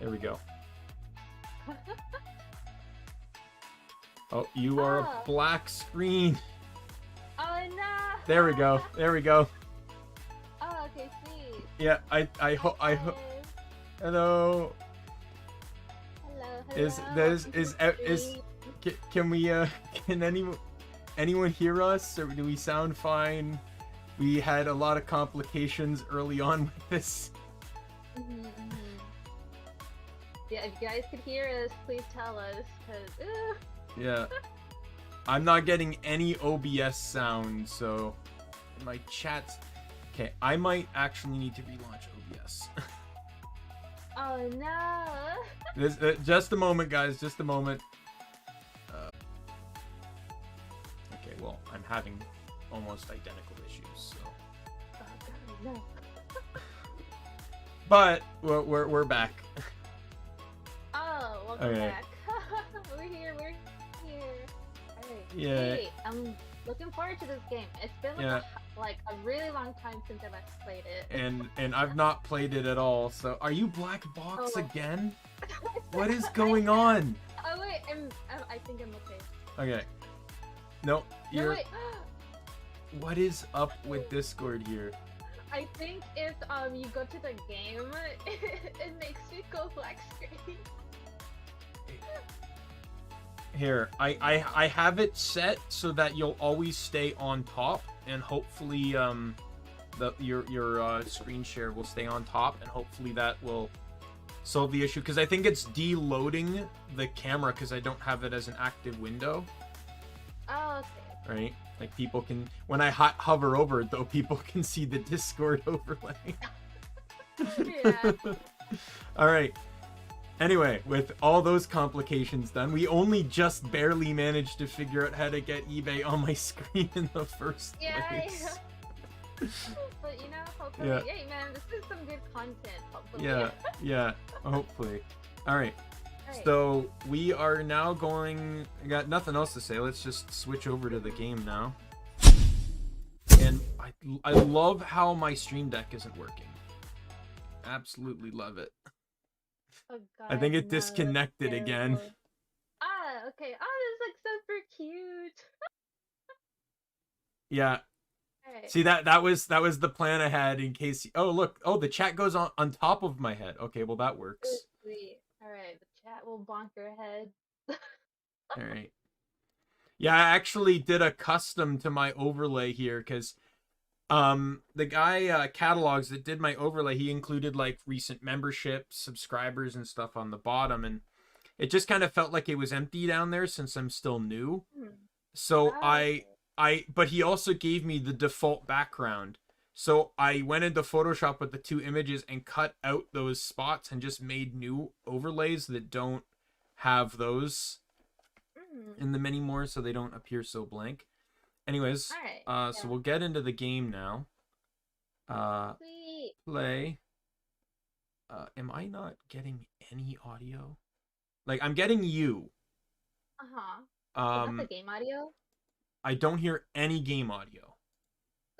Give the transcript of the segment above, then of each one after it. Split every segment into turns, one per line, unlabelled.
There we go. Oh, you are a black screen.
Oh no!
There we go. There we go.
Oh, okay, sweet.
Yeah, I hope. Hello.
Hello.
Can we can anyone hear us, or do we sound fine? We had a lot of complications early on with this.
Yeah, if you guys could hear us, please tell us, cause
yeah, I'm not getting any OBS sound, so my chat's okay. I might actually need to relaunch OBS.
Oh no!
Just a moment, guys. Just a moment. Okay, well, I'm having almost identical issues, so.
Oh god, no.
But we're back.
Oh, welcome back. We're here. We're here. Alright.
Yeah.
Hey, I'm looking forward to this game. It's been like a really long time since I've actually played it.
And I've not played it at all. So are you black box again? What is going
I
on?
Oh wait, I think I'm okay.
Okay. No, you're.
No, wait.
What is up with Discord here?
I think if you go to the game, it makes me go black screen.
Here, I have it set so that you'll always stay on top, and hopefully your screen share will stay on top, and hopefully that will solve the issue, because I think it's deloading the camera because I don't have it as an active window. Oh, okay. Right? Like people can, when I hover over it though, people can see the Discord overlay. Yeah. Alright. Anyway, with all those complications done, we only just barely managed to figure out how to get eBay on my screen in the first place.
But you know, hopefully, yeah, man, this is some good content, hopefully.
Yeah, hopefully. Alright. So we are now going. I got nothing else to say. Let's just switch over to the game now. And I love how my Stream Deck isn't working. Absolutely love it. Oh, God, I think it disconnected again.
Ah, okay. Oh, this looks super cute.
Yeah. Right. See, that was the plan I had in case. Oh, look. Oh, the chat goes on top of my head. Okay, well that works.
Sweet. All right, the chat will bonk your head.
All right. Yeah, I actually did a custom to my overlay here because the guy catalogs that did my overlay, he included like recent memberships, subscribers and stuff on the bottom, and it just kind of felt like it was empty down there since I'm still new. So but he also gave me the default background. So I went into Photoshop with the two images and cut out those spots and just made new overlays that don't have those in them anymore, so they don't appear so blank. Anyways, so we'll get into the game now. Play. Am I not getting any audio? Like, I'm getting you.
Not the game audio?
I don't hear any game audio.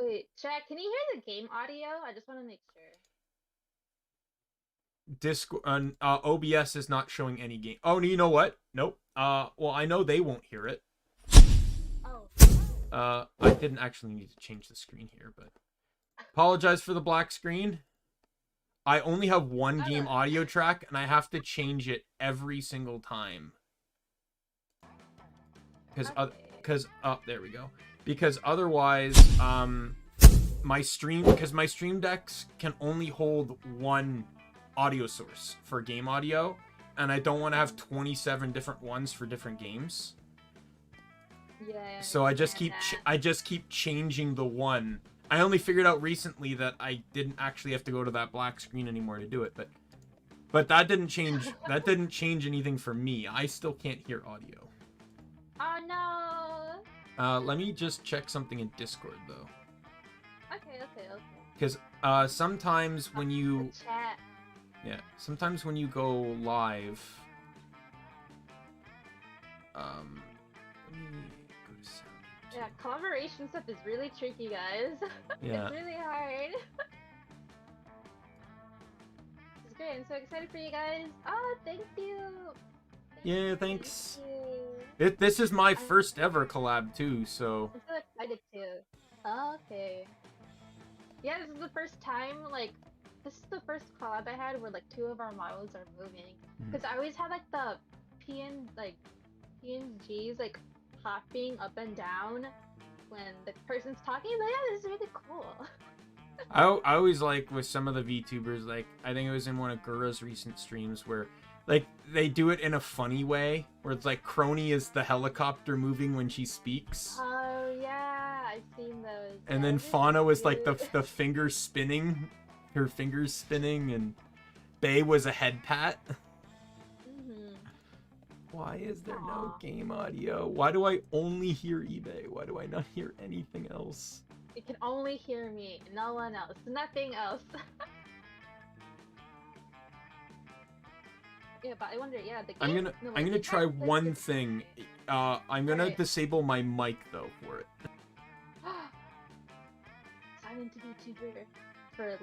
Wait, chat, can you hear the game audio? I just want to make sure.
Discord, OBS is not showing any game. Oh, you know what? Nope. Well, I know they won't hear it. Oh. I didn't actually need to change the screen here, but apologize for the black screen. I only have one game audio track, and I have to change it every single time. Because there we go. Because otherwise, my stream decks can only hold one audio source for game audio, and I don't want to have 27 different ones for different games. Yeah. So I just keep changing the one. I only figured out recently that I didn't actually have to go to that black screen anymore to do it, but that didn't change anything for me. I still can't hear audio. Oh no. Let me just check something in Discord though. Okay. Because sometimes when you sometimes when you go live, let me go to sound.
Yeah, collaboration stuff is really tricky, guys.
Yeah.
It's really hard. Just great. I'm so excited for you guys. Oh, thank you.
Yeah, thanks. This is my first ever collab too, so.
I'm so excited too. Oh, okay. Yeah, this is the first time, like, this is the first collab I had where, like, 2 of our models are moving. Because I always had, like, the PNGs, like, hopping up and down when the person's talking, but yeah, this is really cool.
I always like with some of the VTubers, like, I think it was in one of Gura's recent streams where, like, they do it in a funny way, where it's like Crony is the helicopter moving when she speaks.
Oh, yeah, I've seen those.
And
yeah,
then Fauna was like the fingers spinning, her fingers spinning, and Bae was a head pat. Why is there no game audio? Why do I only hear Ibe? Why do I not hear anything else?
You can only hear me, no one else, nothing else. Yeah, but I wonder, yeah, the game...
I'm gonna try one thing. I'm gonna disable my mic though for it.
Silent VTuber for...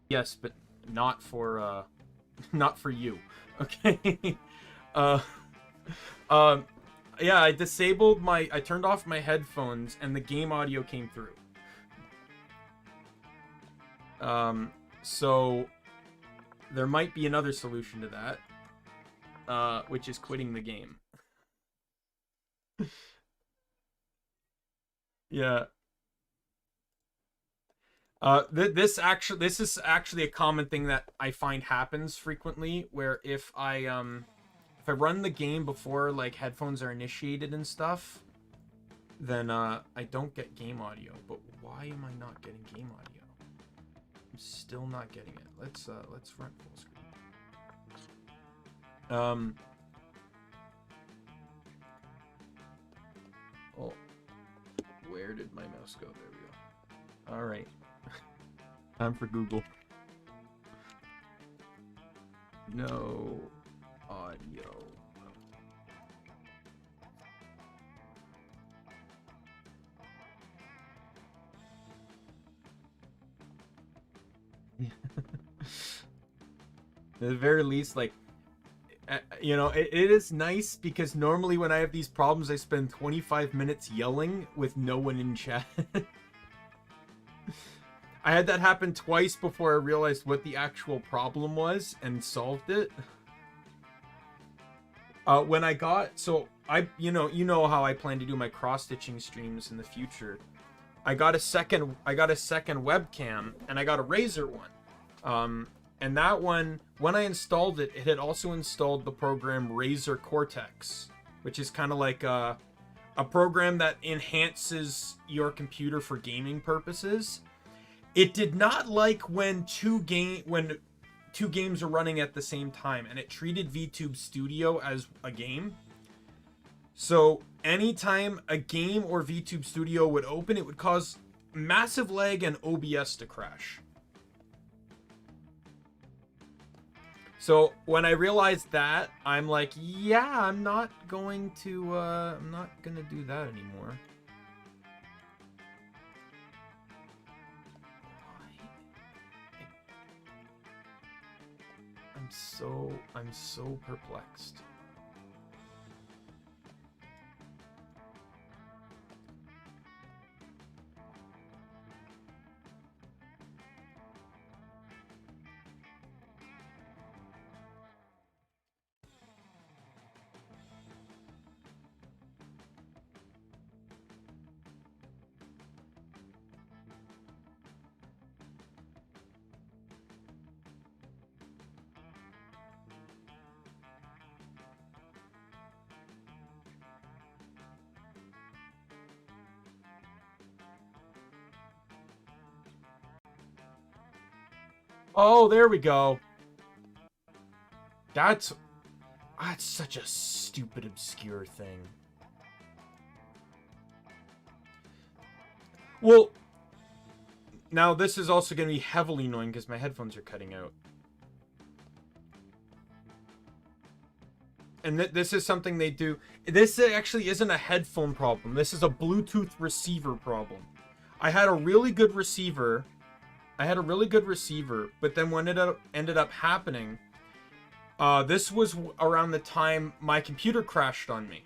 Yes, but not for not for you. Okay. Yeah, I turned off my headphones and the game audio came through. So there might be another solution to that, which is quitting the game. Yeah. This is actually a common thing that I find happens frequently, where if I run the game before like headphones are initiated and stuff, then I don't get game audio. But why am I not getting game audio? I'm still not getting it. Let's run full screen. Oh, where did my mouse go? There we go. All right. Time for Google. No audio. At the very least, like, you know, it is nice because normally when I have these problems, I spend 25 minutes yelling with no one in chat. I had that happen twice before I realized what the actual problem was and solved it. When I got, you know how I plan to do my cross-stitching streams in the future. I got a second webcam and I got a Razer one. And that one, when I installed it, it had also installed the program Razer Cortex, which is kind of like a program that enhances your computer for gaming purposes. It did not like when two games are running at the same time, and it treated VTube Studio as a game. So anytime a game or VTube Studio would open, it would cause massive lag and OBS to crash. So when I realized that, I'm like, yeah, I'm not gonna do that anymore. I'm so perplexed. Oh, there we go. That's such a stupid, obscure thing. Well, now this is also going to be heavily annoying because my headphones are cutting out. And this is something they do. This actually isn't a headphone problem. This is a Bluetooth receiver problem. I had a really good receiver. But then when it ended up happening, this was around the time my computer crashed on me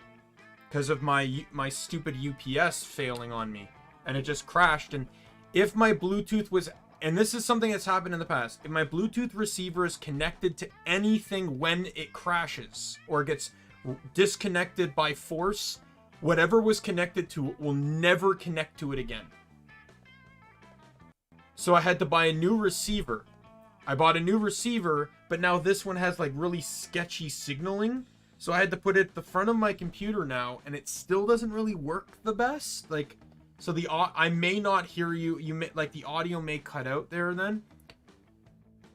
because of my stupid UPS failing on me, and it just crashed. And if my Bluetooth was, and this is something that's happened in the past, if my Bluetooth receiver is connected to anything when it crashes or gets disconnected by force, whatever was connected to it will never connect to it again. So I had to buy a new receiver. I bought a new receiver, but now this one has like really sketchy signaling. So I had to put it at the front of my computer now, and it still doesn't really work the best. Like, so I may not hear you. You may, like, the audio may cut out there then.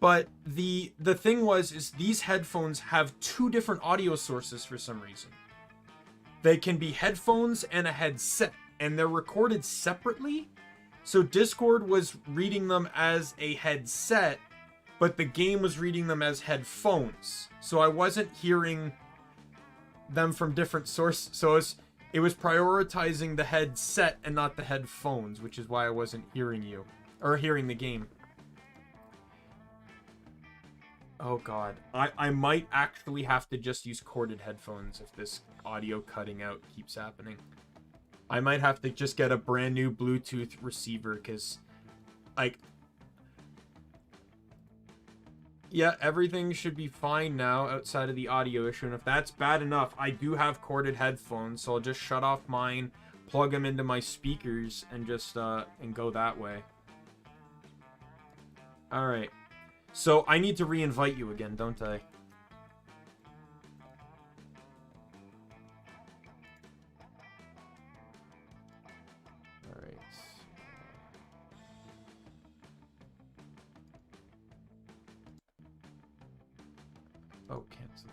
But the thing is these headphones have two different audio sources for some reason. They can be headphones and a headset, and they're recorded separately. So Discord was reading them as a headset, but the game was reading them as headphones. So I wasn't hearing them from different sources. So it was prioritizing the headset and not the headphones, which is why I wasn't hearing you, or hearing the game. Oh god. I might actually have to just use corded headphones if this audio cutting out keeps happening. I might have to just get a brand new Bluetooth receiver, because, like, yeah, everything should be fine now outside of the audio issue. And if that's bad enough, I do have corded headphones, so I'll just shut off mine, plug them into my speakers, and just, and go that way. Alright. So, I need to re-invite you again, don't I? Oh, cancel.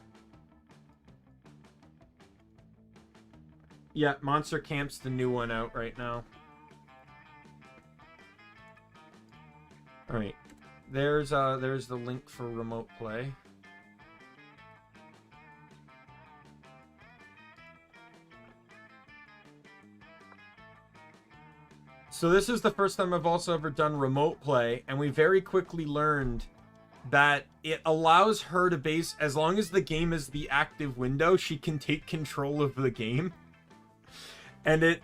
Yeah, Monster Camp's the new one out right now. Alright. There's the link for remote play. So this is the first time I've also ever done remote play, and we very quickly learned that it allows her to base, as long as the game is the active window, she can take control of the game. And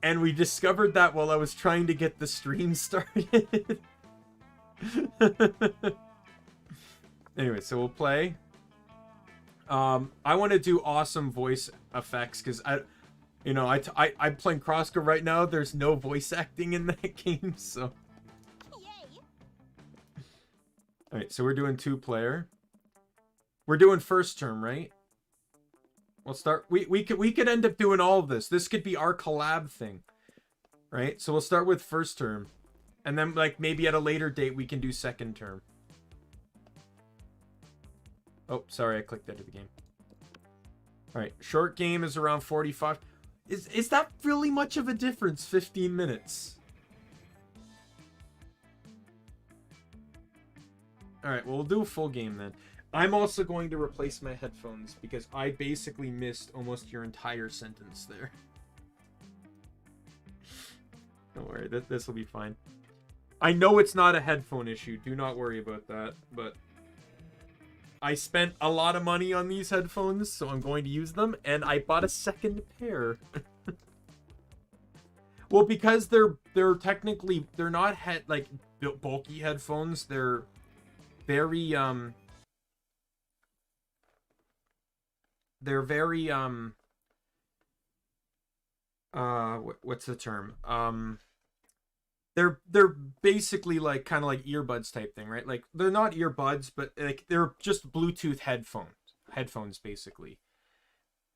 we discovered that while I was trying to get the stream started. Anyway, so we'll play. I want to do awesome voice effects, because I'm playing Crossco right now. There's no voice acting in that game, so. Alright, so we're doing 2-player. We're doing first term, right? We'll start. We could end up doing all of this. This could be our collab thing. Right? So we'll start with first term. And then, like, maybe at a later date we can do second term. Oh, sorry, I clicked out of the game. Alright, short game is around 45. Is that really much of a difference? 15 minutes. Alright, well, we'll do a full game then. I'm also going to replace my headphones because I basically missed almost your entire sentence there. Don't worry, this will be fine. I know it's not a headphone issue. Do not worry about that, but I spent a lot of money on these headphones, so I'm going to use them, and I bought a second pair. Well, because they're technically, they're not bulky headphones. They're very what's the term? They're basically like kind of like earbuds type thing, right? Like, they're not earbuds, but like they're just Bluetooth headphones basically.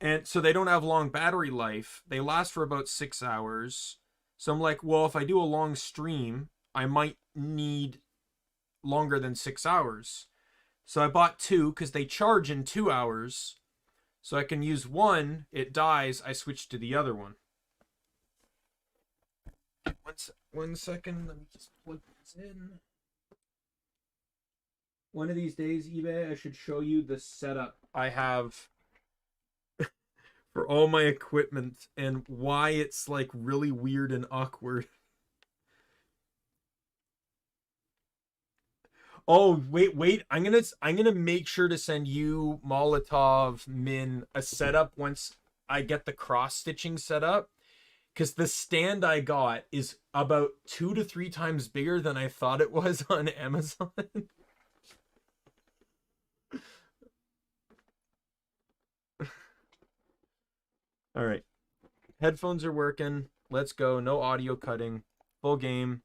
And so they don't have long battery life. They last for about 6 hours. So I'm like, well, if I do a long stream, I might need longer than 6 hours. So I bought 2 because they charge in 2 hours. So I can use one, it dies, I switch to the other one. One second, let me just plug this in. One of these days, eBay, I should show you the setup I have for all my equipment and why it's like really weird and awkward. Oh, wait. I'm gonna make sure to send you, Molotov, Min, a setup once I get the cross stitching set up. Because the stand I got is about 2 to 3 times bigger than I thought it was on Amazon. All right. Headphones are working. Let's go. No audio cutting. Full game.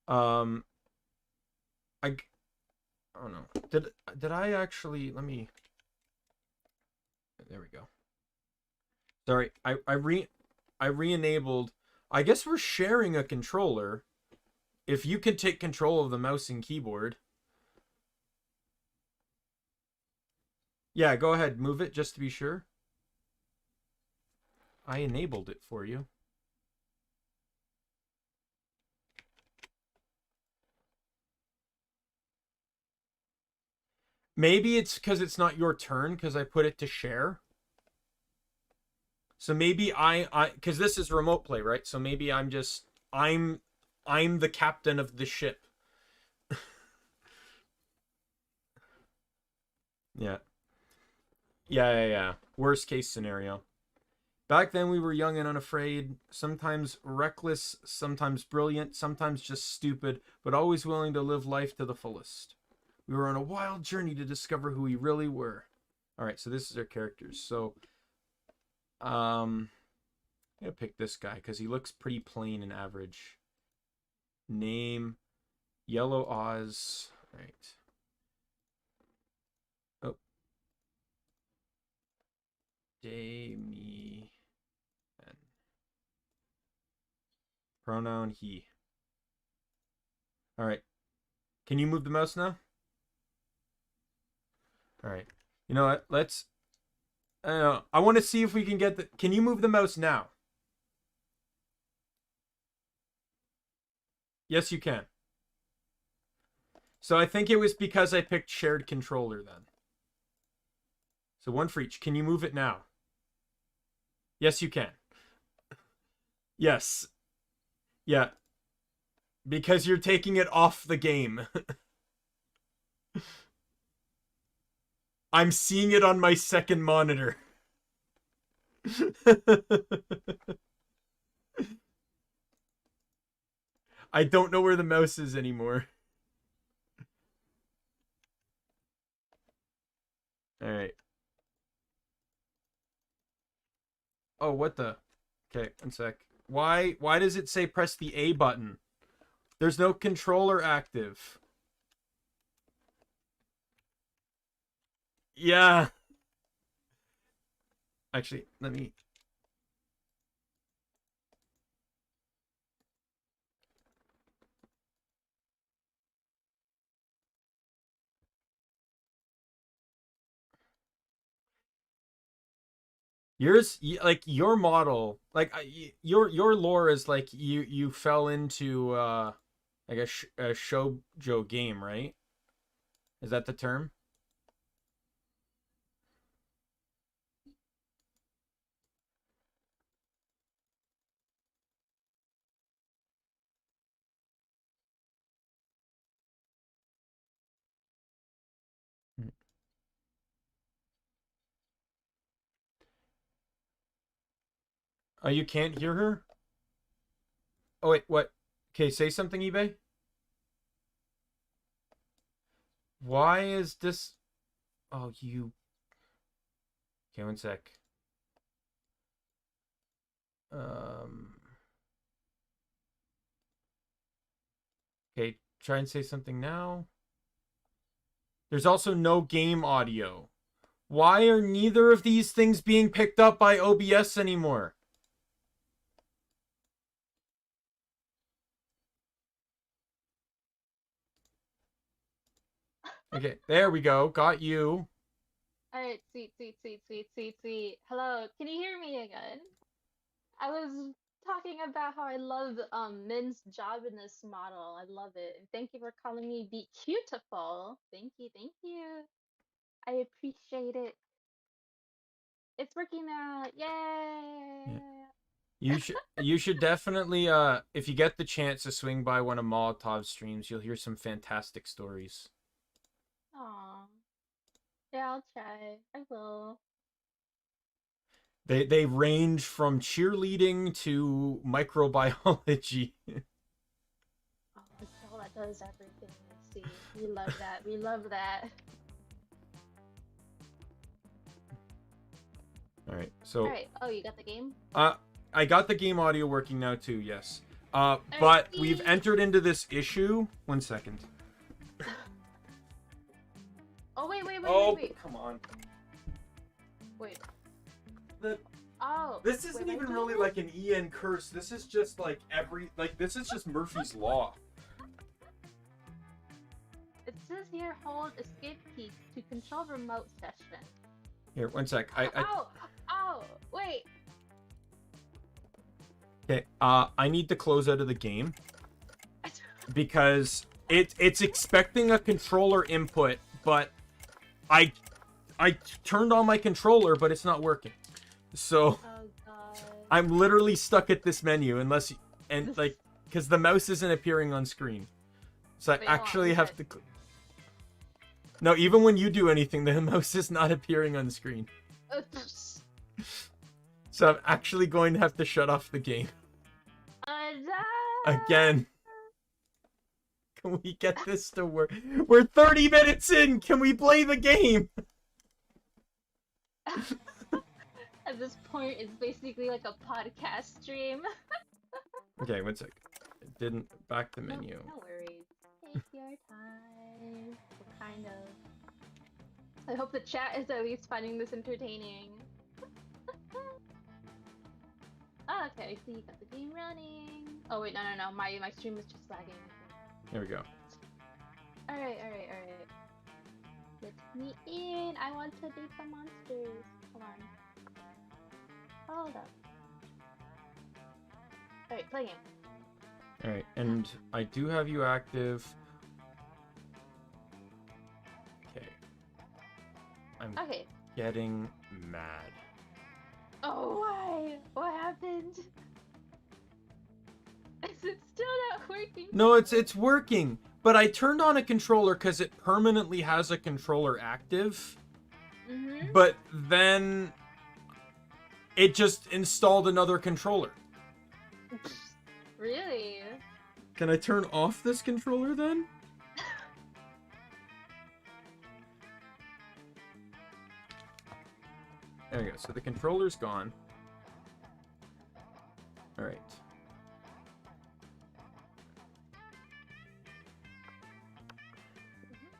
I don't know. Did I actually, let me, there we go. Sorry. I re-enabled. I guess we're sharing a controller. If you can take control of the mouse and keyboard. Yeah, go ahead. Move it just to be sure. I enabled it for you. Maybe it's because it's not your turn because I put it to share. So maybe because this is remote play, right? So maybe I'm the captain of the ship. Yeah. Yeah. Worst case scenario. Back then we were young and unafraid, sometimes reckless, sometimes brilliant, sometimes just stupid, but always willing to live life to the fullest. We were on a wild journey to discover who we really were. All right, so this is our characters. So, I'm gonna pick this guy because he looks pretty plain and average. Name, Yellow Oz. All right. Oh. Daimien. Pronoun he. All right. Can you move the mouse now? All right. You know what? Let's. I want to see if we can get the. Can you move the mouse now? Yes, you can. So I think it was because I picked shared controller then. So one for each. Can you move it now? Yes, you can. Yes. Yeah. Because you're taking it off the game. I'm seeing it on my second monitor. I don't know where the mouse is anymore. All right. Oh, what the? Okay, one sec. Why does it say press the A button? There's no controller active. Yeah. Actually, let me. Yours, like your model, like your lore is like you fell into like a shoujo game, right? Is that the term? Oh, you can't hear her? Oh wait, what? Okay, say something, eBay. Why is this? Oh, you. Okay, one sec. Um. Okay, try and say something now. There's also no game audio. Why are neither of these things being picked up by OBS anymore? Okay, there we go. Got you.
Alright, sweet, sweet, sweet, sweet, sweet, sweet. Hello, can you hear me again? I was talking about how I love Min's job in this model. I love it. And thank you for calling me Be Beautiful. Thank you, thank you. I appreciate it. It's working out. Yay!
Yeah. You should definitely if you get the chance to swing by one of Molotov's streams, you'll hear some fantastic stories.
Aw. Yeah, I'll try. I will.
They range from cheerleading to microbiology.
Oh, the girl that does everything. I see. We love that. We love that.
All right. So
Alright. Oh, you got the game?
I got the game audio working now too. Yes. But
Alright.
we've entered into this issue. 1 second.
Oh, wait.
Oh, come on.
Wait.
The
Oh.
This isn't
wait,
even
what
really
is
like an EN curse. This is just like this is just Murphy's Law.
it? It says here hold escape key to control remote session.
Here, 1 sec.
Oh, wait.
Okay, I need to close out of the game because it's expecting a controller input, but I turned on my controller, but it's not working. So
Oh god.
I'm literally stuck at this menu because the mouse isn't appearing on screen. So I
Wait, hold on,
actually
you
have
said-
to. No, even when you do anything, the mouse is not appearing on screen. So I'm actually going to have to shut off the game again. Can we get this to work? We're 30 minutes in. Can we play the game?
At this point, it's basically like a podcast stream.
Okay, 1 sec. It didn't back the menu.
No worries. Take your time. We're kind of. I hope the chat is at least finding this entertaining. Oh, okay, so you got the game running. Oh wait, no. My stream is just lagging.
There we go.
Alright. Let me in. I want to date the monsters. Hold on. Hold up. Alright, play game.
Alright, and I do have you active. Okay. I'm
Okay.
getting mad.
Oh, why? What happened? Is it still not working?
No, it's working. But I turned on a controller because it permanently has a controller active.
Mm-hmm.
But then it just installed another controller.
Really?
Can I turn off this controller then? There we go. So the controller's gone. Alright.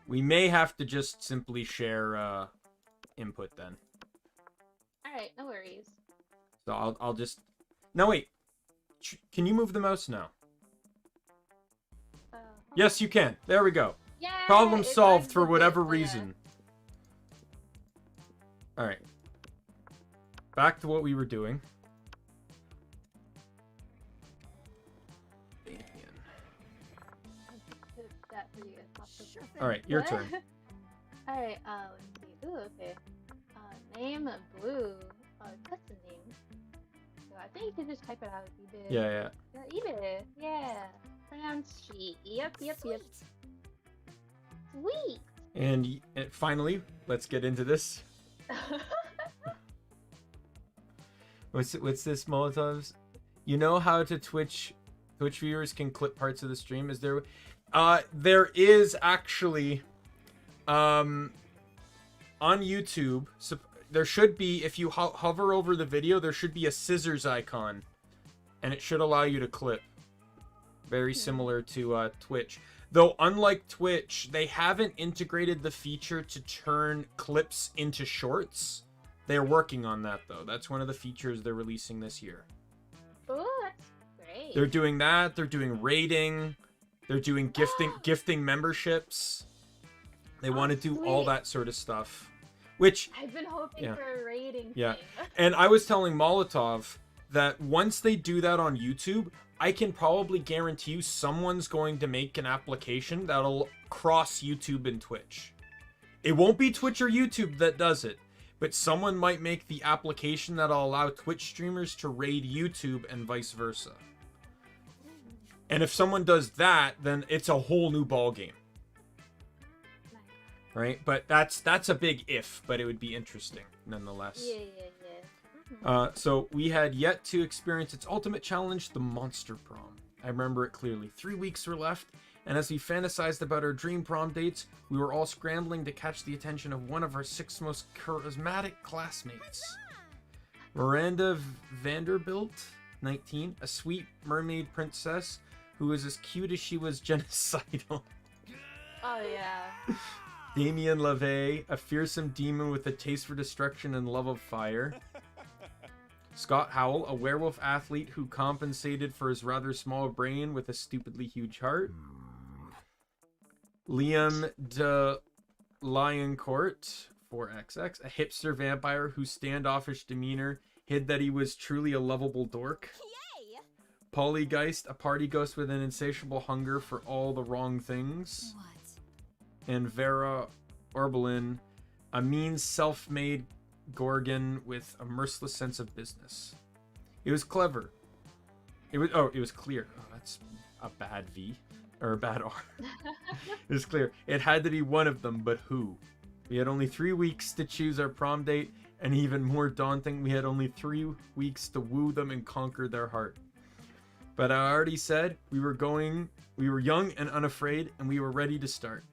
We may have to just simply share input then.
Alright, no worries.
So I'll just... No, wait. Can you move the mouse now? Yes, you can. There we go.
Yay!
Problem
It
solved
lagged
for
a bit,
whatever
but yeah.
reason. Alright. Back to what we were doing.
Put that for you.
Alright, your
What?
turn.
Alright, let's see. Ooh, okay. Name Blue. Custom name. So I think you can just type it out. Ibe.
Yeah.
Ibe. Yeah. Pronounce she. Yep. Sweet.
And finally, let's get into this. What's this, Molotovs? You know how to Twitch viewers can clip parts of the stream? Is there is actually on YouTube, so there should be, if you hover over the video, there should be a scissors icon and it should allow you to clip. Very similar to Twitch. Though unlike Twitch, they haven't integrated the feature to turn clips into shorts. They're working on that though. That's one of the features they're releasing this year.
Ooh, that's great.
They're doing that. They're doing rating. They're doing gifting memberships. They
Oh,
want to do all
sweet.
that sort of stuff. Which,
I've been hoping
yeah.
for a rating
Yeah.
thing.
And I was telling Molotov that once they do that on YouTube, I can probably guarantee you someone's going to make an application that'll cross YouTube and Twitch. It won't be Twitch or YouTube that does it, but someone might make the application that'll allow Twitch streamers to raid YouTube and vice versa. And if someone does that, then it's a whole new ball game.
Nice.
Right? But that's a big if, but it would be interesting nonetheless.
Yeah.
So we had yet to experience its ultimate challenge, the Monster Prom. I remember it clearly. 3 weeks were left, and as we fantasized about our dream prom dates, we were all scrambling to catch the attention of one of our 6 most charismatic classmates. Miranda Vanderbilt, 19, a sweet mermaid princess who was as cute as she was genocidal.
Oh yeah.
Damien LaVey, a fearsome demon with a taste for destruction and love of fire. Scott Howell, a werewolf athlete who compensated for his rather small brain with a stupidly huge heart. Liam de Lioncourt, 4XX, a hipster vampire whose standoffish demeanor hid that he was truly a lovable dork.
Yay!
Polygeist, a party ghost with an insatiable hunger for all the wrong things.
What?
And Vera Orbelin, a mean self-made Gorgon with a merciless sense of business. It was clever. It was clear. Oh, that's a bad V. Or a bad R. It was clear. It had to be one of them, but who? We had only 3 weeks to choose our prom date, and even more daunting, we had only 3 weeks to woo them and conquer their heart. But I already said we were young and unafraid, and we were ready to start.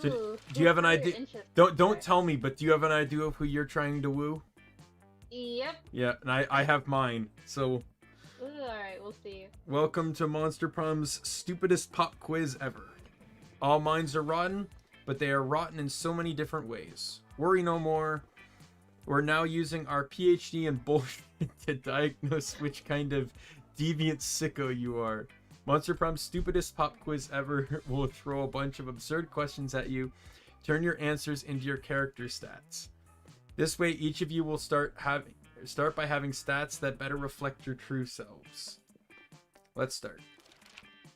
So,
Ooh,
do you have an
who's your
idea?
interest
Don't
there?
tell me, but do you have an idea of who you're trying to woo?
Yep.
Yeah, and I have mine. So,
Ooh, alright, we'll see.
welcome to Monster Prom's stupidest pop quiz ever. All minds are rotten, but they are rotten in so many different ways. Worry no more. We're now using our PhD in bullshit to diagnose which kind of deviant sicko you are. Monster Prom's stupidest pop quiz ever will throw a bunch of absurd questions at you. Turn your answers into your character stats. This way, each of you will start by having stats that better reflect your true selves. Let's start.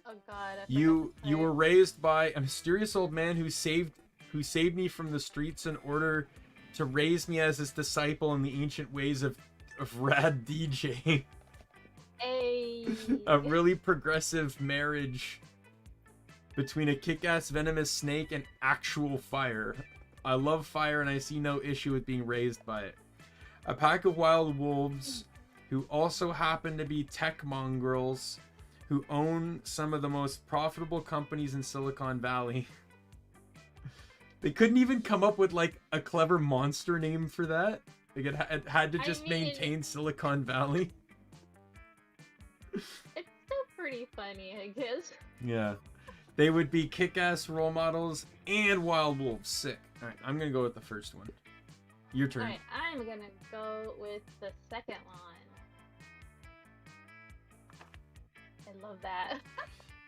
Oh god. I
You
forgot to
were
type.
raised by a mysterious old man who saved me from the streets in order to raise me as his disciple in the ancient ways of rad DJ.
Hey.
A really progressive marriage between a kick-ass venomous snake and actual fire. I love fire and I see no issue with being raised by it. A pack of wild wolves who also happen to be tech mongrels who own some of the most profitable companies in Silicon Valley. They couldn't even come up with like a clever monster name for that. Like it had to just maintain Silicon Valley.
It's still pretty funny, I guess.
Yeah. They would be kick-ass role models and wild wolves. Sick. Alright, I'm gonna go with the first one. Your turn.
Alright, I'm gonna go with the second one. I love that.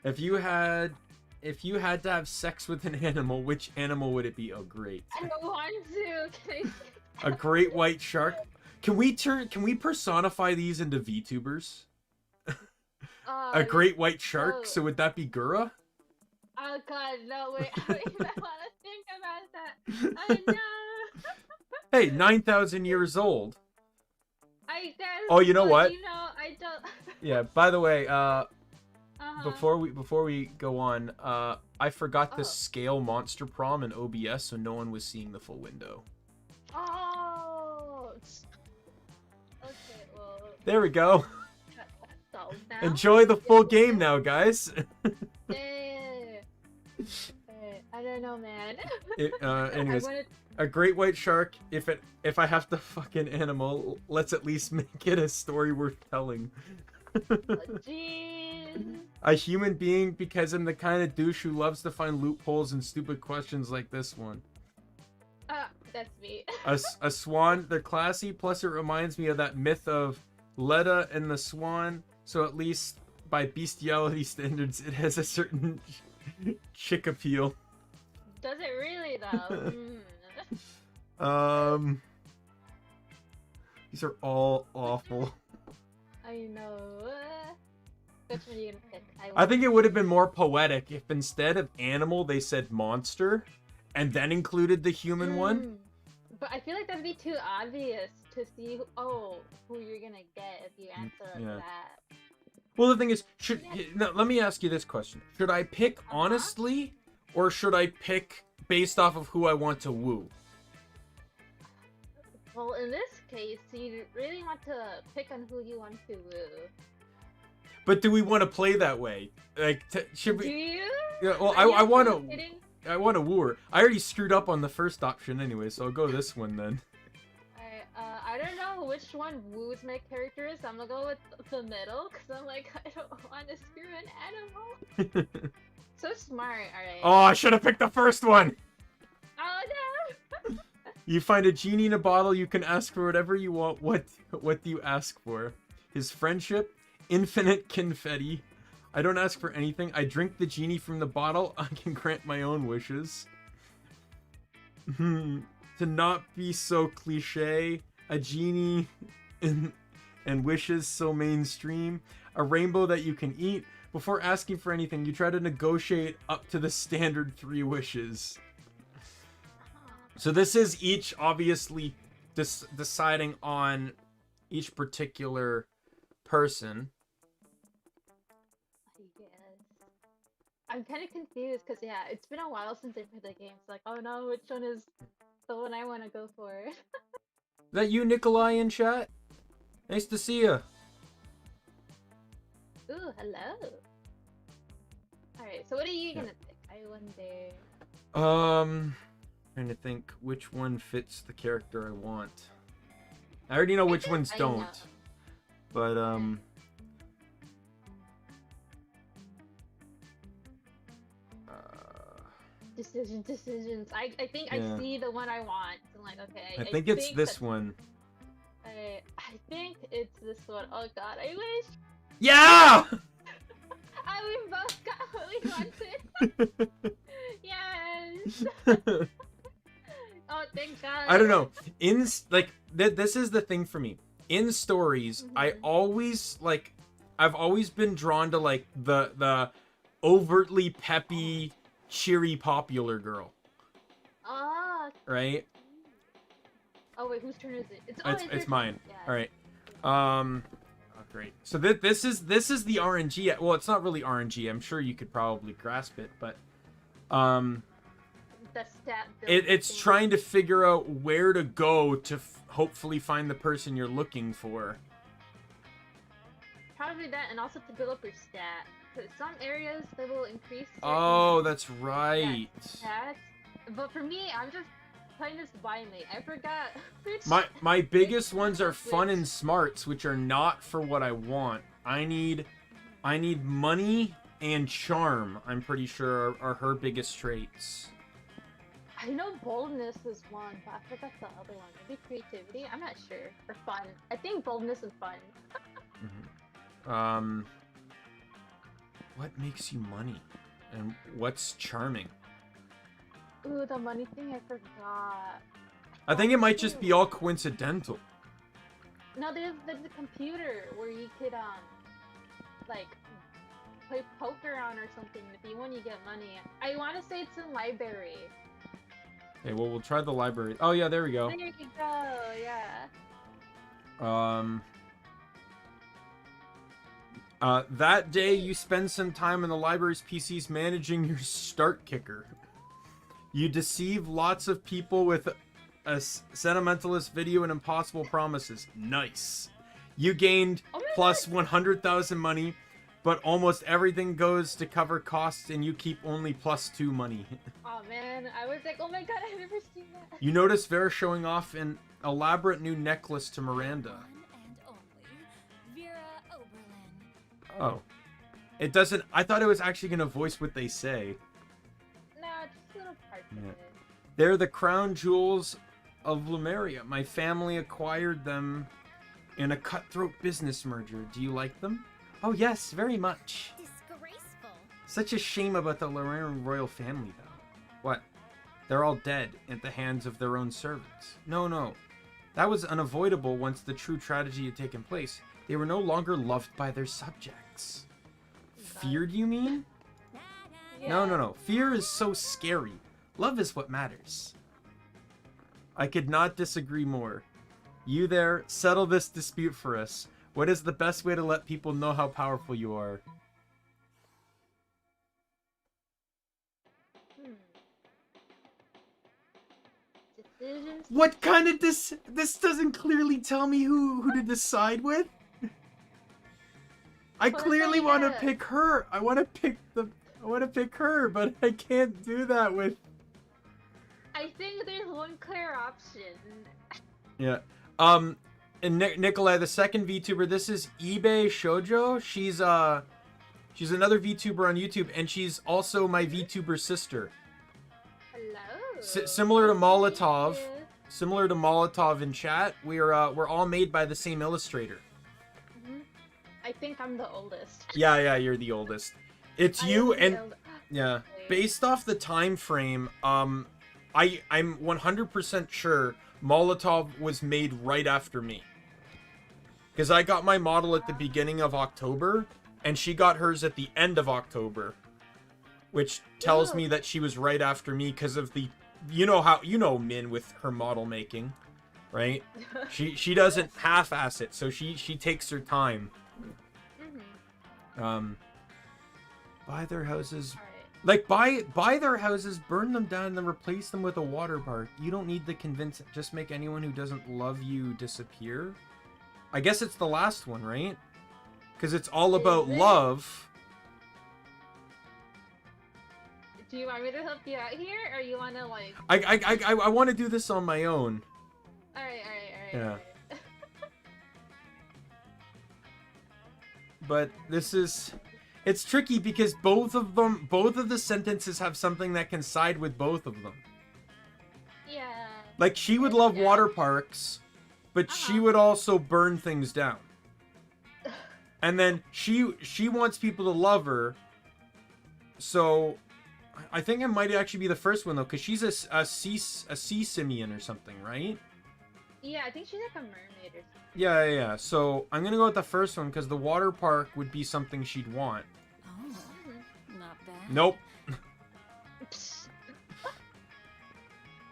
If you had to have sex with an animal, which animal would it be? Oh, great.
I don't want to. Can I...
A great white shark. Can we personify these into VTubers? A great white shark.
no.
So would that be Gura?
Oh god, no, wait. I don't even want to think about that. Oh no.
Hey, 9,000 years old.
I guess.
Oh, you know
but,
what?
You know, I don't.
Yeah. By the way,
Uh-huh.
before we go on, I forgot to
Oh.
scale Monster Prom in OBS, so no one was seeing the full window.
Oh. Okay, well.
There we go.
So now.
Enjoy the full game now, guys.
Yeah. I don't know, man.
Anyways,
I wanted...
a great white shark. If I have to fuck an animal, let's at least make it a story worth telling.
Jeez.
A human being, because I'm the kind of douche who loves to find loopholes in stupid questions like this one.
That's me.
A swan, they're classy, plus it reminds me of that myth of Leda and the swan, so at least by bestiality standards it has a certain chick appeal.
Does it really though?
These are all awful.
I know. Which one are you gonna pick?
I think it would have been more poetic if instead of animal they said monster, and then included the human one.
But I feel like that'd be too obvious to see who you're gonna get if you answer that.
Well, the thing is, let me ask you this question: should I pick honestly, or should I pick based off of who I want to woo?
Well, in this case, you really want to pick on who you want to woo.
But do we want to play that way? Like, should we?
Do you?
Yeah. Well, I want to. I want to woo her. I already screwed up on the first option anyway, so I'll go this one then.
I don't know which one woos my characters. I'm gonna go with the middle, because I'm like, I don't want to screw an animal. So smart, alright.
Oh, I should have picked the first one!
Oh no!
You find a genie in a bottle, you can ask for whatever you want. What do you ask for? His friendship? Infinite confetti? I don't ask for anything. I drink the genie from the bottle. I can grant my own wishes. To not be so cliche. A genie and wishes so mainstream. A rainbow that you can eat. Before asking for anything, you try to negotiate up to the standard 3 wishes. So this is each obviously deciding on each particular person.
I'm kind of confused because it's been a while since I played the game. It's like, oh no, which one is the one I want to go for?
Is that you, Nikolai, in chat? Nice to see you.
Ooh, hello. Alright, so what are you gonna pick? I wonder.
Trying to think which one fits the character I want. I already know which ones don't. But,
Decisions. I think I see the one I want. I'm like, okay.
I think it's this one.
I think it's this one. Oh god, I wish.
Yeah!
We both got what we wanted. Yes. Oh, thank god.
I don't know. This is the thing for me. In stories, I've always been drawn to like the overtly peppy, cheery, popular girl.
Ah.
Right?
Oh wait, whose turn is it?
It's mine.
Yeah.
All right. Oh, great. So this is the RNG. Well, it's not really RNG. I'm sure you could probably grasp it, but
the stat
it's trying to figure out where to go to hopefully find the person you're looking for.
Probably that, and also to build up your stat. Because some areas they will increase.
Oh, that's right.
Stats. But for me, I'm just playing this blindly. I forgot which.
My biggest ones are fun and smarts, which are not for what I want. I need money and charm. I'm pretty sure are her biggest traits.
I know boldness is one, but I forgot the other one. Maybe creativity? I'm not sure. Or fun. I think boldness and fun.
What makes you money? And what's charming?
Ooh, the money thing I forgot.
I think it might just be all coincidental.
No, there's the computer where you could like play poker on or something. If you win, you get money. I want to say it's in library.
Okay, well, we'll try the library. Oh yeah, there we go.
There you go. Yeah.
That day you spend some time in the library's PCs managing your start kicker. You deceive lots of people with a sentimentalist video and impossible promises. Nice. You gained plus 100,000 money, but almost everything goes to cover costs and you keep only plus 2 money.
Oh man, I was like, oh my god, I've never seen that.
You notice Vera showing off an elaborate new necklace to Miranda. Oh. It doesn't... I thought it was actually going to voice what they say.
No, just little parts of it.
They're the crown jewels of Lumeria. My family acquired them in a cutthroat business merger. Do you like them? Oh yes, very much.
Disgraceful.
Such a shame about the Lorraine royal family, though. What? They're all dead at the hands of their own servants. No, no. That was unavoidable once the true tragedy had taken place. They were no longer loved by their subjects. Feared, you mean?
Yeah.
No, no, no. Fear is so scary. Love is what matters. I could not disagree more. You there, settle this dispute for us. What is the best way to let people know how powerful you are?
Decisions.
What kind of this doesn't clearly tell me who to decide with? I
Well,
clearly
so
want to
yeah.
pick her. I want to pick her, but I can't do that with.
I think there's one clear option.
Yeah. And Nikolai, the second VTuber, this is Ibe Shoujo. She's another VTuber on YouTube, and she's also my Vtuber sister.
Hello.
Similar to
Nice to meet
Molotov.
you.
Similar to Molotov in chat, we're all made by the same illustrator.
Mhm. I think I'm the oldest.
Yeah, you're the oldest. It's
I
you
am the
and
eld-
yeah.
Okay.
Based off the time frame, I'm 100% sure Molotov was made right after me. Because I got my model at the beginning of October, and she got hers at the end of October, which tells
Ooh.
me that she was right after me because of the, you know Min with her model making, right? She doesn't half-ass it, so she takes her time.
Mhm.
Buy their houses.
Alright.
Like, buy their houses, burn them down, and then replace them with a water park. You don't need to convince. Just make anyone who doesn't love you disappear. I guess it's the last one, right? Because it's all about
Is it?
love.
Do you want me to help you out here, or you want to like?
I want to do this on my own.
Alright.
Yeah.
Alright.
But this is... It's tricky because both of the sentences have something that can side with both of them.
Yeah.
Like, she would love
Yeah.
water parks, but she
Uh-huh.
would also burn things down. And then she wants people to love her. So I think it might actually be the first one though, because she's a sea simian or something, right?
Yeah, I think she's like a mermaid or something.
Yeah. So I'm gonna go with the first one because the water park would be something she'd want.
Oh, not bad.
Nope.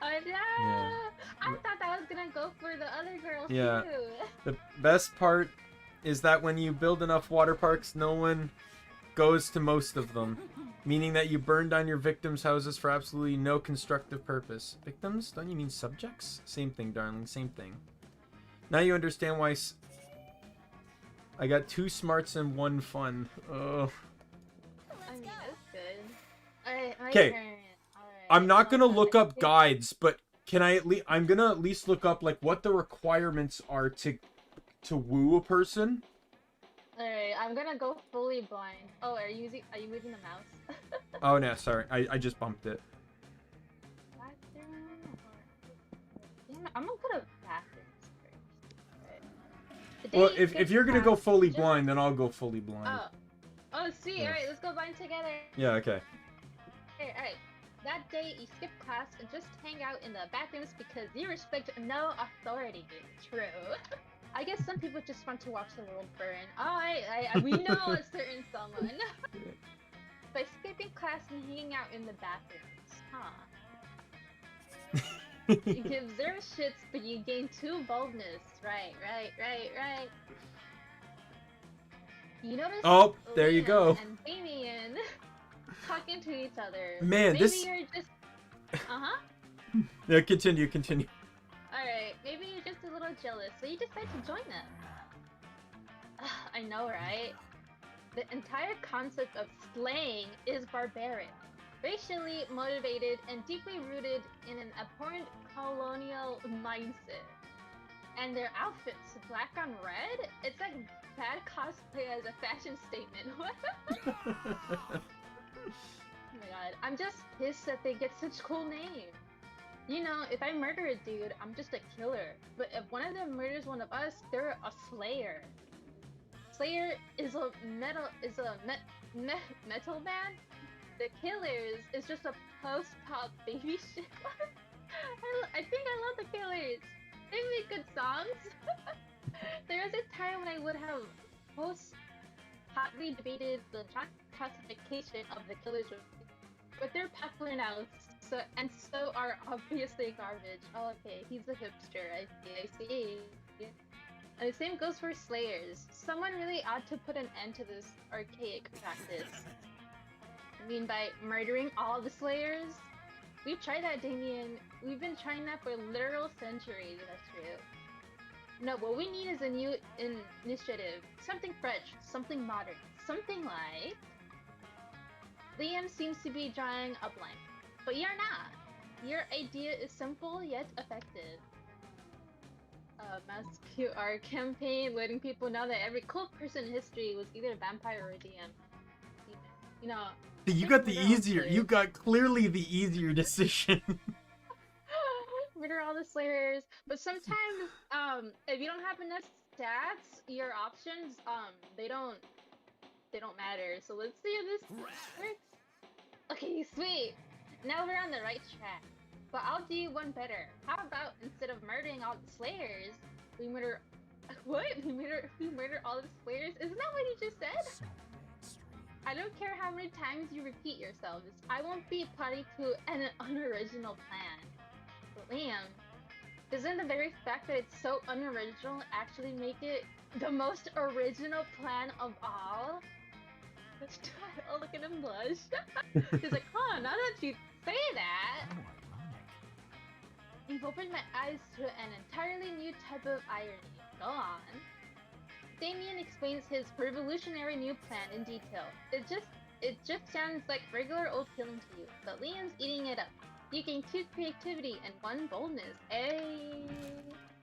Oh no!
Yeah.
I thought that was gonna go for the other girl
Yeah.
too.
The best part is that when you build enough water parks, no one goes to most of them. Meaning that you burn down your victims' houses for absolutely no constructive purpose. Victims? Don't you mean subjects? Same thing, darling. Same thing. Now you understand why I got 2 smarts and 1 fun. Oh.
I mean, that's good. Alright, my
'Kay.
turn. Alright.
I'm not gonna look up
I think-
guides, but can I at least... I'm gonna at least look up, like, what the requirements are to woo a person.
Alright, I'm gonna go fully blind. Oh, are you moving the mouse?
Oh, no, sorry. I just bumped it.
Bathroom or... Damn it, I'm gonna go to bathrooms first. Alright.
Well,
Today
if
skips
you're gonna go
class,
fully
just-
blind, then I'll go fully blind.
Oh. Oh, sweet.
Yeah.
Alright, let's go blind together.
Yeah, okay.
Alright. That day, you skip class and just hang out in the bathrooms because you respect no authority. True. I guess some people just want to watch the world burn. We know a certain someone. By skipping class and hanging out in the bathrooms, huh? You give 0 shits, but you gain 2 boldness. Right. You notice
Oh, there you
Liam
go.
and Daimien talking to each other.
Man,
Maybe
this-
you're just... Uh-huh.
Yeah, continue.
Alright, maybe you're just a little jealous, so you decide to join them. I know, right? The entire concept of slaying is barbaric, racially motivated, and deeply rooted in an abhorrent colonial mindset. And their outfits, black on red? It's like bad cosplay as a fashion statement. What? Oh my god, I'm just pissed that they get such cool names. You know, if I murder a dude, I'm just a killer. But if one of them murders one of us, they're a slayer. Slayer is a metal band. The Killers is just a post-pop baby shit. I think I love the Killers. They make good songs. There was a time when I would have hotly debated the classification of the Killers, but they're popular now. So are obviously garbage. Oh, okay, he's a hipster. I see. And the same goes for Slayers. Someone really ought to put an end to this archaic practice. I mean, by murdering all the Slayers? We've tried that, Daimien. We've been trying that for literal centuries, that's true. No, what we need is a new initiative. Something fresh, something modern, something like... Liam seems to be drawing a blank, but you're not. Your idea is simple yet effective. Mass QR campaign letting people know that every cool person in history was either a vampire or a DM. You know...
You got the easier. You got clearly the easier decision.
Murder all the Slayers, but sometimes, if you don't have enough stats, your options, they don't matter. So let's see if this works. Okay, sweet. Now we're on the right track. But I'll do you one better. How about instead of murdering all the Slayers, we murder... What? We murder all the Slayers? Isn't that what you just said? I don't care how many times you repeat yourselves. I won't be party to an unoriginal plan. But Liam, doesn't the very fact that it's so unoriginal actually make it the most original plan of all? Oh, look at him blush. He's like, huh, now that you say that...
How ironic.
You've opened my eyes to an entirely new type of irony. Go on. Daimien explains his revolutionary new plan in detail. It just sounds like regular old killing to you, but Liam's eating it up. You gain 2 creativity and 1 boldness. Hey.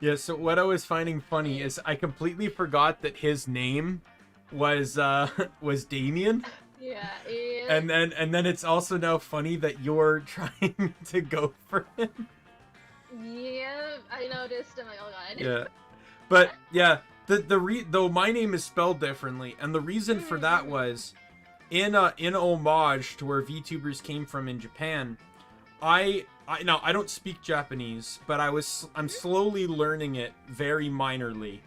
Yeah, so what I was finding funny is I completely forgot that his name was Daimien.
Yeah.
And then it's also now funny that you're trying to go for him.
Yeah, I noticed. I'm like, oh god.
Yeah. But yeah, though my name is spelled differently, and the reason for that was in homage to where VTubers came from in Japan. I don't speak Japanese, but I'm slowly learning it very minorly.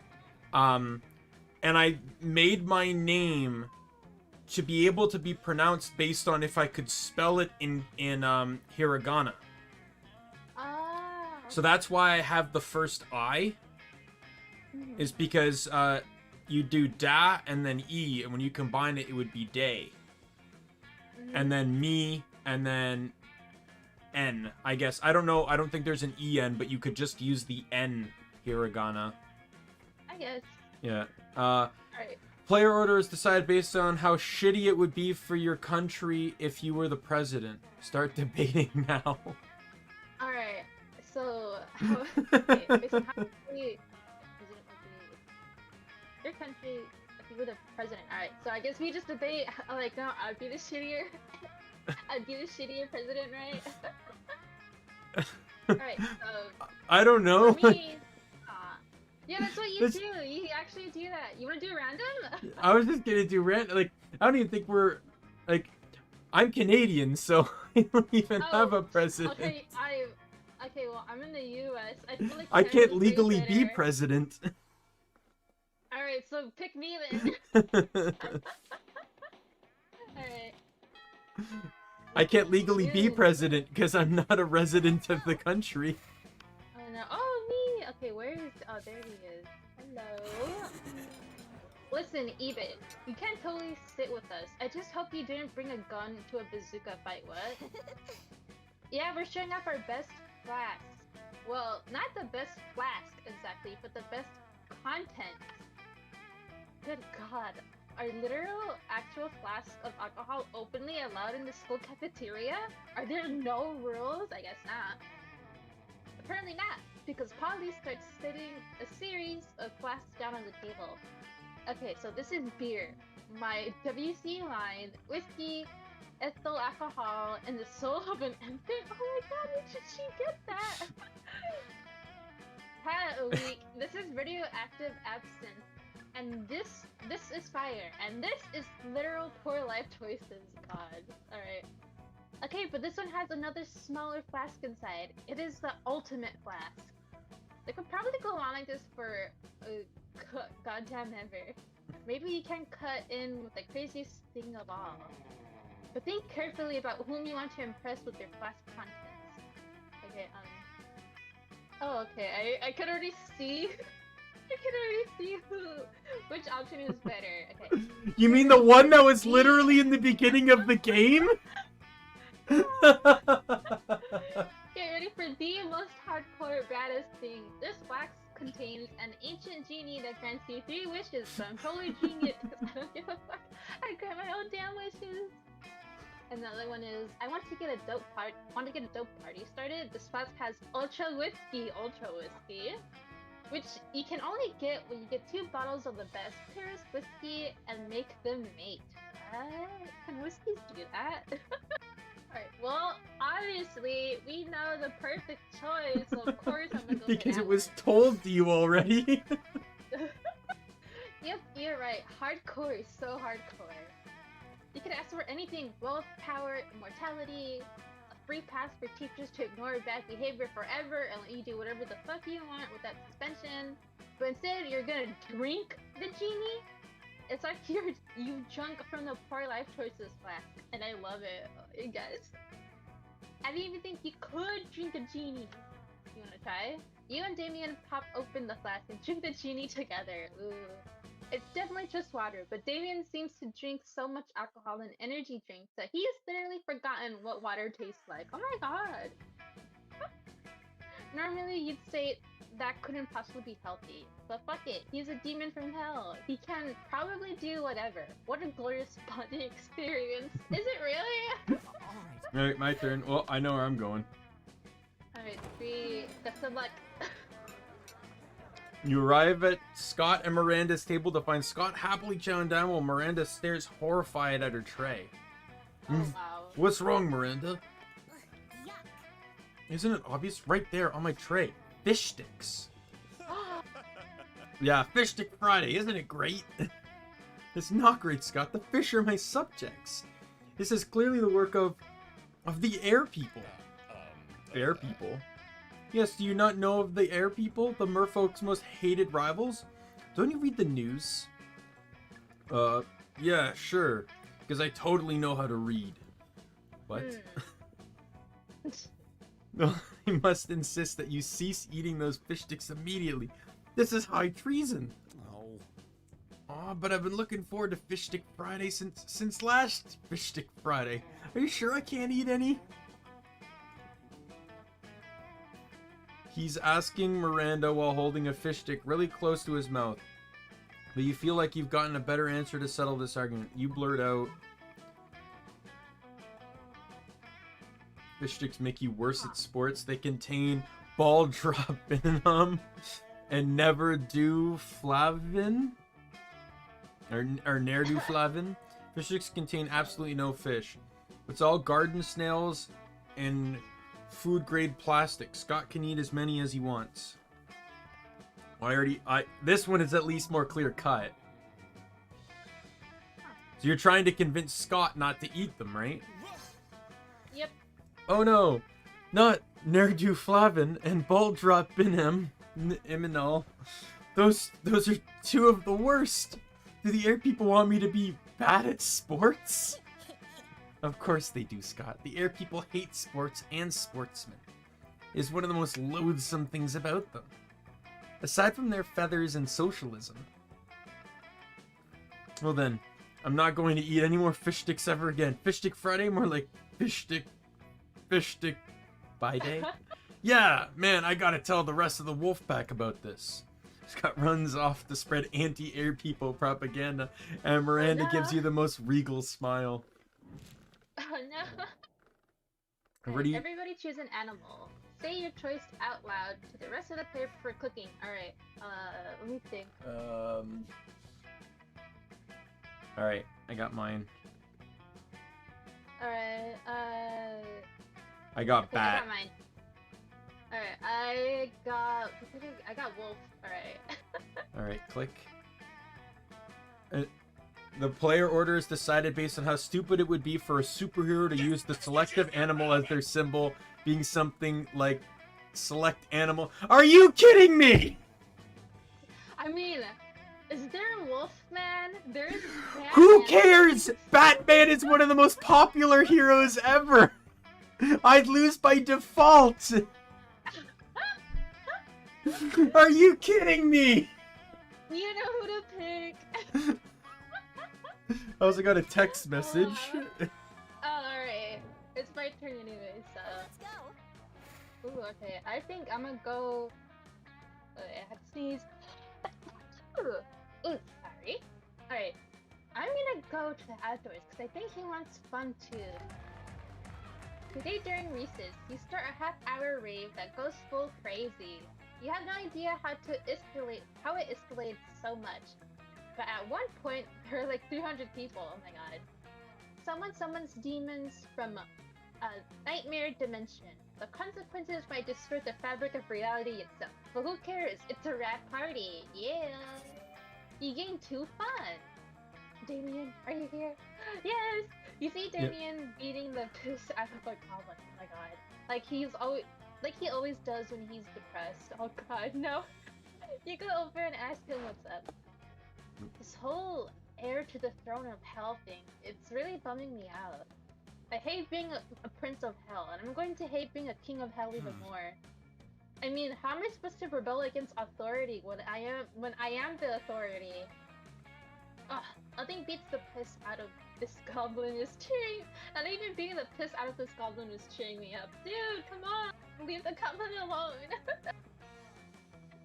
And I made my name to be able to be pronounced based on if I could spell it in hiragana.
Ah.
So that's why I have the first I. Is because you do da and then e, and when you combine it, it would be day. And then me, and then n. I guess I don't know. I don't think there's an en, but you could just use the n hiragana.
I guess.
Yeah.
Alright.
Player order is decided based on how shitty it would be for your country if you were the president. Start debating now.
Alright. So, okay, based on how shitty your country if you were the president. Alright, so I guess we just debate, like, no, I'd be the shittier president, right? Alright, so...
I don't know.
For me, yeah, that's what you do. You actually do that. You want to do random?
I was just gonna do random. Like, I don't even think we're... Like, I'm Canadian, so I don't even have a president.
Okay, okay, well, I'm in the U.S. I feel like
I can't
Canada's way
legally be
better.
president.
Alright, so pick me then. Alright.
I can't legally be president because I'm not a resident of the country.
Oh no. Oh, me! Okay, where is... Oh, there he is. Hello. Listen, Ibe, you can't totally sit with us. I just hope you didn't bring a gun to a bazooka fight, what? Yeah, we're showing off our best flask. Well, not the best flask, exactly, but the best content. Good god. Are literal, actual flasks of alcohol openly allowed in the school cafeteria? Are there no rules? I guess not. Apparently not, because Polly starts sitting a series of flasks down on the table. Okay, so this is beer. My WC line, whiskey, ethyl alcohol, and the soul of an infant? Oh my god, where did she get that? Had a week. This is radioactive absinthe. And this is fire. And this is literal poor life choices. God. Alright. Okay, but this one has another smaller flask inside. It is the ultimate flask. They could probably go on like this for goddamn ever. Maybe you can cut in with the craziest thing of all. But think carefully about whom you want to impress with your flask contents. Okay, oh, okay, I could already see... I can already see which option is better. Okay.
You mean the one that was literally in the beginning of the game?
Get ready for the most hardcore, baddest thing. This wax contains an ancient genie that grants you 3 wishes, so I'm totally genius because I don't give a fuck. I grant my own damn wishes. And the other one is, I want to get a dope party started. This flask has ultra whiskey, which you can only get when you get 2 bottles of the best, purest whiskey and make them mate. Can whiskeys do that? Alright, well, obviously, we know the perfect choice, so of course I'm gonna go
Because
for
it was
that
told to you already.
Yep, you're right. Hardcore is so hardcore. You can ask for anything: wealth, power, immortality, a free pass for teachers to ignore bad behavior forever and let you do whatever the fuck you want without suspension. But instead, you're gonna drink the genie? It's like you drunk from the poor life choices flask, and I love it. You guys, I didn't even think you could drink a genie. You wanna try? You and Daimien pop open the flask and drink the genie together. Ooh. It's definitely just water, but Daimien seems to drink so much alcohol and energy drinks that he's literally forgotten what water tastes like. Oh my god! Normally you'd say that couldn't possibly be healthy, but fuck it, he's a demon from hell. He can probably do whatever. What a glorious body experience. Is it really?
Alright, my turn. Well, I know where I'm going.
Alright, 3, best of luck.
You arrive at Scott and Miranda's table to find Scott happily chowing down while Miranda stares horrified at her tray.
Oh wow.
What's wrong, Miranda? Isn't it obvious? Right there on my tray. Fish sticks. Yeah, Fish Stick Friday. Isn't it great? It's not great, Scott. The fish are my subjects. This is clearly the work of the air people. Air people? Yes, do you not know of the air people? The merfolk's most hated rivals? Don't you read the news? Yeah, sure. Because I totally know how to read. What? No, I must insist that you cease eating those fish sticks immediately. This is high treason. Oh. Aw, but I've been looking forward to Fish Stick Friday since last Fish Stick Friday. Are you sure I can't eat any? He's asking Miranda while holding a fish stick really close to his mouth. But you feel like you've gotten a better answer to settle this argument. You blurt out, fish sticks make you worse at sports. They contain ball drop in them and never do flavin or ne'er do flavin. Fish sticks contain absolutely no fish. It's all garden snails and food grade plastic. Scott can eat as many as he wants. This one is at least more clear cut. So you're trying to convince Scott not to eat them, right?
Yep.
Oh no, not Nerduflavin and Ball Drop Binham Iminol. Those are 2 of the worst. Do the air people want me to be bad at sports? Of course they do, Scott. The air people hate sports and sportsmen. It's one of the most loathsome things about them. Aside from their feathers and socialism. Well then, I'm not going to eat any more fish sticks ever again. Fish Stick Friday? More like fish stick by day? Yeah, man, I gotta tell the rest of the wolf pack about this. Scott runs off to spread anti-air people propaganda, and Miranda gives you the most regal smile.
Oh no.
Already...
Everybody choose an animal. Say your choice out loud to the rest of the player for clicking. Alright, let me think.
Alright, I got mine.
Alright,
I got bat.
I got mine. Alright, I got wolf. Alright.
Alright, click. The player order is decided based on how stupid it would be for a superhero to use the selective animal as their symbol, being something like select animal. Are you kidding me?
I mean, is there a Wolfman? There's Batman.
Who cares? Batman is one of the most popular heroes ever. I'd lose by default. Are you kidding me?
You know who to pick.
I also got a text message.
Oh, alright. It's my turn anyway, so.
Let's go.
Ooh, okay. I think I'm gonna go. I had to sneeze. Ooh, sorry. Alright. I'm gonna go to the outdoors because I think he wants fun too. Today during recess, you start a half-hour rave that goes full crazy. You have no idea how it escalates so much. But at one point, there are like 300 people. Oh my god. Someone summons demons from a nightmare dimension. The consequences might distort the fabric of reality itself. But who cares? It's a rad party. Yeah. You gain 2 fun. Daimien, are you here? Yes! You see Daimien beating the piss out of a goblin. Oh my god. Like he always does when he's depressed. Oh god, no. You go over and ask him what's up. This whole heir to the throne of hell thing, it's really bumming me out. I hate being a prince of hell, and I'm going to hate being a king of hell even more. I mean, how am I supposed to rebel against authority when I am the authority? Ugh, nothing beats the piss out of this goblin is cheering. Not even beating the piss out of this goblin is cheering me up. Dude, come on, leave the goblin alone.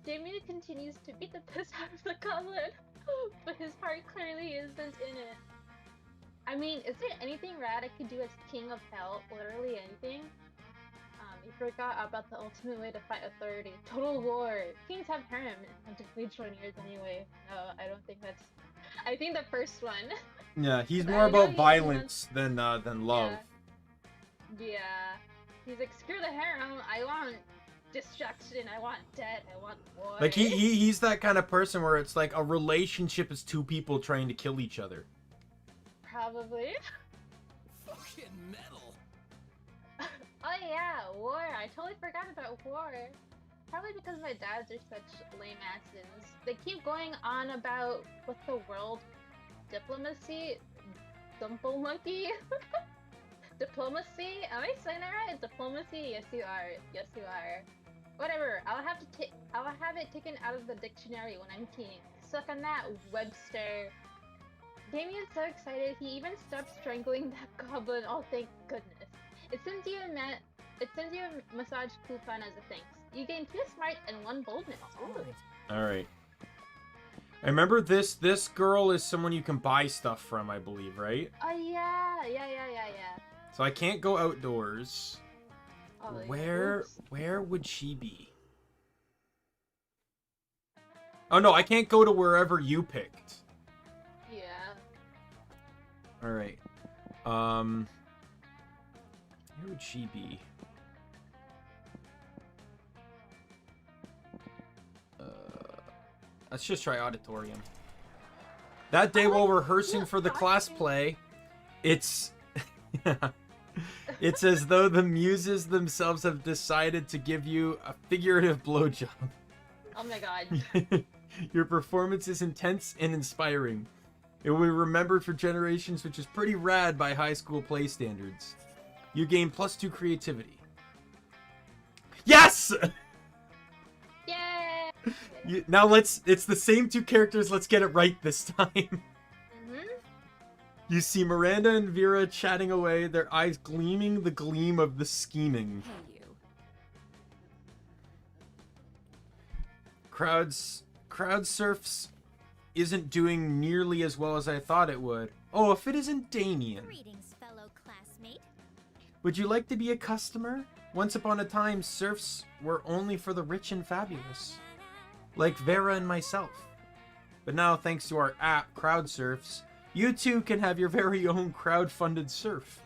Daimien continues to beat the piss out of the goblin, but his heart clearly isn't in it. I mean, is there anything rad I could do as king of hell? Literally anything? You forgot about the ultimate way to fight authority. Total war. Kings have harem and legionnaires anyway. No, I don't think that's. I think the first one.
Yeah, he's more about violence than love.
Yeah. He's like, screw the harem. I want destruction. I want death. I want war.
Like he's that kind of person where it's like a relationship is 2 people trying to kill each other.
Probably.
Fucking metal.
Oh yeah, war. I totally forgot about war. Probably because my dads are such lame asses. They keep going on about what the world diplomacy, Dumple Monkey, diplomacy. Am I saying that right? Diplomacy. Yes, you are. Yes, you are. Whatever. I'll have it taken out of the dictionary when I'm king. Suck on that, Webster. Daimien's so excited he even stopped strangling that goblin. Oh, thank goodness. It sends you a massage coupon as a thanks. You gain 2 smart and 1 boldness. Ooh.
Alright. I remember this girl is someone you can buy stuff from, I believe, right?
Oh yeah.
So I can't go outdoors.
Oh,
Where
oops.
would she be? Oh no, I can't go to wherever you picked.
Yeah.
Alright. Where would she be? Let's just try auditorium. That day while rehearsing for the class play, it's it's as though the muses themselves have decided to give you a figurative blowjob.
Oh my god.
Your performance is intense and inspiring. It will be remembered for generations, which is pretty rad by high school play standards. You gain +2 creativity. Yes!
Yay!
Now it's the same 2 characters, let's get it right this time.
Mm-hmm.
You see Miranda and Vera chatting away, their eyes gleaming the gleam of the scheming.
Hey, you.
Crowd surfs isn't doing nearly as well as I thought it would. Oh, if it isn't Daimien.
Greetings, fellow classmate.
Would you like to be a customer? Once upon a time, surfs were only for the rich and fabulous. Like Vera and myself. But now, thanks to our app, Crowd Surfs, you too can have your very own crowd-funded surf.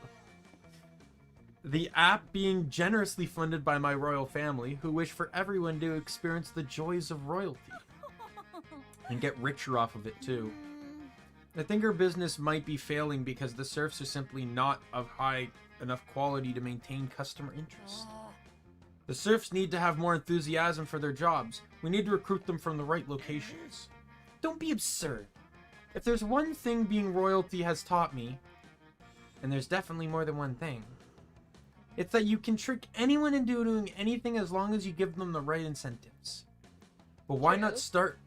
The app being generously funded by my royal family, who wish for everyone to experience the joys of royalty. And get richer off of it too. I think her business might be failing because the serfs are simply not of high enough quality to maintain customer interest. The serfs need to have more enthusiasm for their jobs. We need to recruit them from the right locations. Don't be absurd. If there's one thing being royalty has taught me, and there's definitely more than one thing, it's that you can trick anyone into doing anything as long as you give them the right incentives. But why not start...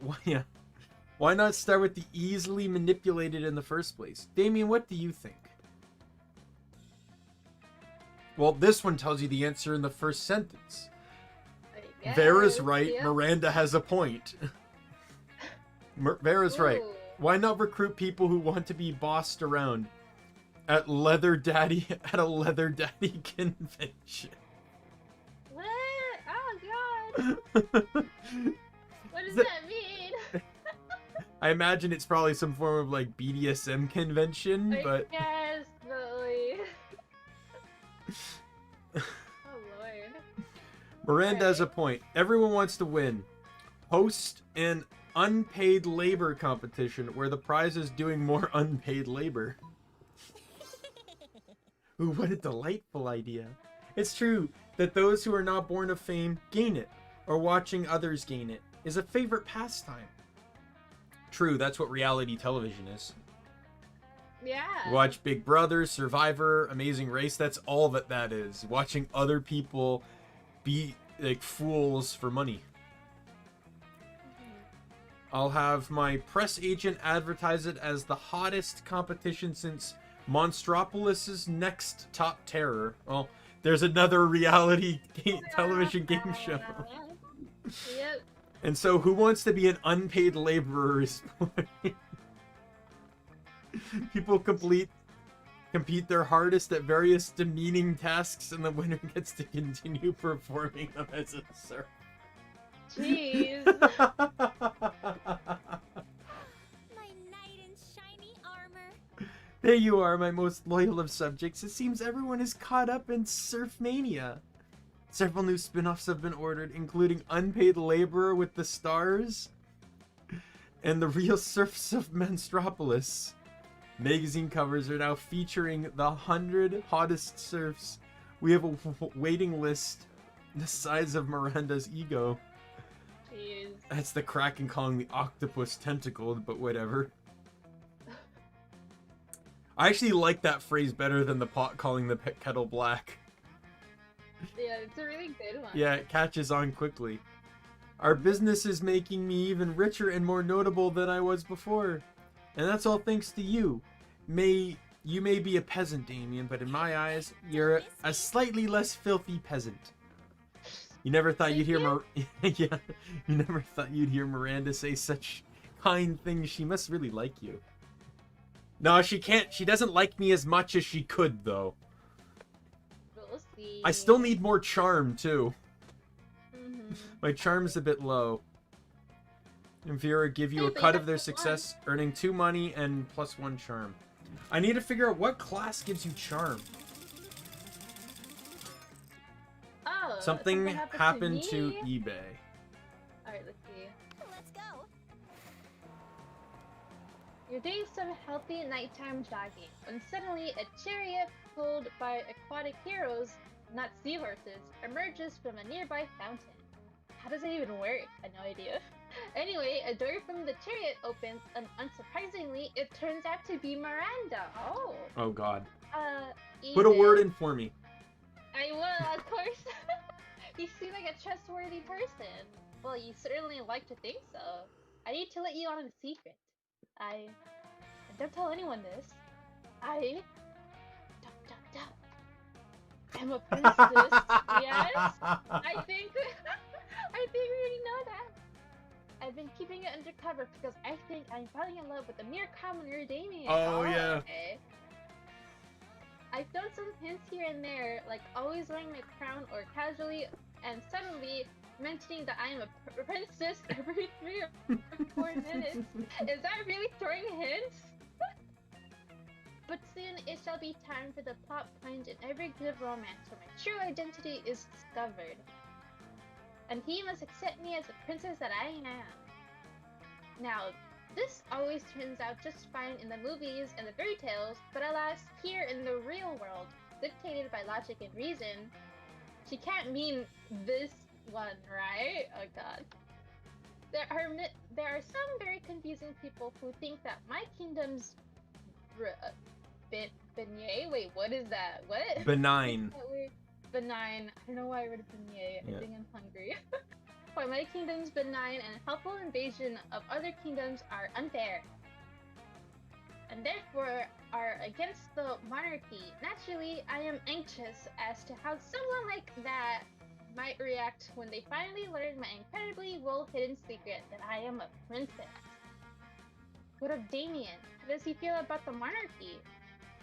Why not start with the easily manipulated in the first place? Daimien, what do you think? Well, this one tells you the answer in the first sentence. Vera's right. Yep. Miranda has a point. Vera's right. Why not recruit people who want to be bossed around at a leather daddy convention?
What? Oh god. What does that mean?
I imagine it's probably some form of like BDSM convention, but
yes, really. Oh lord.
Miranda has a point. Everyone wants to win. Host an unpaid labor competition where the prize is doing more unpaid labor. Ooh, what a delightful idea. It's true that those who are not born of fame gain it, or watching others gain it is a favorite pastime. True, that's what reality television is.
Yeah.
Watch Big Brother, Survivor, Amazing Race, that's all that is. Watching other people be like fools for money. I'll have my press agent advertise it as the hottest competition since Monstropolis's next top terror. Well, there's another reality television game show.
Yep.
And so who wants to be an unpaid laborer is people compete their hardest at various demeaning tasks and the winner gets to continue performing them as a serf.
Jeez.
My knight in shiny armor.
There you are, my most loyal of subjects. It seems everyone is caught up in surf mania. Several new spin-offs have been ordered, including Unpaid Laborer with the Stars and The Real Surfs of Monstropolis. Magazine covers are now featuring the 100 hottest surfs. We have a waiting list the size of Miranda's ego.
Jeez.
That's the Kraken calling the octopus tentacled, but whatever. I actually like that phrase better than the pot calling the kettle black.
Yeah, it's a really good one.
Yeah, it catches on quickly. Our business is making me even richer and more notable than I was before. And that's all thanks to you. You may be a peasant, Daimien, but in my eyes, you're a slightly less filthy peasant. You never thought you'd hear you never thought you'd hear Miranda say such kind things. She must really like you. No, she can't. She doesn't like me as much as she could, though.
We'll see.
I still need more charm, too.
Mm-hmm.
My charm's a bit low. And Vera give you a cut of their success, earning 2 money and +1 charm. I need to figure out what class gives you charm.
Oh,
Something happened to eBay.
Alright, let's see.
Let's go.
You're doing some healthy nighttime jogging when suddenly a chariot pulled by aquatic heroes, not seahorses, emerges from a nearby fountain. How does it even work? I have no idea. Anyway, a door from the chariot opens, and unsurprisingly, it turns out to be Miranda. Oh.
Oh God.
Even.
Put a word in for me.
I will, of course. You seem like a trustworthy person. Well, you certainly like to think so. I need to let you on a secret. And don't tell anyone this. I'm a princess. Yes, I think we already know that. I've been keeping it undercover because I think I'm falling in love with a mere commoner, Daimien.
Oh yeah.
Okay. I've thrown some hints here and there, like always wearing my crown or casually, and suddenly mentioning that I am a princess every 3 or 4 minutes. Is that really throwing hints? But soon it shall be time for the plot point in every good romance where my true identity is discovered. And he must accept me as the princess that I am. Now, This always turns out just fine in the movies and the fairy tales, but alas, here in the real world, dictated by logic and reason, she can't mean this one, right? Oh god. There are some very confusing people who think that my kingdom's beignet. Wait, what is that? What?
Benign.
That weird? Benign. I don't know why I read beignet.
Yeah.
I think I'm hungry. Why my kingdom's benign and helpful invasion of other kingdoms are unfair, and therefore are against the monarchy. Naturally, I am anxious as to how someone like that might react when they finally learn my incredibly well-hidden secret that I am a princess. What of Daimien? How does he feel about the monarchy?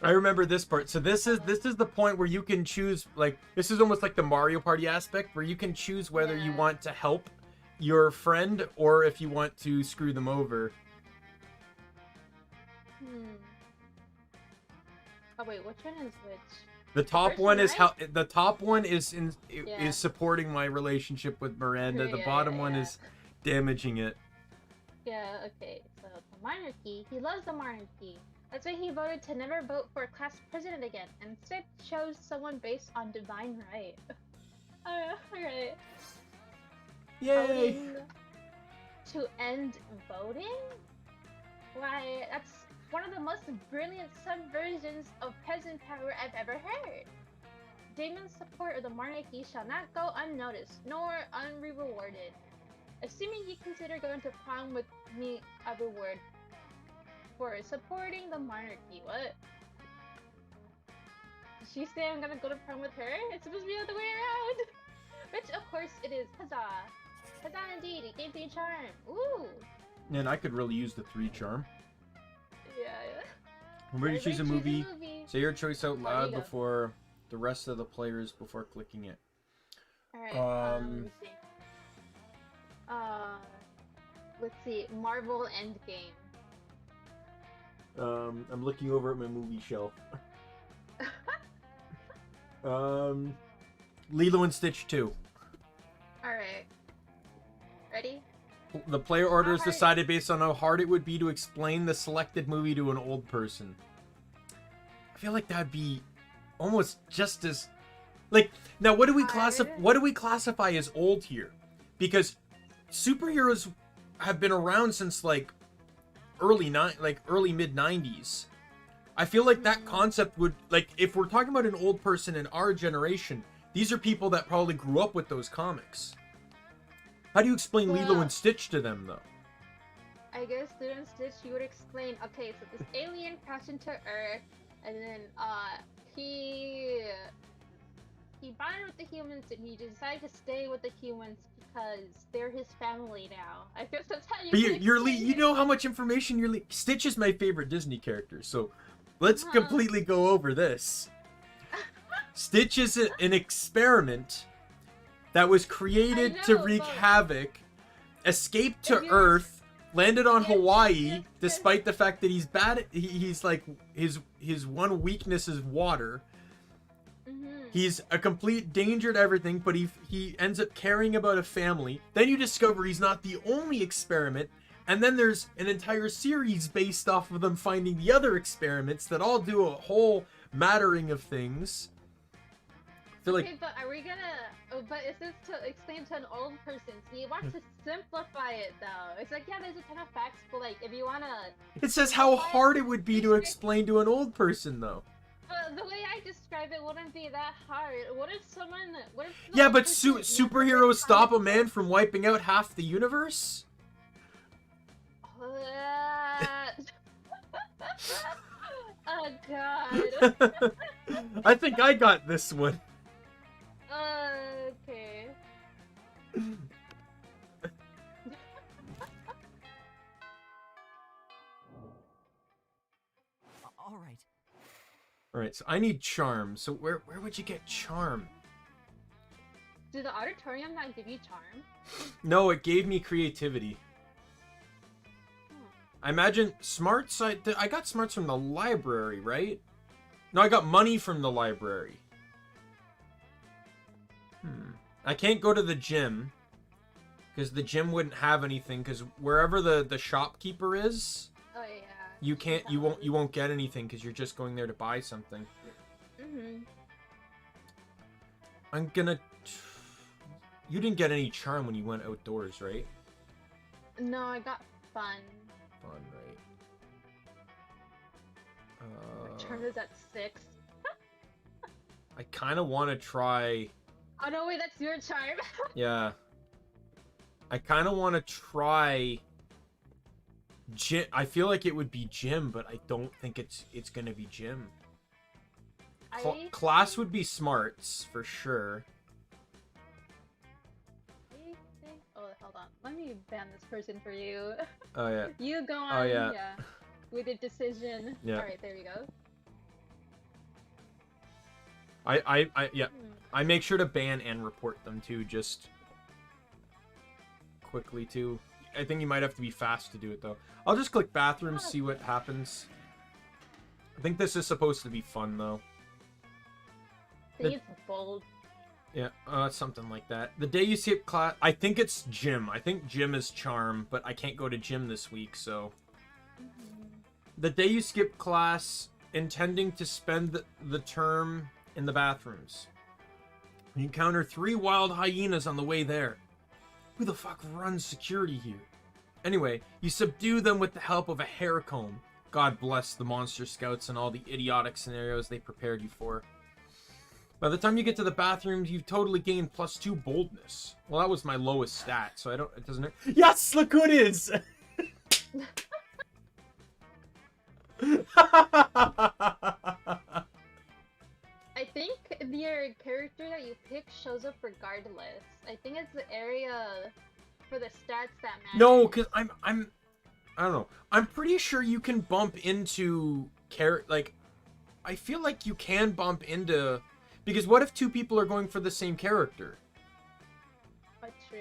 I remember this part. So this is the point where you can choose, like, this is almost like the Mario Party aspect where you can choose whether you
Yeah.
want to help your friend or if you want to screw them over.
Oh wait, which one is which?
The top
first
one
one,
is
right?
how the top one is
Yeah.
is supporting my relationship with Miranda. The
Yeah,
bottom
yeah,
one
yeah.
is damaging it.
Yeah, okay. So the monarchy, he loves the monarchy. That's why he voted to never vote for a class president again, and instead chose someone based on divine right. Alright.
Yay!
Voting to end voting? Why, that's one of the most brilliant subversions of peasant power I've ever heard. Damien's support of the monarchy shall not go unnoticed, nor unrewarded. Assuming you consider going to prom with me a reward for supporting the monarchy. What? Did she say I'm gonna go to prom with her? It's supposed to be the other way around! Which, of course, it is. Huzzah! Huzzah indeed, it gave me a charm. Ooh!
And I could really use the 3 charm.
Yeah.
Remember to choose a movie.
movie.
Say your choice out
There
loud
you go.
before the rest of the players before clicking it.
Alright, let
Um,
me see. Let's see. Marvel Endgame.
I'm looking over at my movie shelf. Lilo and Stitch 2.
Alright. Ready?
The player order is
How hard-
decided based on how hard it would be to explain the selected movie to an old person. I feel like that'd be almost just as, like, now what do we classify as old here? Because superheroes have been around since like early mid 90s. I feel like that concept would, like, if we're talking about an old person in our generation, these are people that probably grew up with those comics. How do you explain Lilo
Well-
and Stitch to them, though?
I guess Lilo Stitch, you would explain, okay, so this alien crashed into Earth, and then, he bonded with the humans, and he decided to stay with the humans because they're his family now. I guess that's how you
But
can
you
explain it.
know how much information you're Stitch is my favorite Disney character, so let's
Uh-huh.
completely go over this. Stitch is an experiment that was created
I
to
know,
wreak
but-
havoc, escaped to
If you-
Earth, landed on
Yes,
Hawaii,
yes.
despite the fact that he's bad. He's like his one weakness is water.
Mhm.
He's a complete danger to everything, but he ends up caring about a family. Then you discover he's not the only experiment, and then there's an entire series based off of them finding the other experiments that all do a whole mattering of things. I feel
Okay,
like
but are we gonna? Oh, but is this to explain to an old person? So you want to simplify it, though. It's like, yeah, there's a ton of facts, but like, if you wanna,
it says how hard it would be to explain to an old person, though.
the way I describe it wouldn't be that hard. What if someone? What if? the
Yeah,
old
but
person never
superheroes
read
stop a
comic
man
books?
from wiping out half the universe?
Oh god.
I think I got this one.
Okay.
All right.
Alright, so I need charm. So where would you get charm?
Did the auditorium not give you charm?
No, it gave me creativity. I imagine smarts. I got smarts from the library, right? No, I got money from the library. I can't go to the gym. Because the gym wouldn't have anything. Because wherever the shopkeeper is,
Oh yeah.
you can't. You won't get anything because you're just going there to buy something.
Mhm.
I'm gonna. You didn't get any charm when you went outdoors, right?
No, I got fun.
Fun, right?
Charm is at 6.
I kind of want to try.
Oh no, wait, that's your charm.
Yeah. I kind of want to try. Gym. I feel like it would be gym, but I don't think it's gonna be gym. Class would be smarts for sure.
Oh, hold on. Let me ban this person for you.
Oh yeah.
You go on.
Oh yeah.
With your decision.
Yeah.
All right, there we go.
Yeah. I make sure to ban and report them too, just quickly too. I think you might have to be fast to do it though. I'll just click bathrooms, see what happens. I think this is supposed to be fun though.
I think it's bold.
Yeah, something like that. The day you skip class, I think it's gym. I think gym is charm, but I can't go to gym this week, so. The day you skip class, intending to spend the term in the bathrooms. You encounter 3 wild hyenas on the way there. Who the fuck runs security here? Anyway, you subdue them with the help of a hair comb. God bless the monster scouts and all the idiotic scenarios they prepared you for. By the time you get to the bathrooms, you've totally gained +2 boldness. Well, that was my lowest stat, so it doesn't hurt. Yes, look who it is!
I think your character that you pick shows up regardless. I think it's the area for the stats that matter.
No, because I don't know. I'm pretty sure you can bump into like, I feel like you can bump into, because what if 2 people are going for the same character?
True.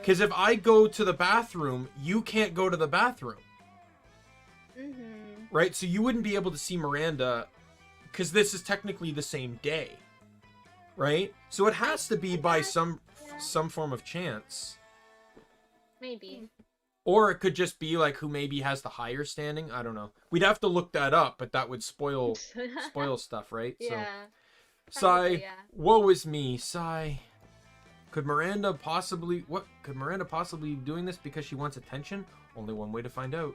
Because if I go to the bathroom, you can't go to the bathroom. Right? So you wouldn't be able to see Miranda, because this is technically the same day. Right? So it has to be by some form of chance.
Maybe.
Or it could just be like who maybe has the higher standing. I don't know. We'd have to look that up, but that would spoil stuff, right?
Yeah.
So, Sigh,
yeah.
woe is me, Sigh. Could Miranda possibly be doing this because she wants attention? Only one way to find out.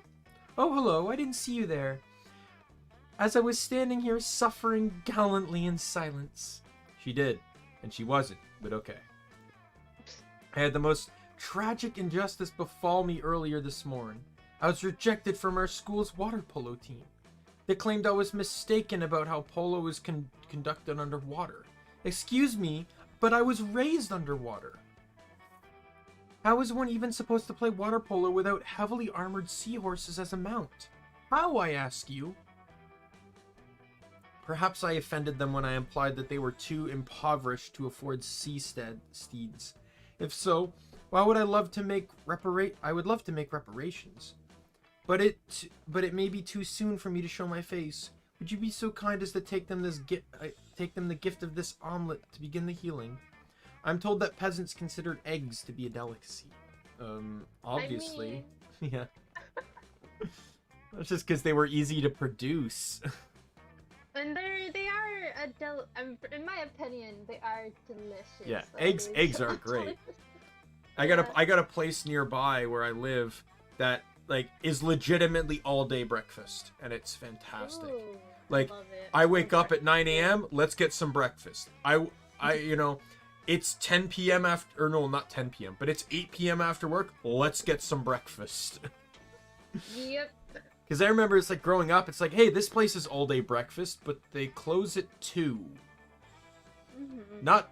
Oh, hello, I didn't see you there. As I was standing here suffering gallantly in silence. She did, and she wasn't, but okay. I had the most tragic injustice befall me earlier this morning. I was rejected from our school's water polo team. They claimed I was mistaken about how polo is conducted underwater. Excuse me, but I was raised underwater. How is one even supposed to play water polo without heavily armored seahorses as a mount? How, I ask you? Perhaps I offended them when I implied that they were too impoverished to afford steeds. If so, why would I love to make I would love to make reparations. But it may be too soon for me to show my face. Would you be so kind as to take them the gift of this omelet to begin the healing? I'm told that peasants considered eggs to be a delicacy. Obviously. I mean... Yeah. That's just because they were easy to produce.
And they are in my opinion, they are delicious.
Yeah, eggs are great. I got a place nearby where I live that like is legitimately all day breakfast, and it's fantastic.
Ooh,
like
love it.
I wake up at 9 a.m. Let's get some breakfast. I it's 10 p.m. after, or no, not 10 p.m. but it's 8 p.m. after work. Let's get some breakfast.
Yep.
Because I remember it's like growing up, it's like, hey, this place is all day breakfast, but they close at 2. Not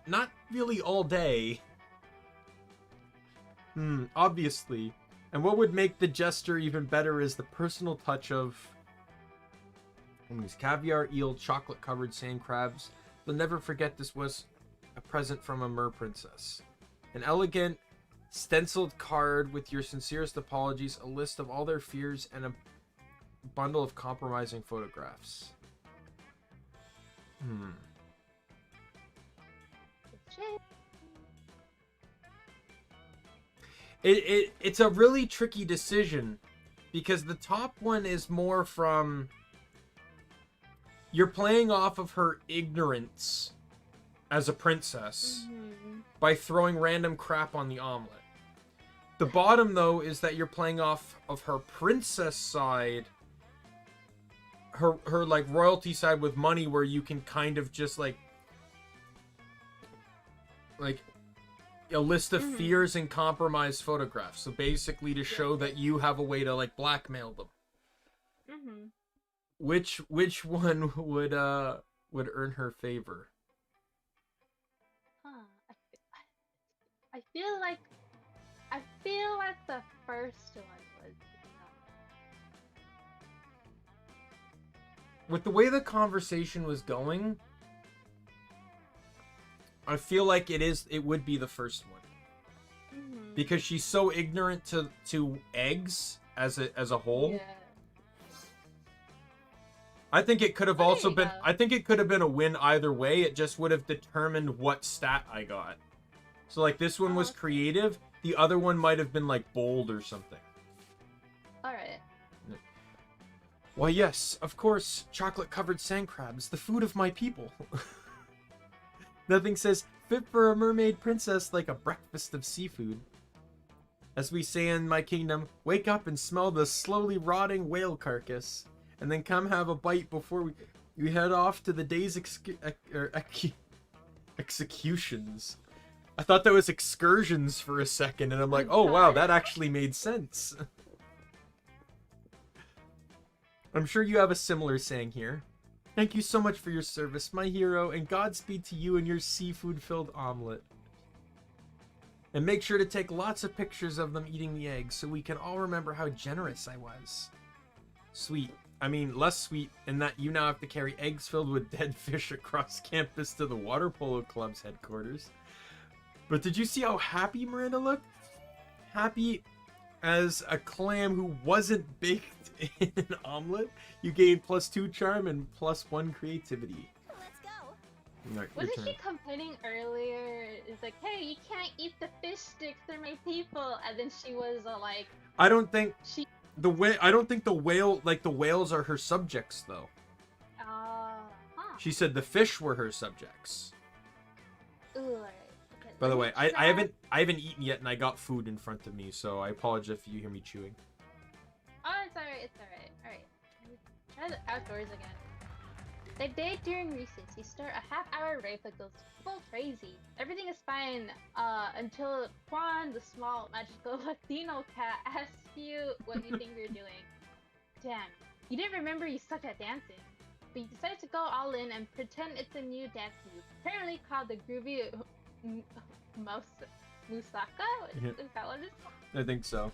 really all day. Obviously. And what would make the gesture even better is the personal touch of caviar, eel, chocolate-covered sand crabs. They'll never forget this was a present from a mer princess. An elegant, stenciled card with your sincerest apologies, a list of all their fears, and a bundle of compromising photographs. It's a really tricky decision because the top one is more from you're playing off of her ignorance as a princess by throwing random crap on the omelet. The bottom, though, is that you're playing off of her princess side, her like royalty side with money, where you can kind of just like a list of fears and compromise photographs. So basically to show that you have a way to like blackmail them. Which one would earn her favor?
I feel like the first one was.
With the way the conversation was going, I feel like it would be the first one. Because she's so ignorant to eggs as a whole.
Yeah.
I think it could have also been I think it could have been a win either way. It just would have determined what stat I got. So like this one was creative, the other one might have been like bold or something.
Alright.
Why yes, of course, chocolate covered sand crabs, the food of my people. Nothing says fit for a mermaid princess like a breakfast of seafood. As we say in my kingdom, wake up and smell the slowly rotting whale carcass, and then come have a bite before we head off to the day's executions. I thought that was excursions for a second, and I'm like, oh wow, that actually made sense. I'm sure you have a similar saying here. Thank you so much for your service, my hero, and Godspeed to you and your seafood-filled omelet. And make sure to take lots of pictures of them eating the eggs so we can all remember how generous I was. Sweet. I mean, less sweet in that you now have to carry eggs filled with dead fish across campus to the Water Polo Club's headquarters. But did you see how happy Miranda looked? Happy as a clam who wasn't baked in an omelet. You gained +2 charm and +1 creativity.
Let's go.
Right,
Wasn't she complaining earlier? It's like, hey, you can't eat the fish sticks, they're my people. And then she was like,
I don't think the whales are her subjects though. She said the fish were her subjects.
Ooh, alright. Okay,
By the
let
way,
me
I
try-
haven't eaten yet, and I got food in front of me, so I apologize if you hear me chewing.
Oh, it's alright, it's alright. Alright. Try the outdoors again. The day during recess, you start a half-hour rape that goes full crazy. Everything is fine until Juan, the small magical Latino cat, asks you what you think you're doing. Damn, you didn't remember you sucked at dancing. But you decide to go all in and pretend it's a new dance move, apparently called the groovy Musaka? Is that what it is?
I think so.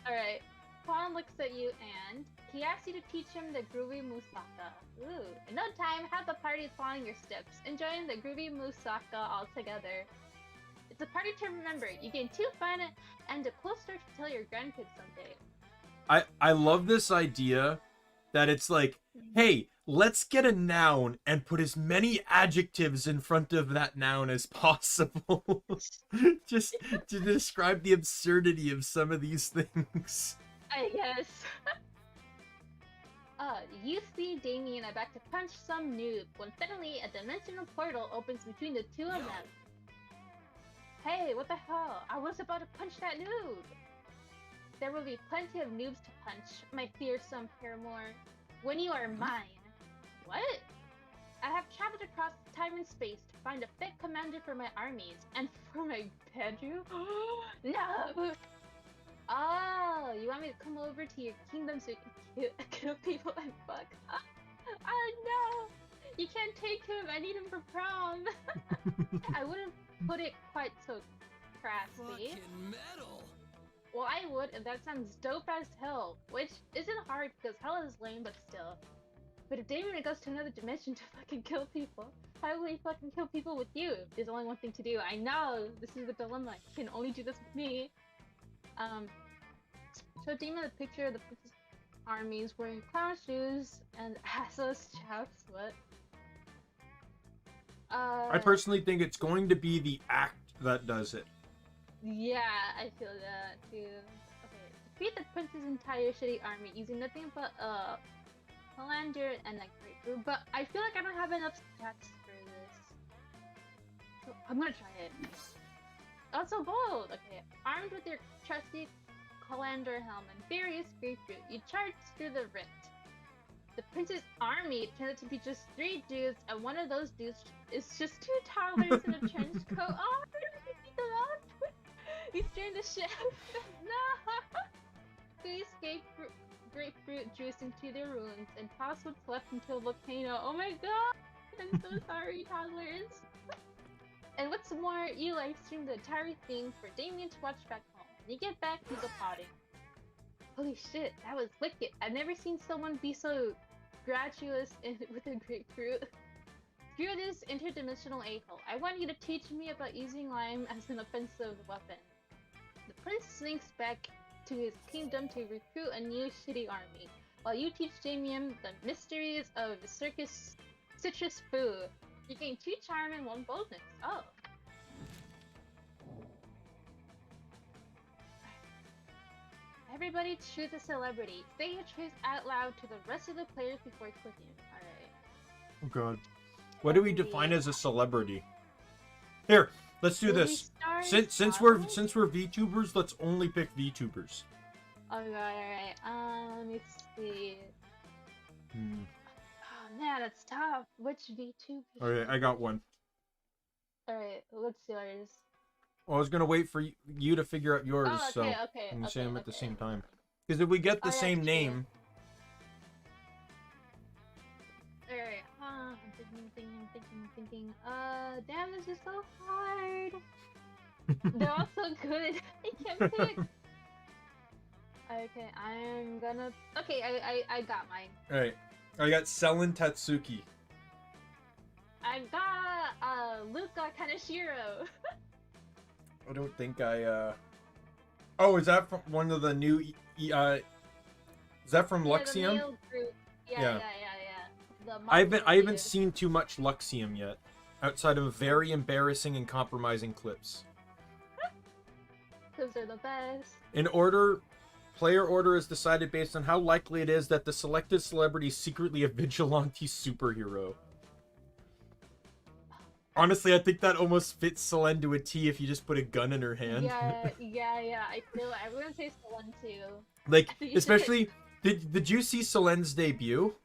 Alright. Juan looks at you and he asks you to teach him the groovy Musaka. Ooh. In no time, half the party is following your steps, enjoying the groovy Musaka all together. It's a party to remember. You gain 2 fun and a cool story to tell your grandkids someday.
I love this idea that it's like, hey, let's get a noun and put as many adjectives in front of that noun as possible. Just to describe the absurdity of some of these things.
I guess. You see Daimien about to punch some noob when suddenly a dimensional portal opens between the two of them. Hey, what the hell? I was about to punch that noob! There will be plenty of noobs to punch, my fearsome paramour, when you are mine. What? I have traveled across time and space to find a fit commander for my armies, and for my bedroom? No! Oh, you want me to come over to your kingdom so you can kill people and fuck? Oh no! You can't take him, I need him for prom! I wouldn't put it quite so crassly.
Fucking metal.
Well, I would, and that sounds dope as hell, which isn't hard because hell is lame, but still. But if Daimien goes to another dimension to fucking kill people, how will he fucking kill people with you? There's only one thing to do. I know, this is the dilemma. He can only do this with me. Show Daimien a picture of the princess armies wearing clown shoes and assless chaps. What?
I personally think it's going to be the act that does it.
Yeah, I feel that too. Okay, defeat the prince's entire shitty army using nothing but Palander and a grapefruit. But I feel like I don't have enough stats for this, so I'm gonna try it. Oh, so bold! Okay, armed with your trusty colander helm and various grapefruit, you charge through the rift. The prince's army turns out to be just 3 dudes, and one of those dudes is just 2 toddlers in a trench coat. Oh, I didn't beat them up! He's trying to ship. No! Squeeze grapefruit juice into their wounds and toss what's left into a volcano. Oh my god! I'm so sorry, toddlers. And what's more, you live stream the entire thing for Daimien to watch back home. When you get back, you go potting. Holy shit, that was wicked. I've never seen someone be so gratuitous with a grapefruit. Screw this interdimensional a-hole. I want you to teach me about using lime as an offensive weapon. The prince slinks back to his kingdom to recruit a new shitty army, while you teach Daimien the mysteries of citrus food. You gain 2 charm and 1 boldness. Oh. Everybody choose a celebrity. Say your choice out loud to the rest of the players before clicking. Alright.
Oh god. What do we define as a celebrity? Here, let's do this. Since we're VTubers, let's only pick VTubers.
Alright. Let me see. Oh man, that's tough. Which VTuber?
Alright, I got one.
Alright, what's yours?
Well, I was gonna wait for you to figure out yours,
Oh,
so
okay,
I'm say them at the same time. Because if we get the same name,
alright, I'm thinking. Damn, this is so hard. They're all so good. I can't pick. Okay, I'm gonna. Okay, I got mine.
alright. I got Selen Tatsuki.
I got Luka Kaneshiro.
I don't think I Oh, is that from one of the new is that from
Yeah, the
Luxium?
male group.
Yeah.
Yeah. The
I
manga
haven't
dude.
seen too much Luxium yet, outside of very embarrassing and compromising clips.
Those are the best.
Player order is decided based on how likely it is that the selected celebrity is secretly a vigilante superhero. Honestly, I think that almost fits Selene to a T if you just put a gun in her hand.
Yeah. I feel like I'm gonna say Selene too.
Like, especially, did you see Selene's debut?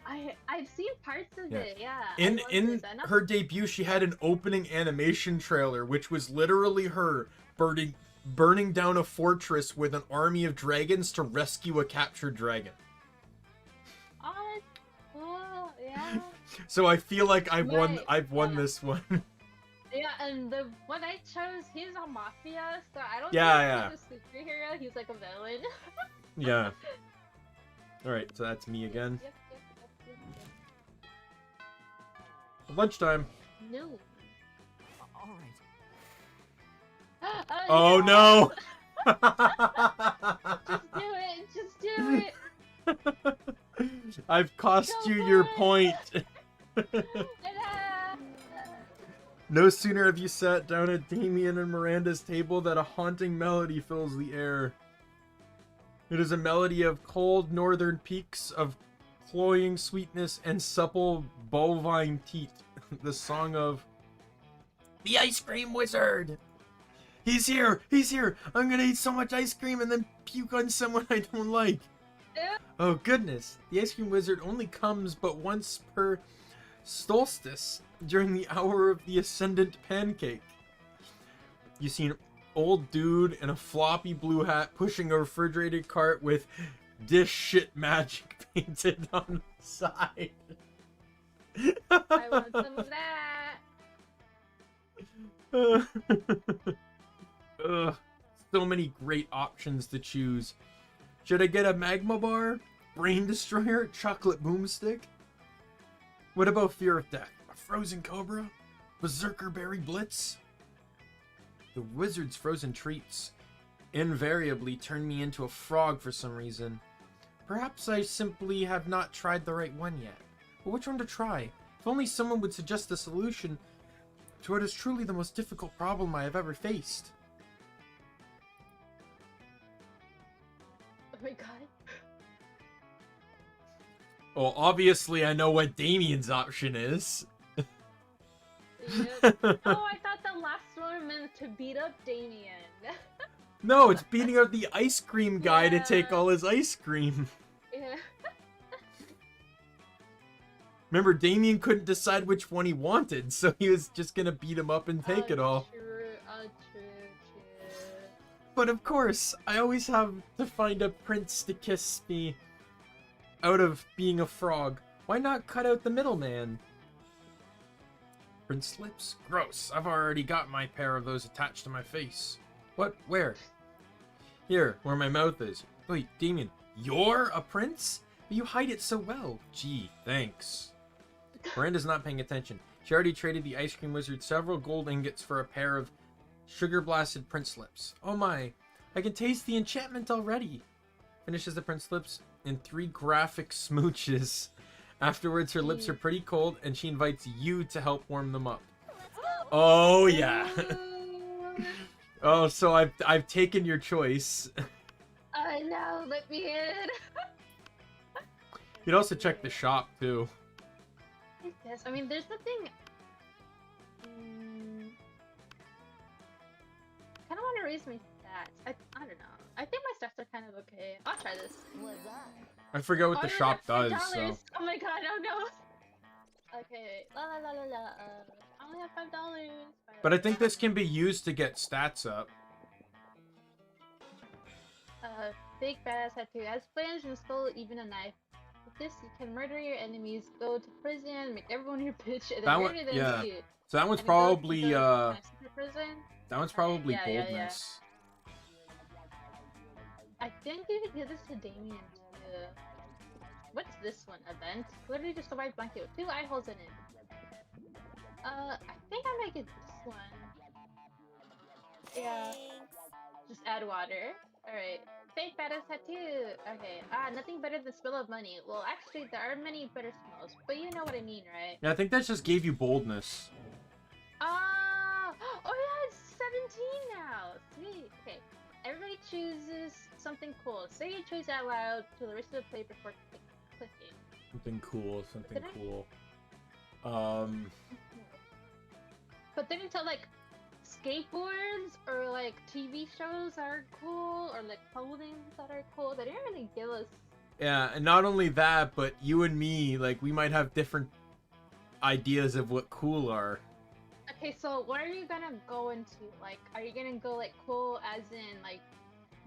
I've seen parts of it, yeah.
In her debut, she had an opening animation trailer, which was literally her burning down a fortress with an army of dragons to rescue a captured dragon.
Oh, cool, yeah.
So I feel like I've won
yeah.
this one.
Yeah, and the one I chose, he's a mafia, so I don't think he's a superhero, he's like a villain.
Yeah. Alright, so that's me again.
Yep.
Lunchtime.
No.
All right.
Oh no!
Just do it!
I've cost
Go
you
for
your
it.
point.
Ta-da!
No sooner have you sat down at Daimien and Miranda's table that a haunting melody fills the air. It is a melody of cold northern peaks, of cloying sweetness and supple bovine teat. The song of the ice cream wizard. He's here! He's here! I'm gonna eat so much ice cream and then puke on someone I don't like.
Yeah.
Oh goodness, the ice cream wizard only comes but once per solstice during the hour of the ascendant pancake. You see an old dude in a floppy blue hat pushing a refrigerated cart with dish shit magic painted on the side.
I want some of that!
Ugh, so many great options to choose. Should I get a magma bar, brain destroyer, chocolate boomstick? What about fear of death? A frozen cobra? Berserker berry blitz? The wizard's frozen treats invariably turn me into a frog for some reason. Perhaps I simply have not tried the right one yet. But which one to try? If only someone would suggest a solution. So it is truly the most difficult problem I have ever faced.
Oh my god.
Well, obviously I know what Damien's option is.
Yep. Oh, I thought the last one meant to beat up Daimien.
No, it's beating up the ice cream guy to take
Yeah.
all his ice cream.
Yeah.
Remember, Daimien couldn't decide which one he wanted, so he was just gonna beat him up and take it all.
True. Oh, true.
But of course, I always have to find a prince to kiss me out of being a frog. Why not cut out the middleman? Prince lips? Gross. I've already got my pair of those attached to my face. What? Where? Here, where my mouth is. Wait, Daimien, you're a prince? You hide it so well. Gee, thanks. Miranda's not paying attention. She already traded the ice cream wizard several gold ingots for a pair of sugar-blasted prince lips. Oh my, I can taste the enchantment already. Finishes the prince lips in 3 graphic smooches. Afterwards, her lips are pretty cold, and she invites you to help warm them up. Oh yeah. Oh, so I've taken your choice.
I know, let me in.
You'd also check the shop too.
Yes, I mean, there's nothing. Kind of want to raise my stats. I don't know. I think my stats are kind of okay. I'll try this.
Was I?
I forget what the
no,
shop
that's
does.
$5.
So
Oh my god, oh no. Okay, la la la la la. I only have $5.
but I think this can be used to get stats up.
Big badass tattoo. Has flames and skull, even a knife. With this, you can murder your enemies, go to prison, make everyone your bitch, and
That
then
one-
murder them
yeah.
too.
So that one's
And go
probably
to secret prison.
that one's probably
yeah, yeah, yeah.
boldness.
I think you could give this to Daimien too. What's this one? Event? Literally just a white blanket with 2 eye holes in it. I think I might get this one. Yeah. Just add water. Alright. Fake badass tattoo. Okay. Nothing better than smell of money. Well, actually, there are many better smells, but you know what I mean, right?
Yeah, I think that just gave you boldness.
Oh yeah, it's 17 now. Sweet. Okay. Everybody chooses something cool. Say your choice out loud to the rest of the play before clicking.
Something cool. Something
Did I-
cool.
But then until like skateboards or like TV shows that are cool or like clothing that are cool, they didn't really give us.
Yeah, and not only that, but you and me, like, we might have different ideas of what cool are.
Okay, so what are you gonna go into? Like, are you gonna go like cool as in like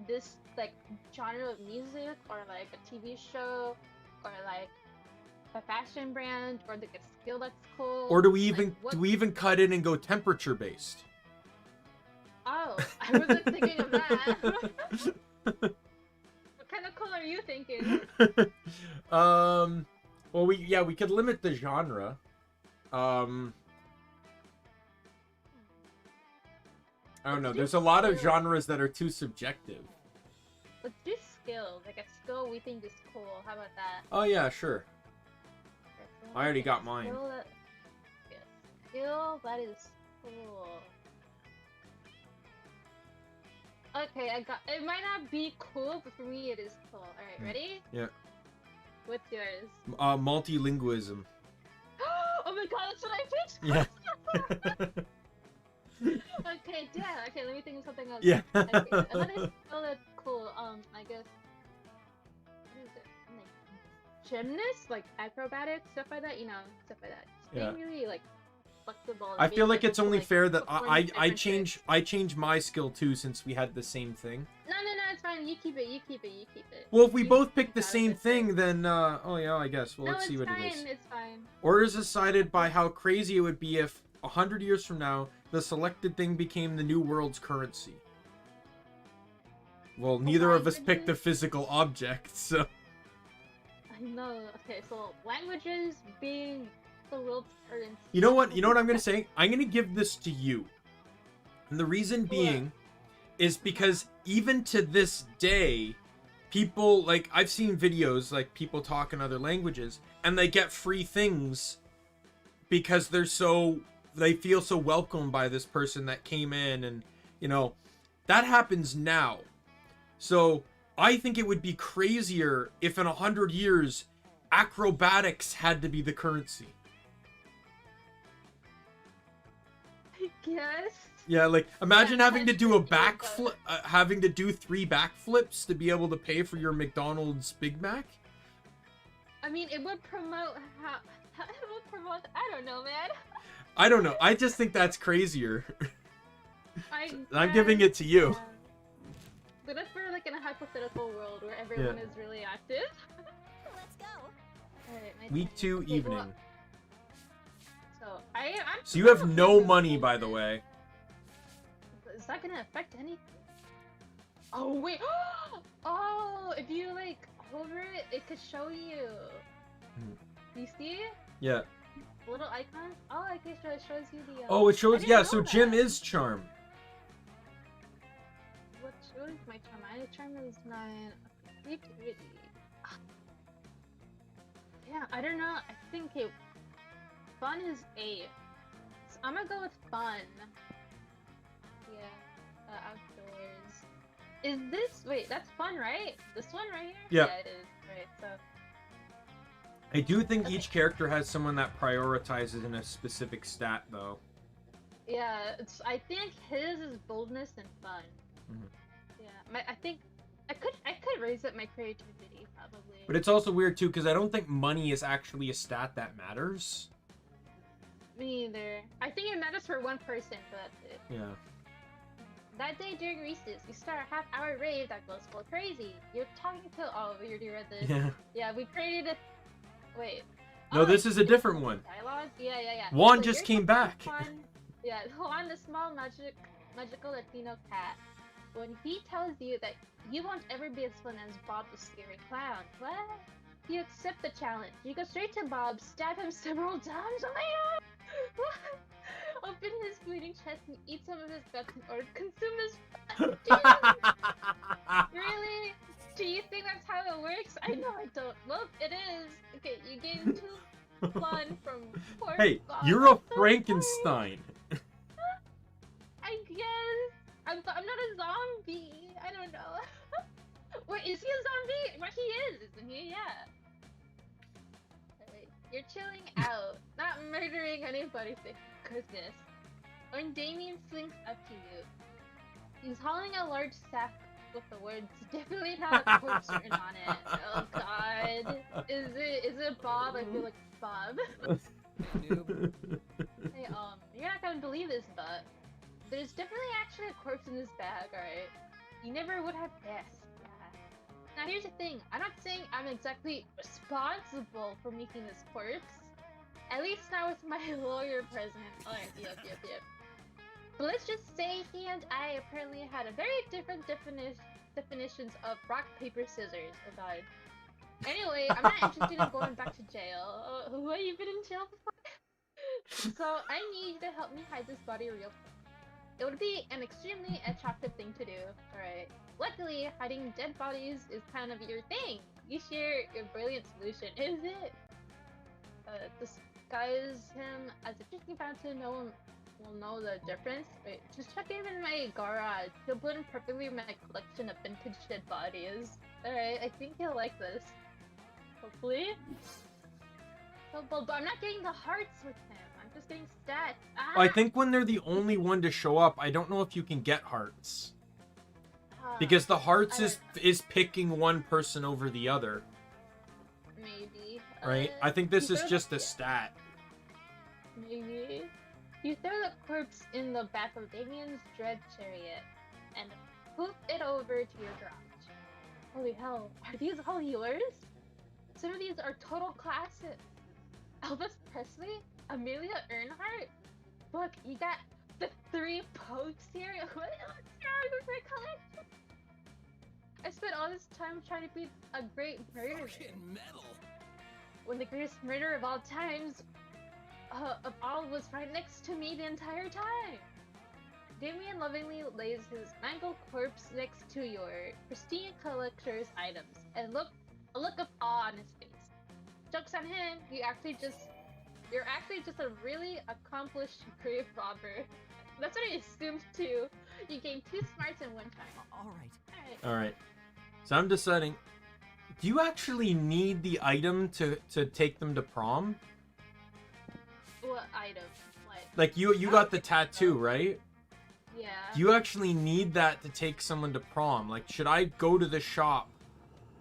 this like genre of music or like a TV show or like a fashion brand or like a skill that's cool?
Or do we
Like,
even
what-
cut in and go temperature based?
Oh, I wasn't thinking of that. What kind of cool are you thinking?
Well, we could limit the genre. I don't know.
Let's do
There's a lot of
skill.
genres that are too subjective.
Let's do skill. Like a skill we think is cool. How about that?
Oh yeah, sure.
Okay, so
I already
okay,
got mine.
Skill that... Yes. Skill that is cool. Okay, I got. It might not be cool, but for me it is cool. All right, ready?
Yeah.
What's yours?
Multilingualism.
Oh my god, that's what I picked.
Yeah.
Okay, yeah. Okay, let me think of something else.
Yeah.
Okay, another skill that's cool. I guess. What is it? Like gymnast, like acrobatics, stuff like that. You know, stuff like that. Just
Yeah.
being really like flexible. and
I
being
feel like
able
it's
to,
only
like,
fair that
perform
I
different tricks.
change my skill too, since we had the same thing.
No, it's fine. You keep it. You keep it.
Well, if we
You
both pick the
got it
same
this way.
thing, then oh yeah, I guess. Well,
No,
let's see
it's
what
fine.
it is.
It's fine.
Orders decided by how crazy it would be if 100 years from now the selected thing became the new world's currency. Well, neither of us picked a
languages?
physical object, so.
I know. Okay, so languages being the world's currency.
You know what? You know what I'm gonna say? I'm gonna give this to you. And the reason being is because even to this day, people, like, I've seen videos, like, people talk in other languages, and they get free things because they're so they feel so welcomed by this person that came in, and you know, that happens now. So I think it would be crazier if in 100 years acrobatics had to be the currency.
Yes.
Yeah, like imagine having to do a
That's
backflip, having to do 3 backflips to be able to pay for your McDonald's Big Mac.
I mean, it would promote how it would promote. I don't know, man.
I don't know. I just think that's crazier. I'm giving
guess,
it to you.
yeah. But if we're like in a hypothetical world where everyone is really active.
Let's go.
Alright, my
Week
turn.
2
Okay,
evening.
well, I'm
So you have
so
no
hungry
money,
for
by the
it.
way.
Is that gonna affect anything? Oh wait! Oh, if you like hover it, it could show you. You see?
Yeah.
Little icon. Oh, I guess it shows you the.
Oh, it
I
shows.
didn't
Yeah.
know
So Jim
that.
is charm.
What is my charm? My charm is 9. Creativity. Yeah, I don't know. I think it. Fun is 8. So I'm gonna go with fun. Yeah. Outdoors. Is this? Wait, that's fun, right? This one right here?
Yeah.
Yeah, it is. Right. So.
I do think
Okay.
each character has someone that prioritizes in a specific stat, though.
Yeah, I think his is boldness and fun.
Mhm.
Yeah, I think I could raise up my creativity probably.
But it's also weird too, because I don't think money is actually a stat that matters.
Me either. I think it matters for one person, but that's it.
Yeah.
That day during recess, we start a half-hour rave that goes full crazy. You're talking to we already read this.
Yeah.
Yeah, we created a. Wait.
No,
Oh,
this is a different one.
Dialogue? Yeah.
Juan
So
just
you're
came back.
Juan, yeah, Juan, the small magical Latino cat. When he tells you that you won't ever be as fun as Bob the scary clown, what? You accept the challenge. You go straight to Bob, stab him several times. Oh my god! Open his bleeding chest and eat some of his guts or consume his fat. Dude, really? Do you think that's how it works? I know I don't. Well, it is. Okay, you gain 2 fun from poor
Hey,
Bob.
you're a
I'm so
Frankenstein.
sorry. I guess. I'm not a zombie. I don't know. Wait, is he a zombie? Well, he is, isn't he? Yeah. Alright, you're chilling out, not murdering anybody, thank goodness. When Daimien slinks up to you, he's hauling a large sack with the words "definitely not a corpse" written on it. Oh god. Is it Bob? I feel like it's Bob. Hey, you're not gonna believe this, but there's definitely actually a corpse in this bag, alright? You never would have guessed. Yeah. Now here's the thing, I'm not saying I'm exactly responsible for making this corpse. At least not with my lawyer present. Alright, yep. But let's just say he and I apparently had a very different definitions of rock, paper, scissors. Oh god. Anyway, I'm not interested in going back to jail. What, you've been in jail before? So I need you to help me hide this body real quick. It would be an extremely attractive thing to do, alright? Luckily, hiding dead bodies is kind of your thing. You share your brilliant solution, is it? Disguise him as a drinking fountain, no one will know the difference. Wait, just check him in my garage. He'll blend in perfectly with my collection of vintage dead bodies. Alright, I think he'll like this. Hopefully. But I'm not getting the hearts with him. I'm just getting stats. Ah!
I think when they're the only one to show up, I don't know if you can get hearts. Because the hearts is picking one person over the other.
Maybe.
Right? I think this
you
is
throw
just
the-
a stat.
Maybe. You throw the corpse in the back of Damien's dread chariot and poof it over to your garage. Holy hell, are these all yours? Some of these are total classics. Elvis Presley? Amelia Earhart? Look, you got the 3 popes here? What's wrong with my collection? I spent all this time trying to be a great murderer. When the greatest murderer of all times was right next to me the entire time. Daimien lovingly lays his mangled corpse next to your pristine collector's items, and a look of awe on his face. Joke's on him, you're You're actually just a really accomplished grave robber. That's what I assumed too. You gained 2 smarts in one time.
Alright.
Alright. So I'm deciding, do you actually need the item to take them to prom?
What item? What?
Like, you got the tattoo, right?
Yeah.
Do you actually need that to take someone to prom? Like, should I go to the shop?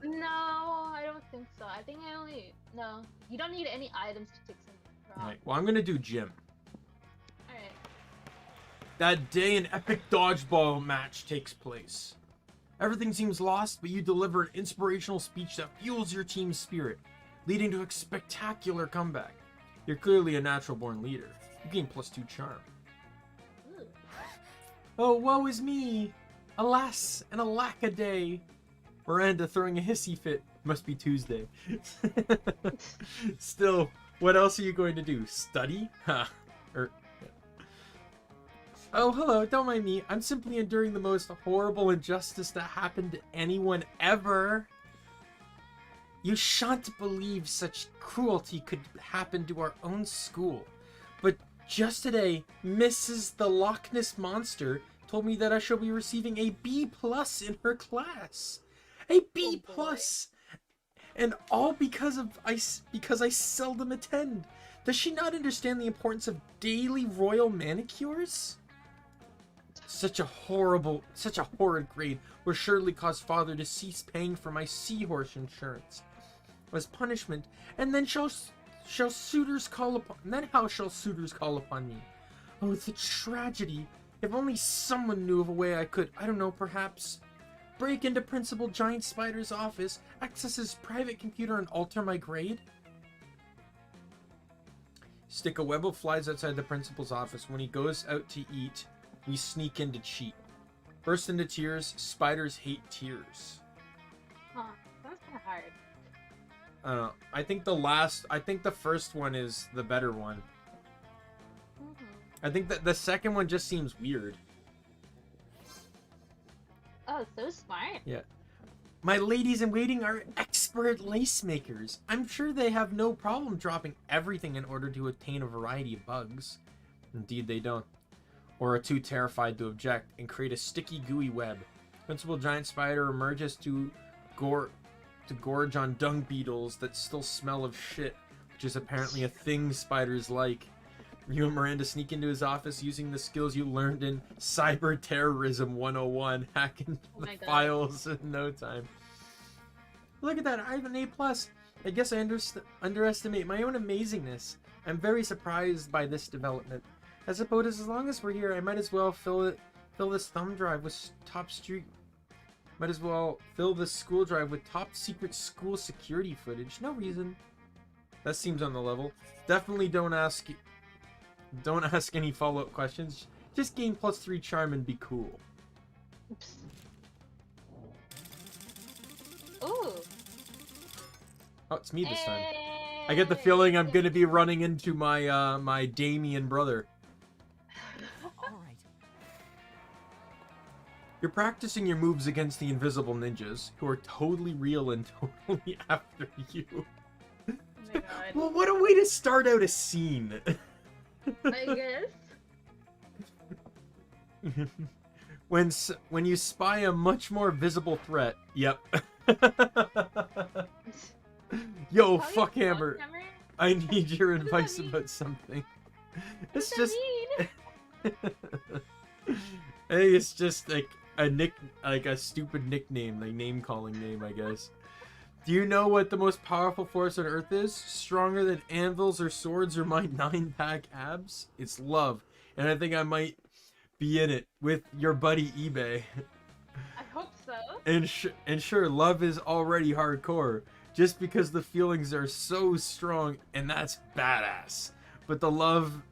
No, I don't think so. I think I only... No, you don't need any items to take some prom.
Alright, well, I'm gonna do gym.
Alright.
That day, an epic dodgeball match takes place. Everything seems lost, but you deliver an inspirational speech that fuels your team's spirit, leading to a spectacular comeback. You're clearly a natural-born leader. You gain +2 charm.
Ooh.
Oh, woe is me! Alas, and alack a day! Miranda throwing a hissy fit. Must be Tuesday. Still, what else are you going to do? Study? Huh. Oh, hello, don't mind me. I'm simply enduring the most horrible injustice that happened to anyone ever. You shan't believe such cruelty could happen to our own school. But just today, Mrs. the Loch Ness Monster told me that I shall be receiving a B+ in her class. A B+! And all because I seldom attend. Does she not understand the importance of daily royal manicures? Such a horrid grade will surely cause father to cease paying for my seahorse insurance as punishment, and then how shall suitors call upon me? Oh, the tragedy! If only someone knew of a way I could, I don't know, perhaps break into Principal Giant Spider's office, access his private computer, and alter my grade? Stick a web of flies outside the principal's office. When he goes out to eat, we sneak in to cheat. Burst into tears. Spiders hate tears.
Huh. That's kind of hard.
I don't know. I think the first one is the better one. I think that the second one just seems weird.
Oh, so smart.
Yeah. My ladies in waiting are expert lace makers. I'm sure they have no problem dropping everything in order to obtain a variety of bugs. Indeed, they don't. Or are too terrified to object and create a sticky, gooey web. Principal Giant Spider emerges to gorge on dung beetles that still smell of shit, which is apparently a thing spiders like. You and Miranda sneak into his office using the skills you learned in Cyber Terrorism 101, hacking the files in no time. Look at that, I have an A+. I guess I underestimate my own amazingness. I'm very surprised by this development. I suppose as long as we're here, I might as well fill this thumb drive with Might as well fill this school drive with top secret school security footage. No reason. That seems on the level. Definitely don't ask any follow-up questions. Just gain +3 charm and be cool.
Ooh.
Oh, it's me this time. I get the feeling I'm gonna be running into my my Daimien brother.
Alright.
You're practicing your moves against the invisible ninjas, who are totally real and totally after you.
Oh my god.
Well, what a way to start out a scene.
I guess.
When you spy a much more visible threat, yep. Yo, fuck Hammer. I need your advice about something. It's just hey, it's just like a stupid nickname, like name calling name, I guess. Do you know what the most powerful force on Earth is? Stronger than anvils or swords or my 9-pack abs? It's love. And I think I might be in it with your buddy Ibe.
I hope so.
And sure, love is already hardcore. Just because the feelings are so strong, and that's badass. But the love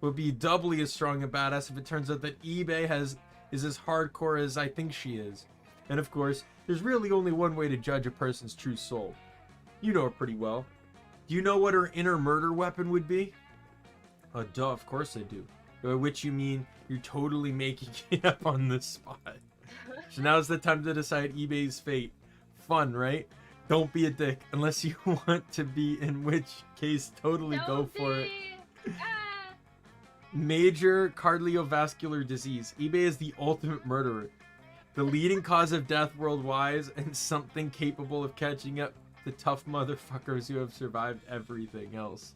will be doubly as strong and badass if it turns out that Ibe is as hardcore as I think she is. And of course, there's really only one way to judge a person's true soul. You know her pretty well. Do you know what her inner murder weapon would be? Oh, duh, of course I do. By which you mean you're totally making it up on the spot. So now's the time to decide Ibe's fate. Fun, right? Don't be a dick unless you want to be, in which case totally go for it.
Ah!
Major cardiovascular disease. Ibe is the ultimate murderer. The leading cause of death worldwide, and something capable of catching up to tough motherfuckers who have survived everything else.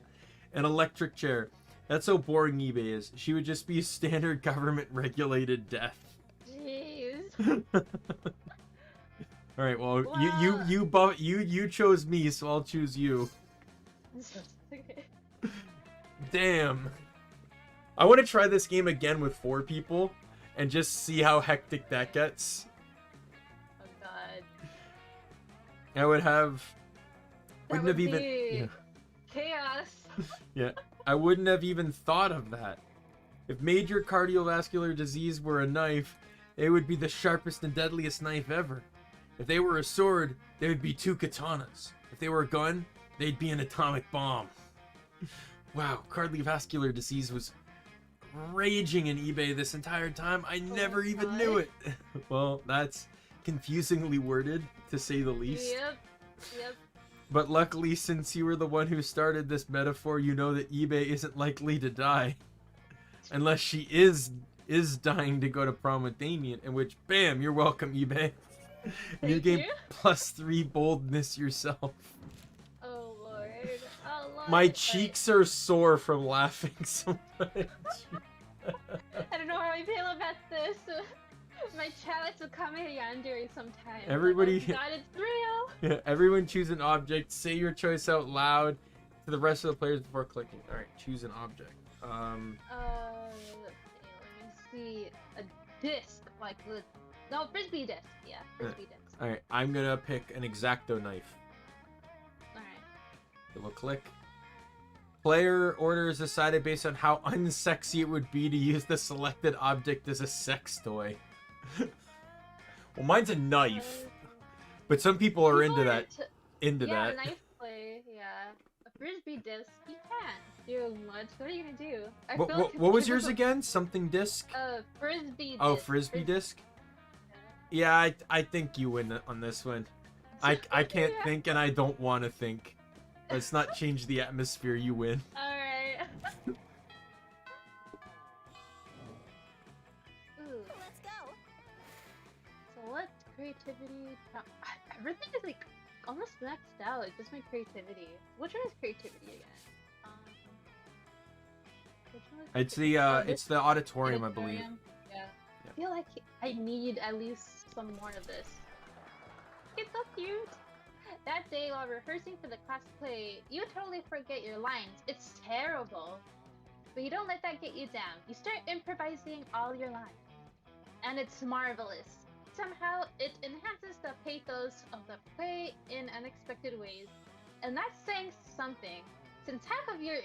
An electric chair. That's how boring Ibe is. She would just be a standard government regulated death.
Jeez.
All right, well,
Wow.
you chose me, so I'll choose you.
Okay.
Damn. I want to try this game again with 4 people and just see how hectic that gets.
Oh god.
I would have
That
wouldn't
would
have even
be chaos.
yeah, I wouldn't have even thought of that. If major cardiovascular disease were a knife, it would be the sharpest and deadliest knife ever. If they were a sword, they would be 2 katanas. If they were a gun, they'd be an atomic bomb. Wow, cardiovascular disease was raging in Ibe this entire time. I never even knew it. Well, that's confusingly worded, to say the least.
Yep. Yep.
But luckily, since you were the one who started this metaphor, you know that Ibe isn't likely to die. Unless she is dying to go to prom with Daimien, in which, bam, you're welcome, Ibe. You
Thank
gain
you.
+3 boldness yourself.
Oh lord. Oh lord.
My cheeks are sore from laughing so much.
I don't know how I feel about this. My chalice will come in yandere sometime.
Everybody-
Oh god, it's real.
Yeah, everyone choose an object. Say your choice out loud to the rest of the players before clicking. All right, choose an object.
Let me see. A disc, like the no frisbee disc. Yeah, frisbee disc.
All right, I'm gonna pick an X-Acto knife.
All right.
It will click. Player order is decided based on how unsexy it would be to use the selected object as a sex toy. Well, mine's a knife, but some people are into that.
Yeah, knife play. Yeah, a frisbee disc. You can't do much. What are you gonna do? I feel like
What was
it's
yours
typical-
again? Something disc?
Frisbee disc.
Oh, frisbee disc. Yeah, I think you win on this one. I can't
Yeah.
think and I don't want to think. Let's not change the atmosphere. You win.
Alright. Ooh,
Let's go.
select creativity. Everything is like almost maxed out. Just my creativity. Which one is creativity again? Which one is
It's
creativity?
the
Oh,
it's
this
the auditorium, I believe.
auditorium. Yeah. I feel like I need at least some more of this. It's so cute. That day while rehearsing for the cosplay, you totally forget your lines. It's terrible. But you don't let that get you down. You start improvising all your lines. And it's marvelous. Somehow, it enhances the pathos of the play in unexpected ways. And that's saying something, since half of your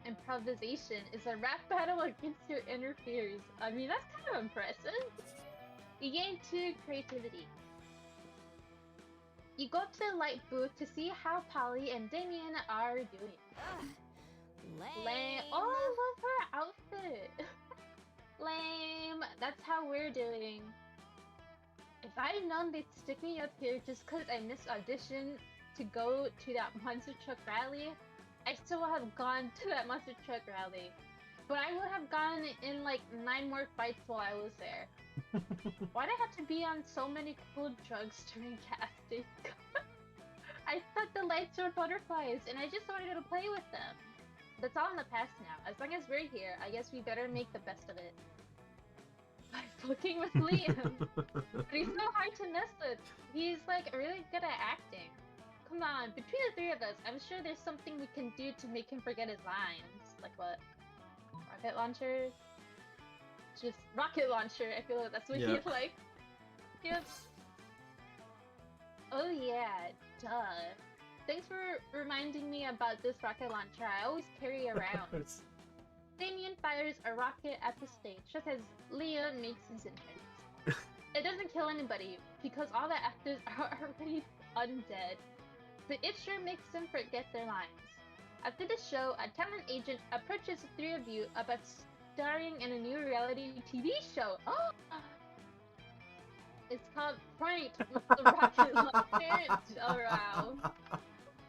improvisation is a rap battle against your inner fears. I mean, that's kind of impressive. You gain 2 creativity. You go to the light booth to see how Polly and Daimien are doing.
Ugh.
Lame. Oh, I love her outfit. Lame. That's how we're doing. If I'd known they'd stick me up here just because I missed audition to go to that monster truck rally, I still would have gone to that monster truck rally. But I would have gone in like 9 more fights while I was there. Why'd I have to be on so many cool drugs during casting? I thought the lights were butterflies and I just wanted to play with them. That's all in the past now. As long as we're here, I guess we better make the best of it. By fucking with Liam. But he's so hard to mess with. He's like really good at acting. Come on, between the 3 of us, I'm sure there's something we can do to make him forget his lines. Like what? Rocket launcher? Just rocket launcher. I feel like that's what
Yep.
he'd like. Yep. Oh yeah, duh. Thanks for reminding me about this rocket launcher I always carry around. Daimien fires a rocket at the stage, just as Leon makes his entrance. It doesn't kill anybody, because all the actors are already undead. But it sure makes them forget their lines. After the show, a talent agent approaches the 3 of you about starring in a new reality TV show. Oh! It's called pranked with the rocket launcher around.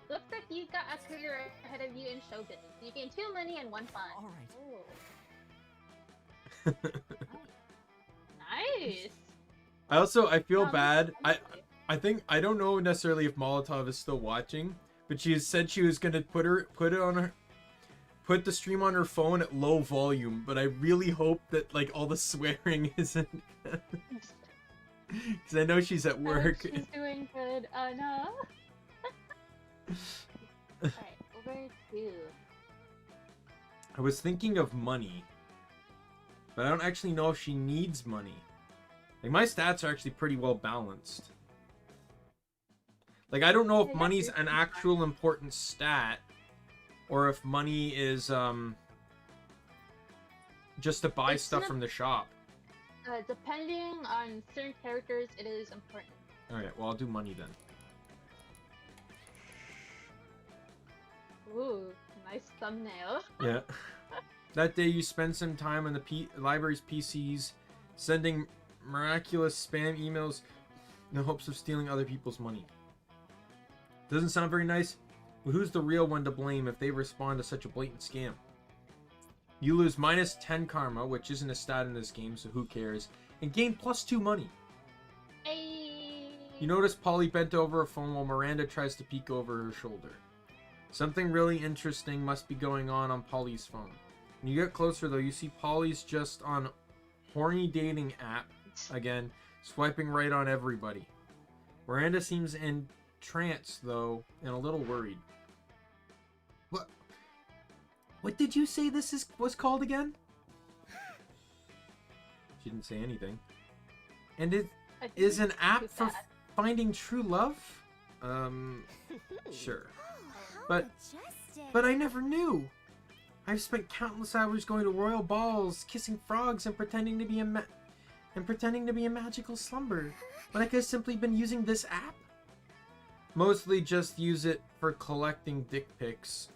Looks like you got a career ahead of you in showbiz. You gain 2 money and 1 fun.
All right.
Ooh. Nice.
I feel
This
bad.
is lovely.
I think I don't know necessarily if Molotov is still watching, but she said she was gonna put the stream on her phone at low volume, but I really hope that like all the swearing isn't, because I know she's at
I hope
work.
she's doing good. No. Alright, over to.
I was thinking of money, but I don't actually know if she needs money. Like my stats are actually pretty well balanced. Like I don't know if
Yeah,
money's
that's
an actual important stat, or if money is just to buy
It's
stuff
not-
from the shop.
Depending on certain characters, it is important.
Alright, well I'll do money then.
Ooh, nice thumbnail.
Yeah. That day you spend some time on the library's PCs, sending miraculous spam emails in the hopes of stealing other people's money. Doesn't sound very nice, but who's the real one to blame if they respond to such a blatant scam? You lose -10 karma, which isn't a stat in this game, so who cares, and gain +2 money.
Hey.
You notice Polly bent over a phone while Miranda tries to peek over her shoulder. Something really interesting must be going on Polly's phone. When you get closer though, you see Polly's just on horny dating app again, swiping right on everybody. Miranda seems in trance though, and a little worried. What did you say this was called again? She didn't say anything. And it
I think
is an
it's
app
too
for
fast.
finding true love? Sure.
How
But
majestic.
I never knew. I've spent countless hours going to royal balls, kissing frogs, and pretending to be a magical slumber. But I could have simply been using this app. Mostly just use it for collecting dick pics.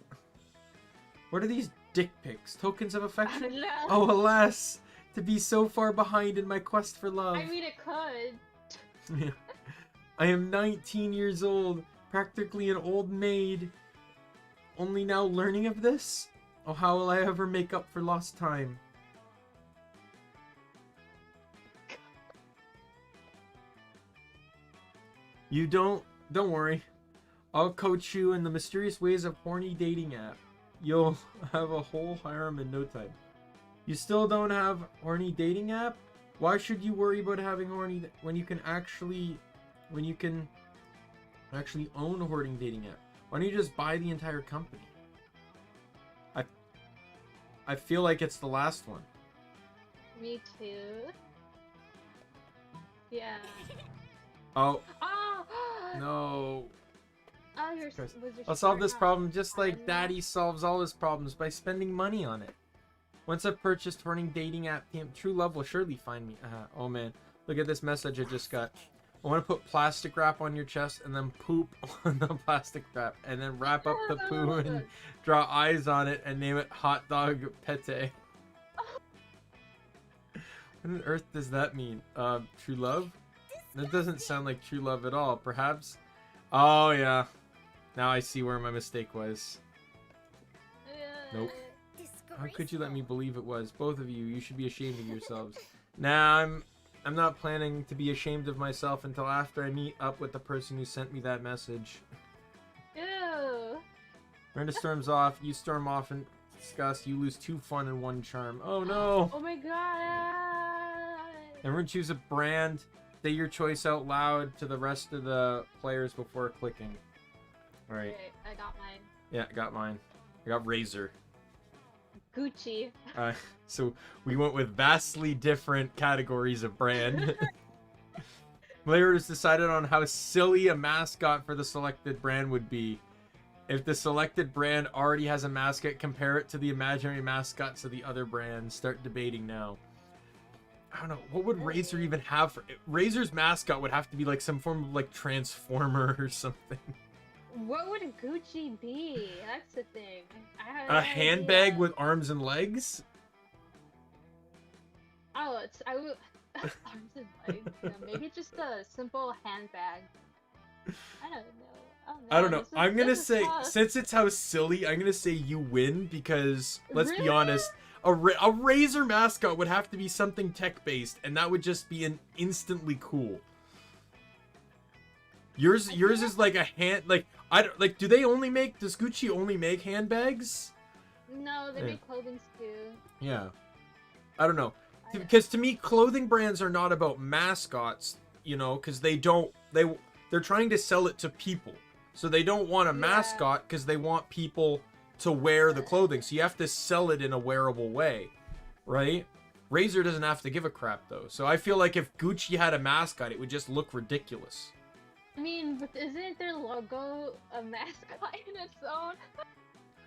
What are these dick pics? Tokens of affection?
No.
Oh, alas, to be so far behind in my quest for love.
I mean, it could.
Yeah. I am 19 years old, practically an old maid. Only now learning of this? Oh, how will I ever make up for lost time? You don't worry. I'll coach you in the mysterious ways of horny dating app. You'll have a whole harem in no time. You still don't have horny dating app? Why should you worry about having horny when you can actually own a hoarding dating app? Why don't you just buy the entire company? I feel like it's the last one.
Me too. Yeah.
Oh,
Oh.
no.
Oh, was your
I'll solve
short
this
not
problem just like
fun?
Daddy solves all his problems by spending money on it. Once I've purchased horny dating app, true love will surely find me. Oh man, look at this message I just got. I want to put plastic wrap on your chest and then poop on the plastic wrap and then wrap up the poo and draw eyes on it and name it Hot Dog Pete. What on earth does that mean? True love? That doesn't sound like true love at all. Perhaps? Oh yeah. Now I see where my mistake was. Nope. How could you let me believe it was? Both of you, you should be ashamed of yourselves. Nah, I'm not planning to be ashamed of myself until after I meet up with the person who sent me that message.
Ew.
Miranda storms off, you storm off in disgust, you lose 2 fun and 1 charm. Oh no!
Oh my god.
Everyone choose a brand, say your choice out loud to the rest of the players before clicking. Alright.
Okay, I got mine.
Yeah, I got mine. I got Razor.
Gucci.
So we went with vastly different categories of brand. Players decided on how silly a mascot for the selected brand would be. If the selected brand already has a mascot, compare it to the imaginary mascots of the other brands. Start debating now. I don't know. What would Razor even have for... Razor's mascot would have to be like some form of like Transformer or something.
What would Gucci be? That's the thing. I have
A
no
handbag
idea.
with arms and legs?
Oh, I would. Arms and legs. Yeah, maybe just a simple handbag. I don't know. Oh,
I
no,
don't know.
this is,
I'm gonna
this is
say,
tough.
since it's how silly, I'm gonna say you win because, let's be
Really?
honest, a Razer mascot would have to be something tech-based, and that would just be instantly cool. Yours is like a hand, like, I don't, like, does Gucci only make handbags?
No, they
Yeah.
make clothing too.
Yeah. I don't know.
I-
Because to me, clothing brands are not about mascots, you know, because they're trying to sell it to people. So they don't want a
Yeah.
mascot because they want people to wear the clothing. So you have to sell it in a wearable way, right? Razer doesn't have to give a crap though. So I feel like if Gucci had a mascot, it would just look ridiculous.
I mean, but isn't their logo a mascot in its own?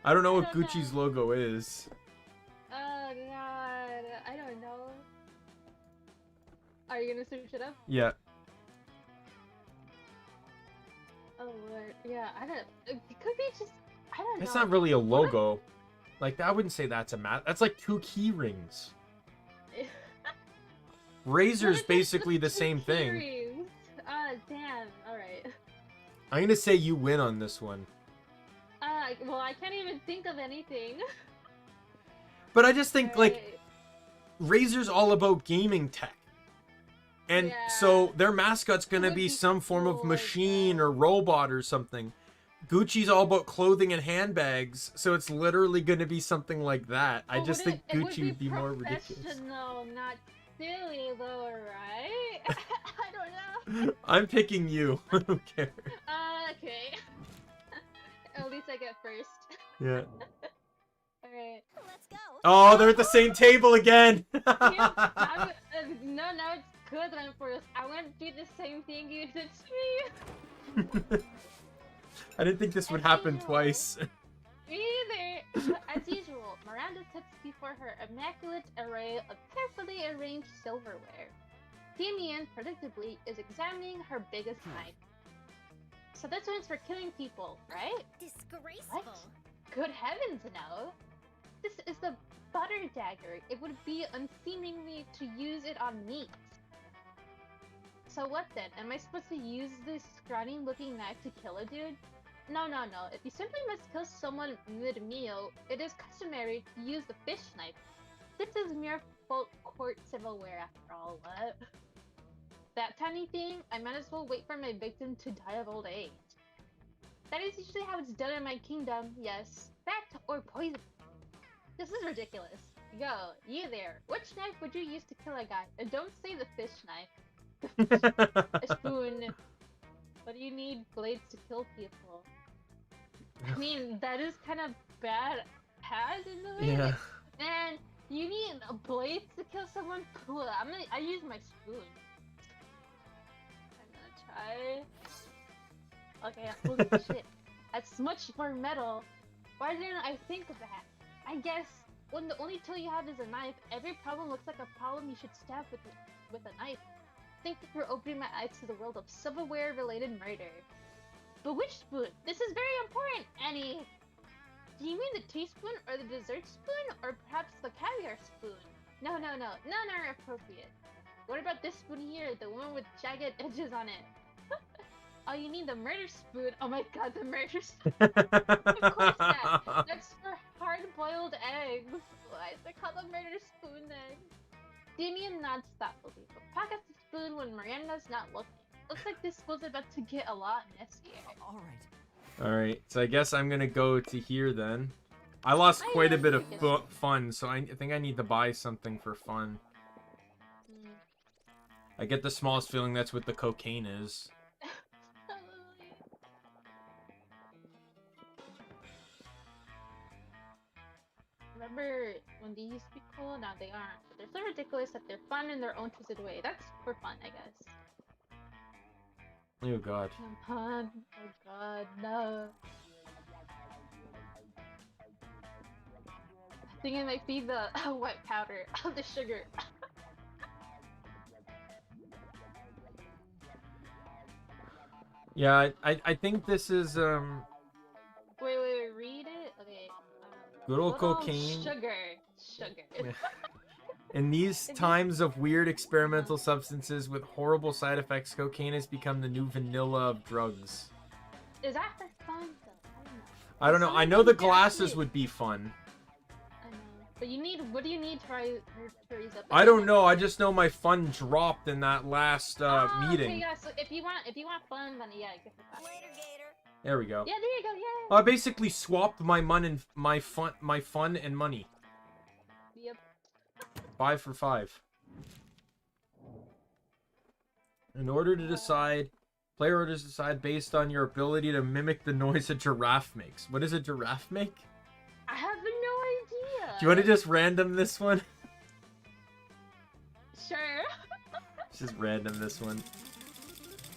I don't know
I
what
don't
Gucci's
know.
logo is.
Oh god, I don't know. Are you gonna search it up?
Yeah.
Oh lord, yeah, I don't. It could be just. I don't know.
That's not really a logo. Like, I wouldn't say that's a that's like 2 key rings. Razer's basically the same thing.
Ah, damn. Alright.
I'm gonna say you win on this one.
Well, I can't even think of anything.
But I just think, like,
Alright.
Razer's all about gaming tech. And
Yeah.
so their mascot's gonna
would
be
be
some form of
cool like
machine
that.
or robot or something. Gucci's all about clothing and handbags, so it's literally gonna be something like that. I
But
just think
it
Gucci would be more ridiculous.
professional, not silly though, right? I don't know.
I'm picking you. I don't care.
Okay. At least I get first.
Yeah.
Alright.
Let's go.
Oh, they're at the same table again.
No, it's good that I'm first. I want to do the same thing you did to me.
I didn't think this would
As
happen
usual.
twice.
Me either. As usual, Miranda sits before her immaculate array of carefully arranged silverware. Daimien, predictably, is examining her biggest knife. So this one's for killing people, right?
Disgraceful.
What? Good heavens, no! This is the butter dagger. It would be unseemly to use it on meat. So what then? Am I supposed to use this scrawny-looking knife to kill a dude? No. If you simply must kill someone mid-meal, it is customary to use the fish knife. This is mere folk court silverware after all, what? That tiny thing? I might as well wait for my victim to die of old age. That is usually how it's done in my kingdom, yes. That or poison. This is ridiculous. Go, you there. Which knife would you use to kill a guy? And don't say the fish knife. A spoon. What do you need blades to kill people? I mean, that is kind of bad in the way.
Yeah.
Man, you need a blade to kill someone? Cool. I use my spoon. I'm gonna try. Okay, holy shit. That's much more metal. Why didn't I think of that? I guess when the only tool you have is a knife, every problem looks like a problem you should stab with a knife. Thank you for opening my eyes to the world of silverware-related murder. But which spoon? This is very important, Annie! Do you mean the teaspoon or the dessert spoon? Or perhaps the caviar spoon? No, none are appropriate. What about this spoon here, the one with jagged edges on it? Oh, you need the murder spoon. Oh my god, the murder spoon. Of course not. That's for hard-boiled eggs. Why is it called a murder spoon then? Daimien nods thoughtfully, but pockets the spoon when Miranda's not looking. Looks like this was about to get a lot messier.
All right.
Alright, so I guess I'm gonna go to here then. I lost quite a bit of fun, so I think I need to buy something for fun. I get the smallest feeling that's what the cocaine is.
Remember when they used to be cool? Now they aren't. But they're so ridiculous that they're fun in their own twisted way. That's for fun, I guess.
Oh god.
Come on. Oh god, no. I think it might be the white powder. The sugar.
Yeah, I think this is
Wait, read it? Okay.
good old
Good old
cocaine.
Sugar.
Yeah. In these times of weird experimental substances with horrible side effects, cocaine has become the new vanilla of drugs.
Is that for fun though?
I don't know. I know the glasses would be fun.
I know. But you need, what do you need to raise up?
I don't know. I just know my fun dropped in that last meeting.
Okay, yeah, so if you want fun, then yeah, get the
Later, Gator.
There we go.
Yeah, there you go. Yeah.
I basically swapped my fun and money.
Yep.
5 for 5. In order to decide, player orders decide based on your ability to mimic the noise a giraffe makes. What does a giraffe make?
I have no idea.
Do you want to just random this one?
Sure.
Just random this one.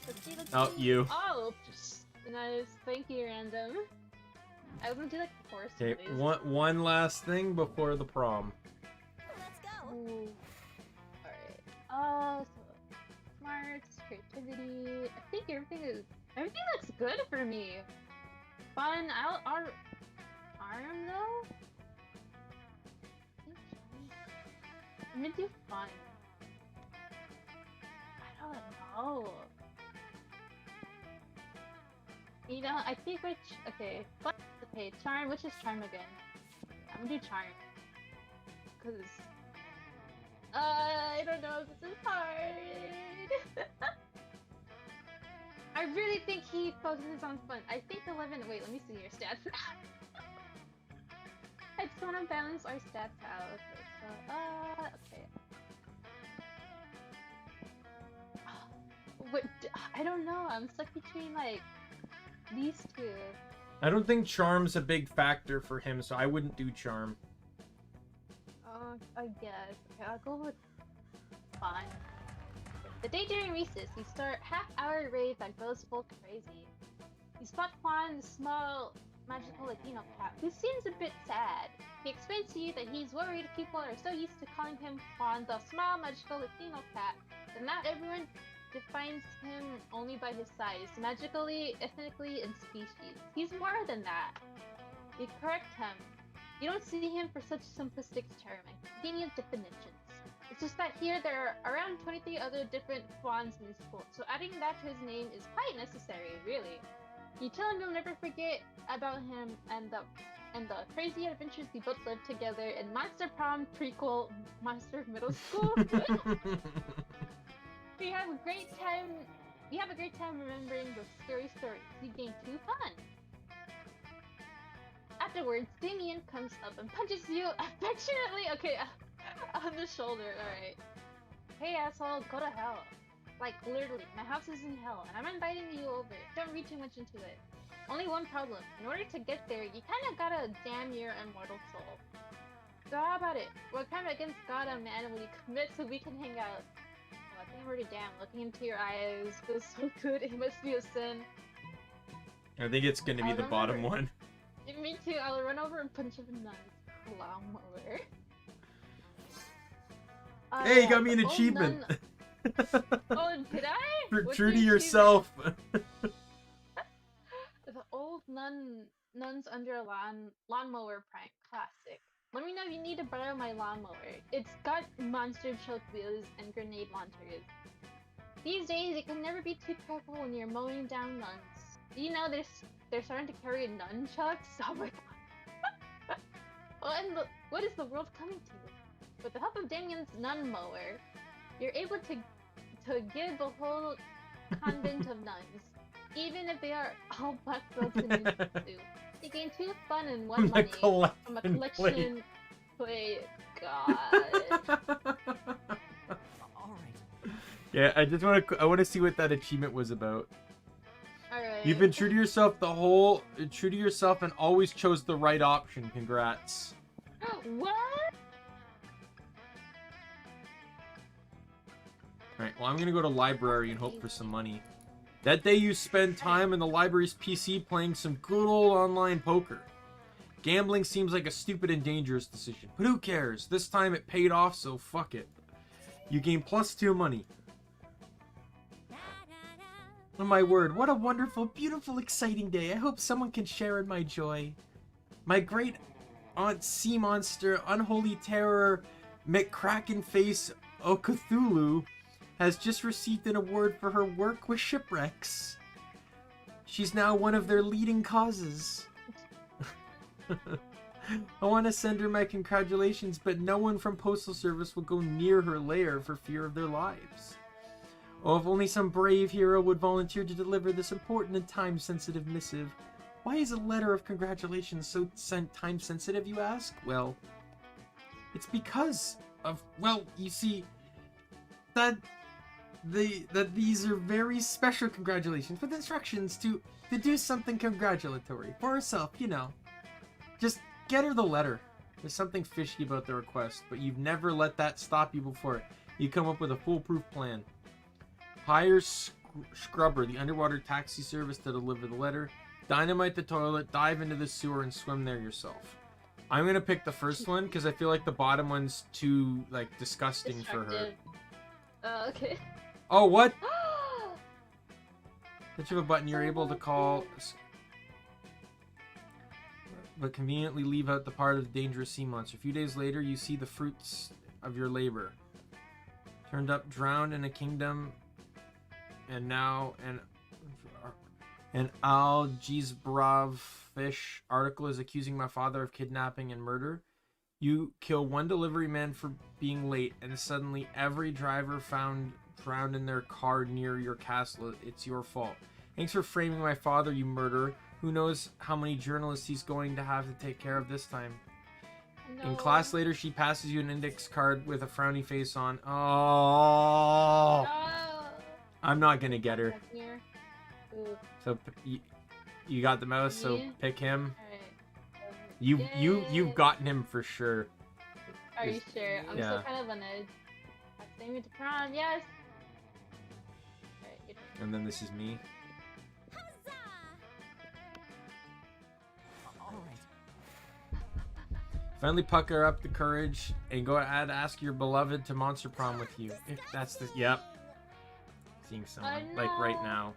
Let's see.
Oh, you.
Oh, nice. Thank you, random. I was gonna do like the horse.
Okay, one last thing before the prom.
Let's go.
Ooh. Alright. So smarts, creativity. I think everything looks good for me. Fun. I'll arm though. I'm gonna do fun. I don't know. You know, I think okay, fun. Okay, charm. Which is charm again? I'm gonna do charm. Cause I don't know if this is hard. I really think he focuses on fun. I think 11. Wait, let me see your stats. I just want to balance our stats out. Okay, so okay. What? I don't know. I'm stuck between like these two.
I don't think charm's a big factor for him, so I wouldn't do charm.
I guess. Okay, I'll go with fun. The day during recess, you start half-hour raid that goes full crazy. You spot Juan, the small magical Latino cat, who seems a bit sad. He explains to you that he's worried people are so used to calling him Juan, the small magical Latino cat, that not everyone defines him only by his size, magically, ethnically, and species. He's more than that. You correct him. You don't see him for such simplistic term and convenient definitions. It's just that here there are around 23 other different Juans in school, so adding that to his name is quite necessary, really. You tell him you'll never forget about him and the crazy adventures you both lived together in Monster Prom prequel Monster Middle School. You have a great time remembering those scary stories. You gain 2 fun. Afterwards, Daimien comes up and punches you affectionately, on the shoulder, alright. Hey asshole, go to hell. Like, literally, my house is in hell, and I'm inviting you over. Don't read too much into it. Only one problem. In order to get there, you kinda gotta damn your immortal soul. So how about it? We're kinda against God and man when you commit so we can hang out. Oh, I think I'm already damn. Looking into your eyes feels so good, it must be a sin.
I think it's gonna be the bottom one.
Me too, I'll run over and punch him in the nice lawnmower.
Hey, you got me an achievement!
Oh, did I?
For
What's
true
the
to yourself!
The old nuns under a lawnmower prank. Classic. Let me know if you need to borrow my lawnmower. It's got monster choke wheels and grenade launchers. These days, you can never be too careful when you're mowing down nuns. You know, they're starting to carry nunchucks. Oh my god. Oh, and what is the world coming to? With the help of Daimien's nun mower, you're able to give the whole convent of nuns, even if they are all black belts in ninjutsu. You gain 2 fun and 1 money from a collection plate. God.
Alright.
Yeah, I want to see what that achievement was about.
Alright.
You've been true to yourself true to yourself and always chose the right option. Congrats.
What?
Alright, well I'm gonna go to library and hope for some money. That day you spend time in the library's PC playing some good old online poker. Gambling seems like a stupid and dangerous decision, but who cares? This time it paid off, so fuck it. You gain +2 money. Oh my word, what a wonderful, beautiful, exciting day. I hope someone can share in my joy. My great aunt sea monster, unholy terror, McCrackenface Okuthulu has just received an award for her work with shipwrecks. She's now one of their leading causes. I want to send her my congratulations, but no one from Postal Service will go near her lair for fear of their lives. Oh, if only some brave hero would volunteer to deliver this important and time-sensitive missive. Why is a letter of congratulations so time-sensitive, you ask? Well, it's because of, well, you see, that these are very special congratulations with instructions to do something congratulatory for herself, you know. Just get her the letter. There's something fishy about the request, but you've never let that stop you before. You come up with a foolproof plan. Hire Scrubber, the underwater taxi service, to deliver the letter. Dynamite the toilet, dive into the sewer, and swim there yourself. I'm gonna pick the first one because I feel like the bottom one's too, like, disgusting for her.
Okay.
Oh, what? Touch of a button, you're able to call, but conveniently leave out the part of the dangerous sea monster. A few days later, you see the fruits of your labor. Turned up, drowned in a kingdom, and now an Al-Jizbrav fish article is accusing my father of kidnapping and murder. You kill one delivery man for being late, and suddenly every driver found drowned in their car near your castle. It's your fault. Thanks for framing my father, you murderer. Who knows how many journalists he's going to have to take care of this time.
No.
In class later, she passes you an index card with a frowny face on. Oh, I'm not gonna get her. So you got the mouse, so pick him.
Alright.
You've gotten him for sure.
Are you sure? I'm
yeah.
still kind of on edge. Send me to prom, yes. Alright, your turn.
And then this is me. Finally pucker up the courage and go ahead ask your beloved to monster prom with you. If that's the... Yep. Seeing someone. Like right now.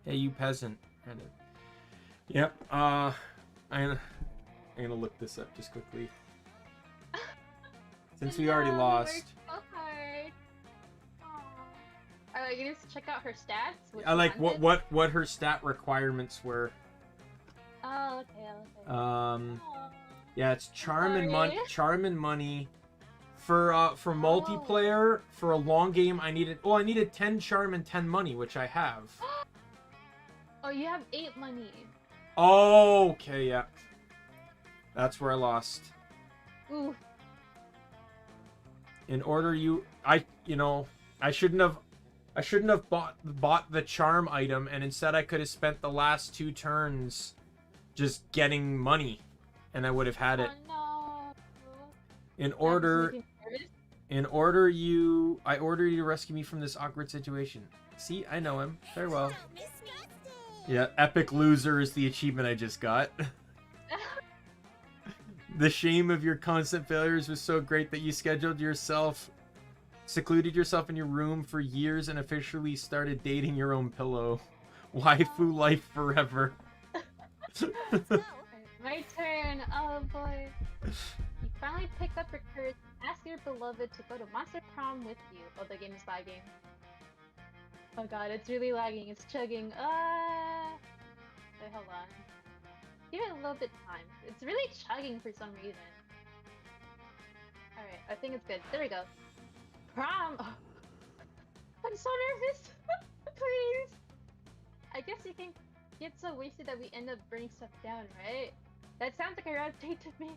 Hey, you peasant. Yep. I'm gonna look this up just quickly. Since we already lost.
Worked so hard. Aww. Are you gonna check out her stats?
I like what her stat requirements were.
Oh, okay.
Aww. Yeah, it's charm and money. For multiplayer, for a long game, I needed 10 charm and 10 money, which I have.
Oh, you have 8 money.
Oh, okay, yeah. That's where I lost.
Ooh.
In order I shouldn't have bought the charm item, and instead I could have spent the last 2 turns just getting money. And I would have had it.
Oh, no.
I order you to rescue me from this awkward situation. See, I know him very well. Yeah, epic loser is the achievement I just got. The shame of your constant failures was so great that you secluded yourself in your room for years and officially started dating your own pillow. Waifu life forever.
My turn. Oh boy. You finally picked up your courage and asked your beloved to go to Monster Prom with you. Oh, the game is lagging. Oh god, it's really lagging. It's chugging. Wait, hold on. Give it a little bit of time. It's really chugging for some reason. Alright, I think it's good. There we go. Prom! Oh. I'm so nervous! Please! I guess you can get so wasted that we end up burning stuff down, right? That sounds like a rad date to me.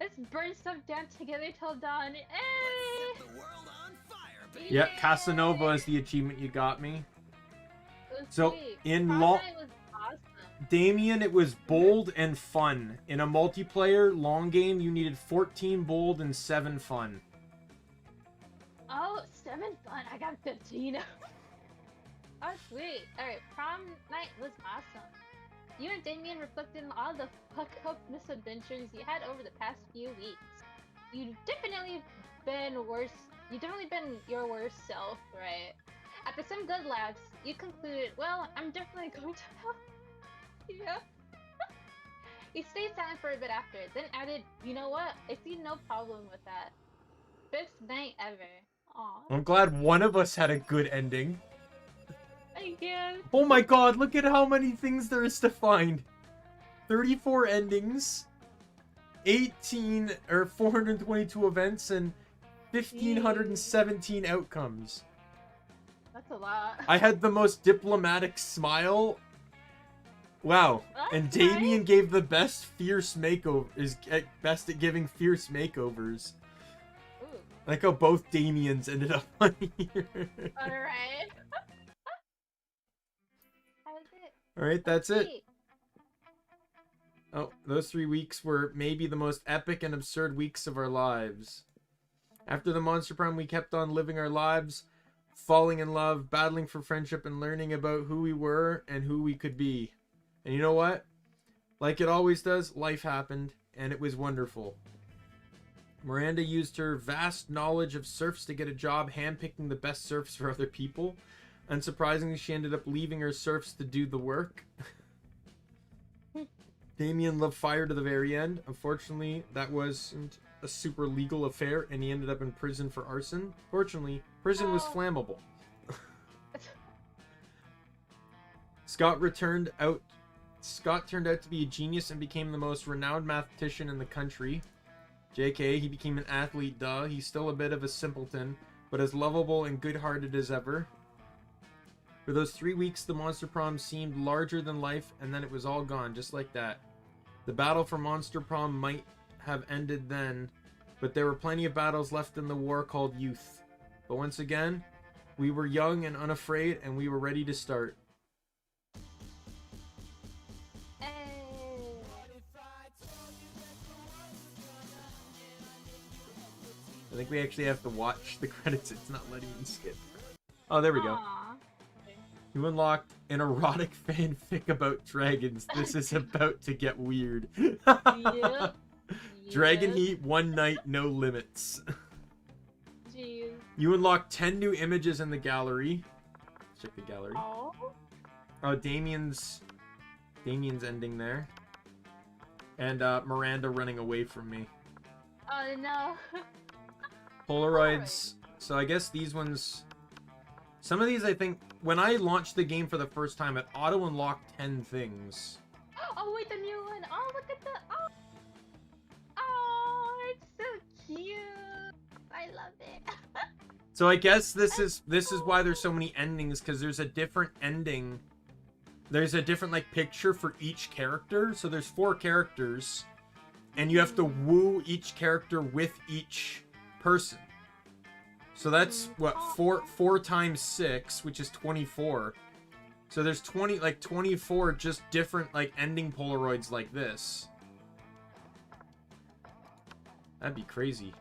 Let's burn stuff down together till dawn. Hey!
Set the world on fire, baby.
Yep, Casanova is the achievement you got me. So
Sweet.
in
Prom night was awesome.
Daimien, it was bold and fun. In a multiplayer long game, you needed 14 bold and 7 fun.
Oh, 7 fun. I got 15. Oh, sweet. Alright, prom night was awesome. You and Daimien reflected on all the fuck-up misadventures you had over the past few weeks. You've definitely been your worst self, right? After some good laughs, you concluded, well, I'm definitely going to help. Yeah. You stayed silent for a bit after, then added, you know what? I see no problem with that. Best night ever. Aw.
I'm glad one of us had a good ending.
Thank you.
Oh my god, look at how many things there is to find. 34 endings, 18 or 422 events, and 1,517 outcomes.
That's a lot.
I had the most diplomatic smile. Wow. And
That's
Daimien
nice.
gave the best fierce makeover, is best at giving fierce makeovers.
Ooh.
I like how both Daimiens ended up on here.
Alright. How was it?
Alright, that's it.
Sweet.
Oh, those 3 weeks were maybe the most epic and absurd weeks of our lives. After the Monster Prom, we kept on living our lives, falling in love, battling for friendship, and learning about who we were and who we could be. And you know what? Like it always does, life happened, and it was wonderful. Miranda used her vast knowledge of surfs to get a job handpicking the best surfs for other people. Unsurprisingly, she ended up leaving her surfs to do the work. Daimien loved fire to the very end. Unfortunately, that wasn't a super legal affair, and he ended up in prison for arson. Fortunately, prison was flammable. Scott turned out to be a genius and became the most renowned mathematician in the country. JK, he became an athlete, duh. He's still a bit of a simpleton, but as lovable and good-hearted as ever. For those 3 weeks, the Monster Prom seemed larger than life, and then it was all gone, just like that. The battle for Monster Prom might have ended then, but there were plenty of battles left in the war called youth. But once again, we were young and unafraid, and we were ready to start. I think we actually have to watch the credits. It's not letting me skip. Oh, there we go.
Aw.
You unlocked an erotic fanfic about dragons. This is about to get weird.
Yep.
Dragon
Yes.
Heat, one night, no limits.
Jeez.
You unlocked 10 new images in the gallery. Check the gallery.
Oh.
Oh, Damien's ending there. And Miranda running away from me.
Oh no.
Polaroids. So I guess these ones... Some of these, I think, when I launched the game for the first time, it auto-unlocked 10 things.
Oh wait, the new one. Oh, look at the. Oh. Oh, it's so cute. I love it.
So I guess this is why there's so many endings, because there's a different ending. There's a different like picture for each character. So there's 4 characters, and you have to woo each character with each person. So that's what 4 times 6, which is 24. So there's 24 just different like ending Polaroids like this. That'd be crazy.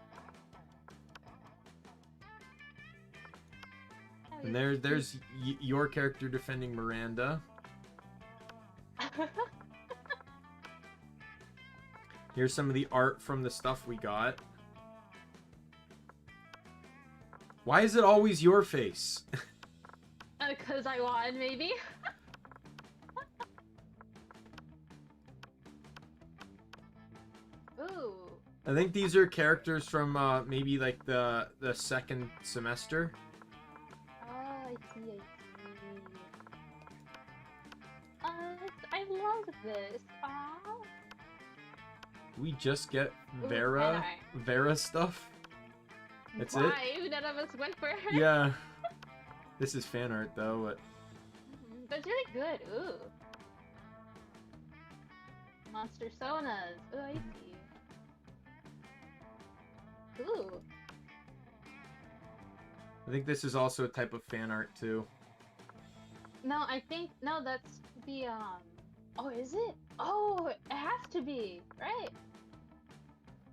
And there's your character defending Miranda. Here's some of the art from the stuff we got. Why is it always your face?
Because I won, maybe. Ooh.
I think these are characters from maybe like the second semester.
Oh, I see. I love this. Aw.
We just get
Ooh,
Vera stuff. That's it.
Why? None of us went for her.
Yeah. This is fan art though, but
That's really good. Ooh. Monster Sonas. Ooh, I see. Ooh.
I think this is also a type of fan art too.
No, I think no, that's the Oh, is it? Oh, it has to be, right?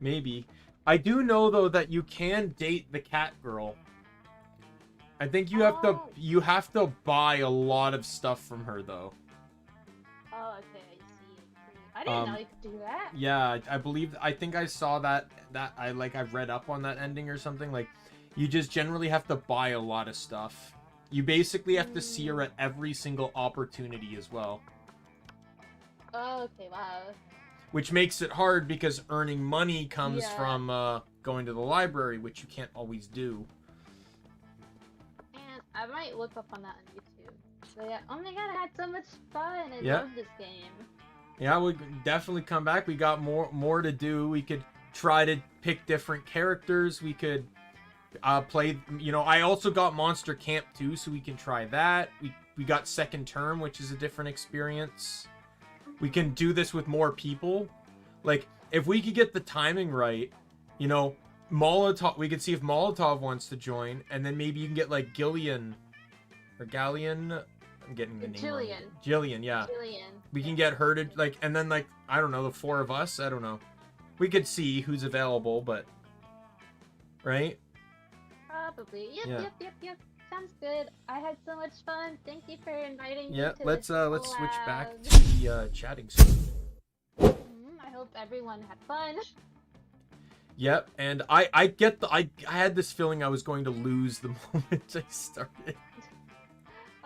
Maybe. I do know though that you can date the cat girl. I think you have
Oh.
to buy a lot of stuff from her though.
Oh, okay, I see. I didn't know you could do that.
Yeah, I think I saw that I've read up on that ending or something. Like, you just generally have to buy a lot of stuff. You basically have to see her at every single opportunity as well.
Oh, okay, wow.
Which makes it hard because earning money comes
Yeah.
from going to the library, which you can't always do.
And I might look up on that on YouTube. So yeah, oh my god, I had so much fun. I
Yeah.
love this game.
Yeah, we definitely come back. We got more to do. We could try to pick different characters. We could play, you know, I also got Monster Camp too, so we can try that. We got Second Term, which is a different experience. We can do this with more people. Like, if we could get the timing right, you know, Molotov, we could see if Molotov wants to join, and then maybe you can get like Gillian or Gallian. I'm getting the name wrong. Jillian, yeah.
Jillian.
We can get her to, like, and then, like, I don't know, the 4 of us, I don't know. We could see who's available, but, right?
Probably. Yep,
Yeah.
yep. Sounds good. I had so much fun. Thank you for inviting me
Yeah,
to
let's
this
switch back
collab.
to the chatting screen.
I hope everyone had fun.
Yep, and I get the, I had this feeling I was going to lose the moment I started.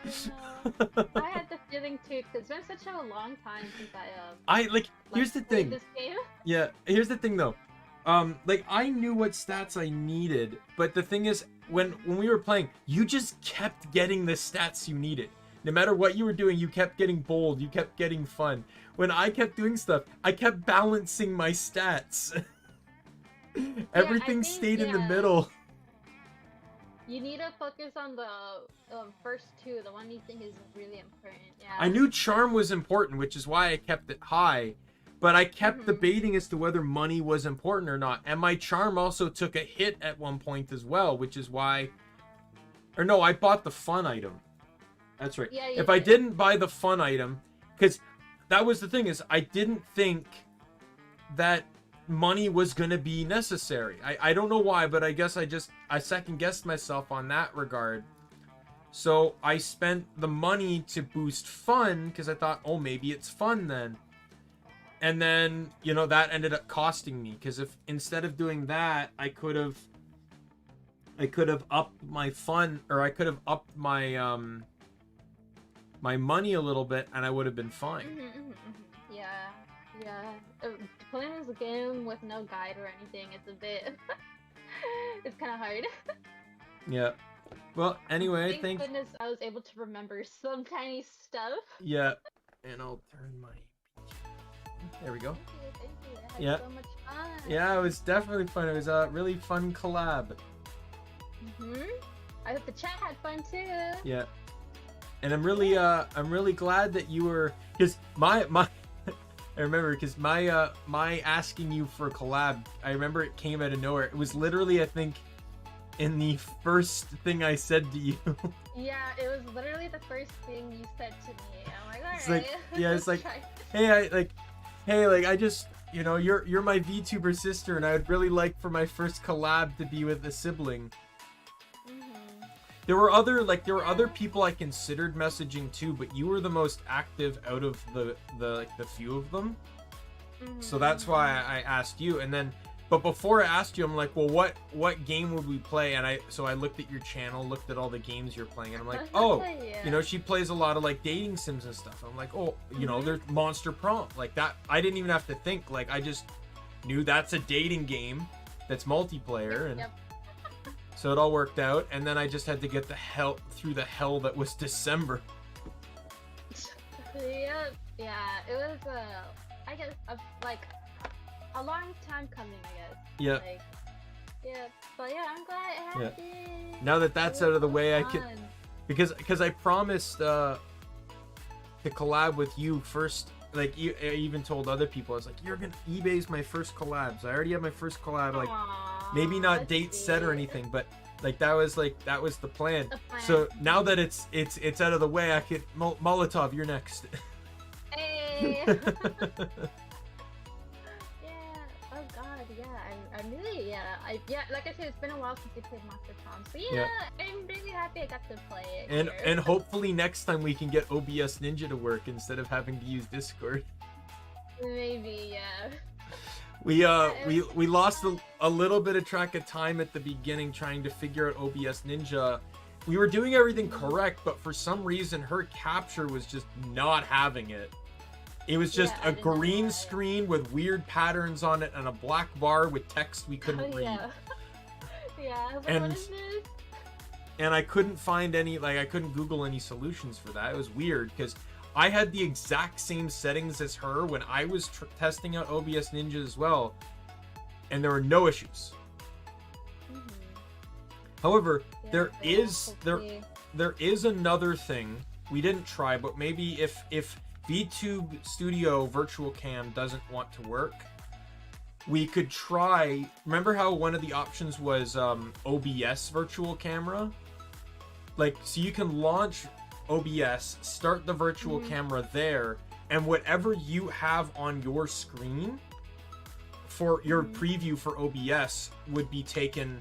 Oh no. I had the feeling too, because it's been such a long time since
Here's the
played
thing.
this game.
Yeah, here's the thing though. Like, I knew what stats I needed, but the thing is, when we were playing, you just kept getting the stats you needed. No matter what you were doing, you kept getting bold, you kept getting fun. When I kept doing stuff, I kept balancing my stats. Everything
think,
stayed in the middle.
You need to focus on the first two, the one you think is really important. Yeah.
I knew charm was important, which is why I kept it high. But I kept debating as to whether money was important or not. And my charm also took a hit at one point as well, which is why... Or no, I bought the fun item. That's right.
Yeah,
If I didn't buy the fun item... Because that was the thing, is I didn't think that money was going to be necessary. I don't know why, but I guess I second-guessed myself on that regard. So I spent the money to boost fun, because I thought, oh, maybe it's fun then. And then, you know, that ended up costing me, because if instead of doing that, I could have upped my fun, or I could have upped my my money a little bit, and I would have been fine.
Yeah. Playing this game with no guide or anything, it's a bit, it's kind of hard.
Yeah. Well, anyway,
Thank
thank.
goodness I was able to remember some tiny stuff.
Yeah. And I'll turn my. There we go.
Thank you. I had
Yeah.
so much fun.
Yeah, it was definitely fun. It was a really fun collab.
I hope the chat had fun too.
Yeah. And I'm really glad that you were, because my I remember, because my asking you for a collab, I remember it came out of nowhere. It was literally, I think, in the first thing I said to you.
Yeah, it was literally the first thing you said to me. I'm like, alright.
It's like, yeah, it's like, hey, I just, you know, you're my Vtuber sister, and I would really like for my first collab to be with a sibling. There were other people I considered messaging too, but you were the most active out of the few of them. So that's why I asked you. And then, but before I asked you, I'm like, well, what game would we play? And I looked at your channel, looked at all the games you're playing, and I'm like, oh,
Yeah.
you know, she plays a lot of like dating sims and stuff. I'm like, oh, you know, there's Monster Prom, like that. I didn't even have to think. Like, I just knew that's a dating game that's multiplayer, and so it all worked out. And then I just had to get through the hell that was December.
Yep. Yeah, it was I guess a long time coming, I guess.
Yeah.
Like, yeah, but yeah, I'm glad it happened.
Now that that's out of the way, I
can.
can, because I promised to collab with you first. Like, I even told other people, I was like, eBay's my first collabs. I already have my first collab. Like, maybe not date set or anything, but like that was the plan. So now that it's out of the way, I could Molotov, you're next.
Hey. Oh god, yeah. I'm really, like I said, it's been a while since we played Monster Prom. So yeah, I'm really happy I got to play it.
And hopefully next time we can get OBS Ninja to work instead of having to use Discord.
Maybe, yeah.
We lost a little bit of track of time at the beginning trying to figure out OBS Ninja. We were doing everything correct, but for some reason her capture was just not having it. It was just
Yeah, I
a
didn't know
green
that.
screen with weird patterns on it and a black bar with text we couldn't
Oh,
read.
yeah. Yeah, I was like,
And-
what is this?
And I couldn't find any, like, I couldn't Google any solutions for that. It was weird because I had the exact same settings as her when I was testing out OBS Ninja as well, and there were no issues.
Mhm.
However,
Yeah,
there
so
is
hopefully-
there is another thing we didn't try, but maybe if VTube Studio Virtual Cam doesn't want to work, we could try. Remember how one of the options was OBS Virtual Camera? Like, so you can launch OBS, start the virtual camera there, and whatever you have on your screen for your preview for OBS would be taken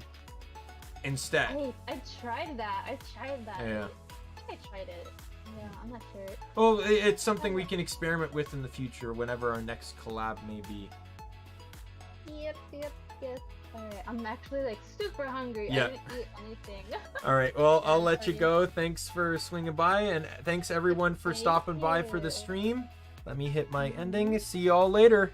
instead.
Hey, I tried that.
Yeah.
I think I tried it. Yeah, I'm not sure.
Well, it's something we can experiment with in the future whenever our next collab may be.
Yep. Alright, I'm actually like super hungry.
Yeah.
I didn't eat anything.
All right, well, I'll
Yeah,
let you
sorry.
go. Thanks for swinging by, and thanks everyone for
Thank
stopping by for the
you.
stream. Let me hit my ending. See you all later.